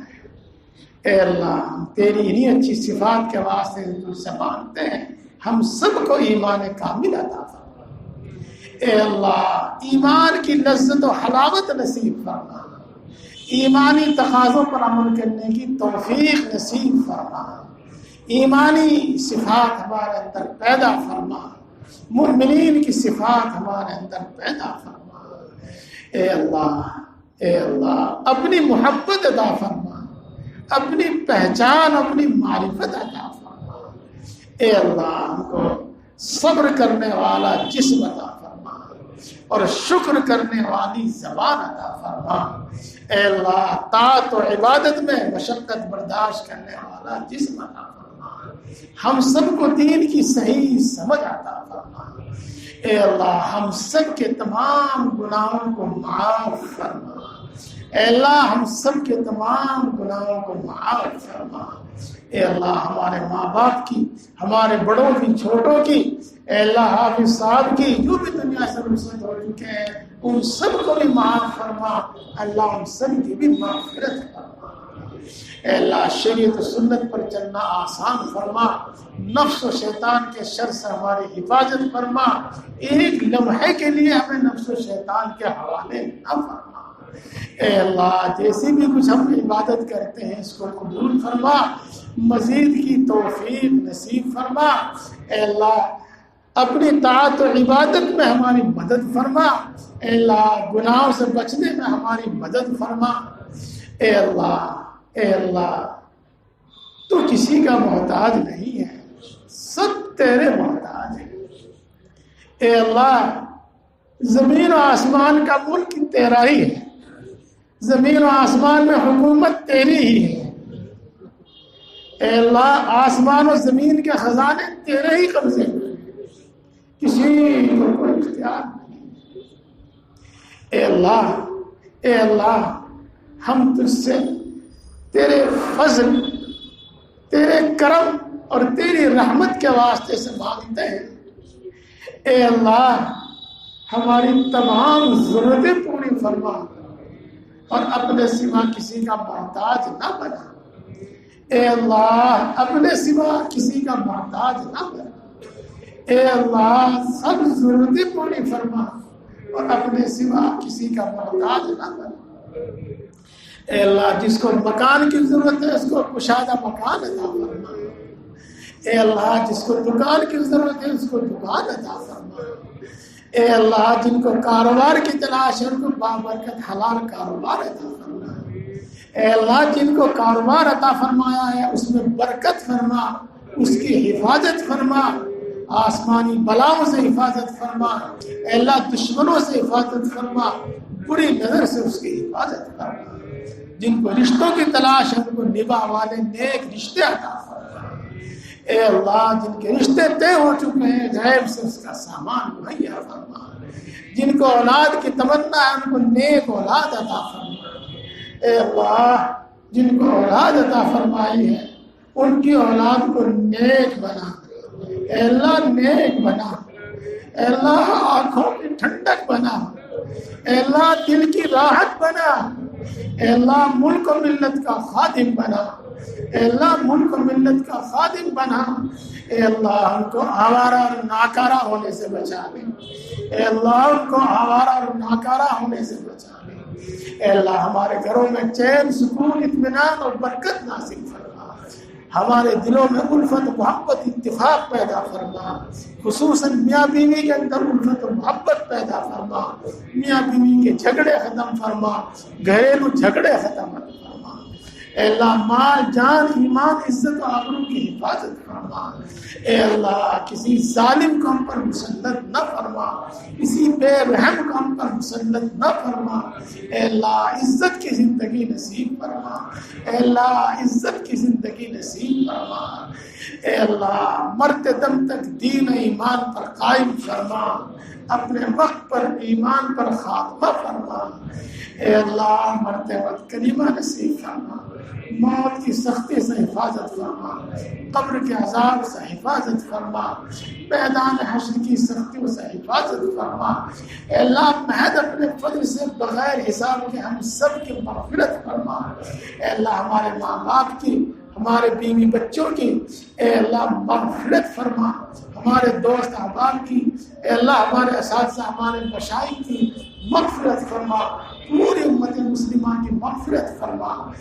اے اللہ ہم تیری انہی اچھی صفات کے واسطے تجھ سے مانگتے ہیں، ہم سب کو ایمان کامل عطا فرما. اے اللہ ایمان کی لذت و حلاوت نصیب فرما، ایمانی تقاضوں پر عمل کرنے کی توفیق نصیب فرما، ایمانی صفات ہمارے اندر پیدا فرما، مومنین کی صفات ہمارے اندر پیدا فرما. اے اللہ اپنی محبت عطا فرما، اپنی پہچان، اپنی معرفت عطا فرما. اے اللہ ہم کو صبر کرنے والا جسم عطا فرما اور شکر کرنے والی زبان عطا فرما. اے اللہ طاعت و عبادت میں مشقت برداشت کرنے والا جسم عطا فرما. ہم سب کو دین کی صحیح سمجھ عطا فرما. اے اللہ ہم سب کے تمام گناہوں کو معاف فرما. اے اللہ ہم سب کے تمام گناہوں کو معاف فرما. اے اللہ ہمارے ماں باپ کی، ہمارے بڑوں کی، چھوٹوں کی، اے اللہ حافظ صاحب کی جو بھی دنیا سے رخصت ہو چکے ہیں ان سب کو بھی معاف فرما. اللہ ان سب کی بھی مغفرت فرما. اے اللہ شریعت و سنت پر چلنا آسان فرما، نفس و شیطان کے شر سے ہماری حفاظت فرما. ایک لمحے کے لیے ہمیں نفس و شیطان کے حوالے نہ فرما. اے اللہ جیسی بھی کچھ ہم عبادت کرتے ہیں اس کو قبول فرما، مزید کی توفیق نصیب فرما. اے اللہ اپنی طاعت و عبادت میں ہماری مدد فرما. اے اللہ گناہوں سے بچنے میں ہماری مدد فرما. اے اللہ تو کسی کا محتاج نہیں ہے، سب تیرے محتاج ہیں. اے اللہ زمین و آسمان کا ملک تیرا ہی ہے، زمین و آسمان میں حکومت تیری ہی ہے. اے اللہ آسمان و زمین کے خزانے تیرے ہی قبضے میں، کسی کو کوئی اختیار نہیں۔ اے اللہ ہم تجھ سے تیرے فضل، تیرے کرم اور تیری رحمت کے واسطے سے مانگتے ہیں۔ اے اللہ ہماری تمام ضرورتیں پوری فرما اور اپنے سوا کسی کا محتاج نہ بنا۔ اے اللہ اپنے سوا کسی کا محتاج نہ بنا۔ اے اللہ سب ضرورتیں پوری فرما اور اپنے سوا کسی کا محتاج نہ بنا۔ اے اللہ جس کو مکان کی ضرورت ہے اس کو کشادہ مکان عطا فرما۔ اے اللہ جس کو دکان کی ضرورت ہے اس کو دکان عطا فرما۔ اے اللہ جن کو کاروبار کی تلاش ہے ان کو بابرکت حلال کاروبار عطا فرما۔ اے اللہ جن کو کاروبار عطا فرمایا ہے اس میں برکت فرما، اس کی حفاظت فرما، آسمانی بلاؤں سے حفاظت فرما۔ اے اللہ دشمنوں سے حفاظت فرما، بری نظر سے اس کی حفاظت فرما۔ جن کو رشتوں کی تلاش ہے ان کو نباہ والے نیک رشتے عطا فرما۔ اے اللہ جن کے رشتے طے ہو چکے ہیں غیب سے اس کا سامان مہیا فرما۔ جن کو اولاد کی تمنا ہے ان کو نیک اولاد عطا فرما۔ اے اللہ جن کو اولاد عطا فرمائی ہے ان کی اولاد کو نیک بنا۔ اے اللہ نیک بنا۔ اے اللہ آنکھوں کی ٹھنڈک بنا۔ اے اللہ دل کی راحت بنا۔ اے اللہ ملک و ملت کا خادم بنا۔ اے اللہ ملک و ملت کا خادم بنا۔ اے اللہ ان کو آوارہ اور ناکارہ ہونے سے بچا لے۔ اے اللہ ان کو آوارہ اور ناکارہ ہونے سے بچا لے۔ اے اللہ ہمارے گھروں میں چین، سکون، اطمینان اور برکت نازل فرما۔ ہمارے دلوں میں الفت، محبت، اتفاق پیدا فرما۔ خصوصاً میاں بیوی کے اندر الفت و محبت پیدا فرما۔ میاں بیوی کے جھگڑے ختم فرما، گھریلو جھگڑے ختم فرما۔ اے اللہ مال، جان، ایمان، عزت و آبرو کی حفاظت فرما۔ اے اللہ کسی ظالم کو ہم پر مسلط نہ فرما، کسی بے رحم کو ہم پر مسلط نہ فرما۔ اے اللہ عزت کی زندگی نصیب فرما۔ اے اللہ عزت کی زندگی نصیب فرما۔ اے اللہ مرتے دم تک دین و ایمان پر قائم فرما، اپنے وقت پر ایمان پر خاتمہ فرما۔ اے اللہ مرتے وقت کلمہ نصیب فرما، موت کی سختی سے حفاظت فرما، قبر کے عذاب سے حفاظت فرما، میدان حشر کی سختیوں سے حفاظت فرما۔ اے اللہ محض اپنے فضل سے بغیر حساب کے ہم سب کی مغفرت فرما۔ اے اللہ ہمارے ماں باپ کی، ہمارے بیوی بچوں کی اے اللہ مغفرت فرما، ہمارے دوست احباب کی اے اللہ ہمارے اساتذہ، ہمارے مشائخ کی مغفرت فرما، پوری امت مسلمہ کی مغفرت فرما۔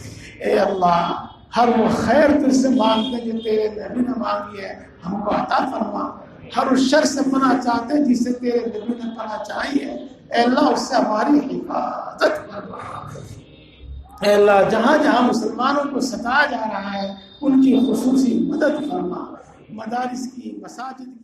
اے اللہ ہر وہ خیر تجھ سے مانگتے جو تیرے نبی نے مانگی ہے ہم کو عطا فرما، ہر اس شر سے پناہ چاہتے ہیں جس سے تیرے نبی نے پناہ چاہی ہے اے اللہ اس سے ہماری حفاظت فرما۔ اے اللہ جہاں جہاں مسلمانوں کو ستایا جا رہا ہے ان کی خصوصی مدد فرما، مدارس کی، مساجد کی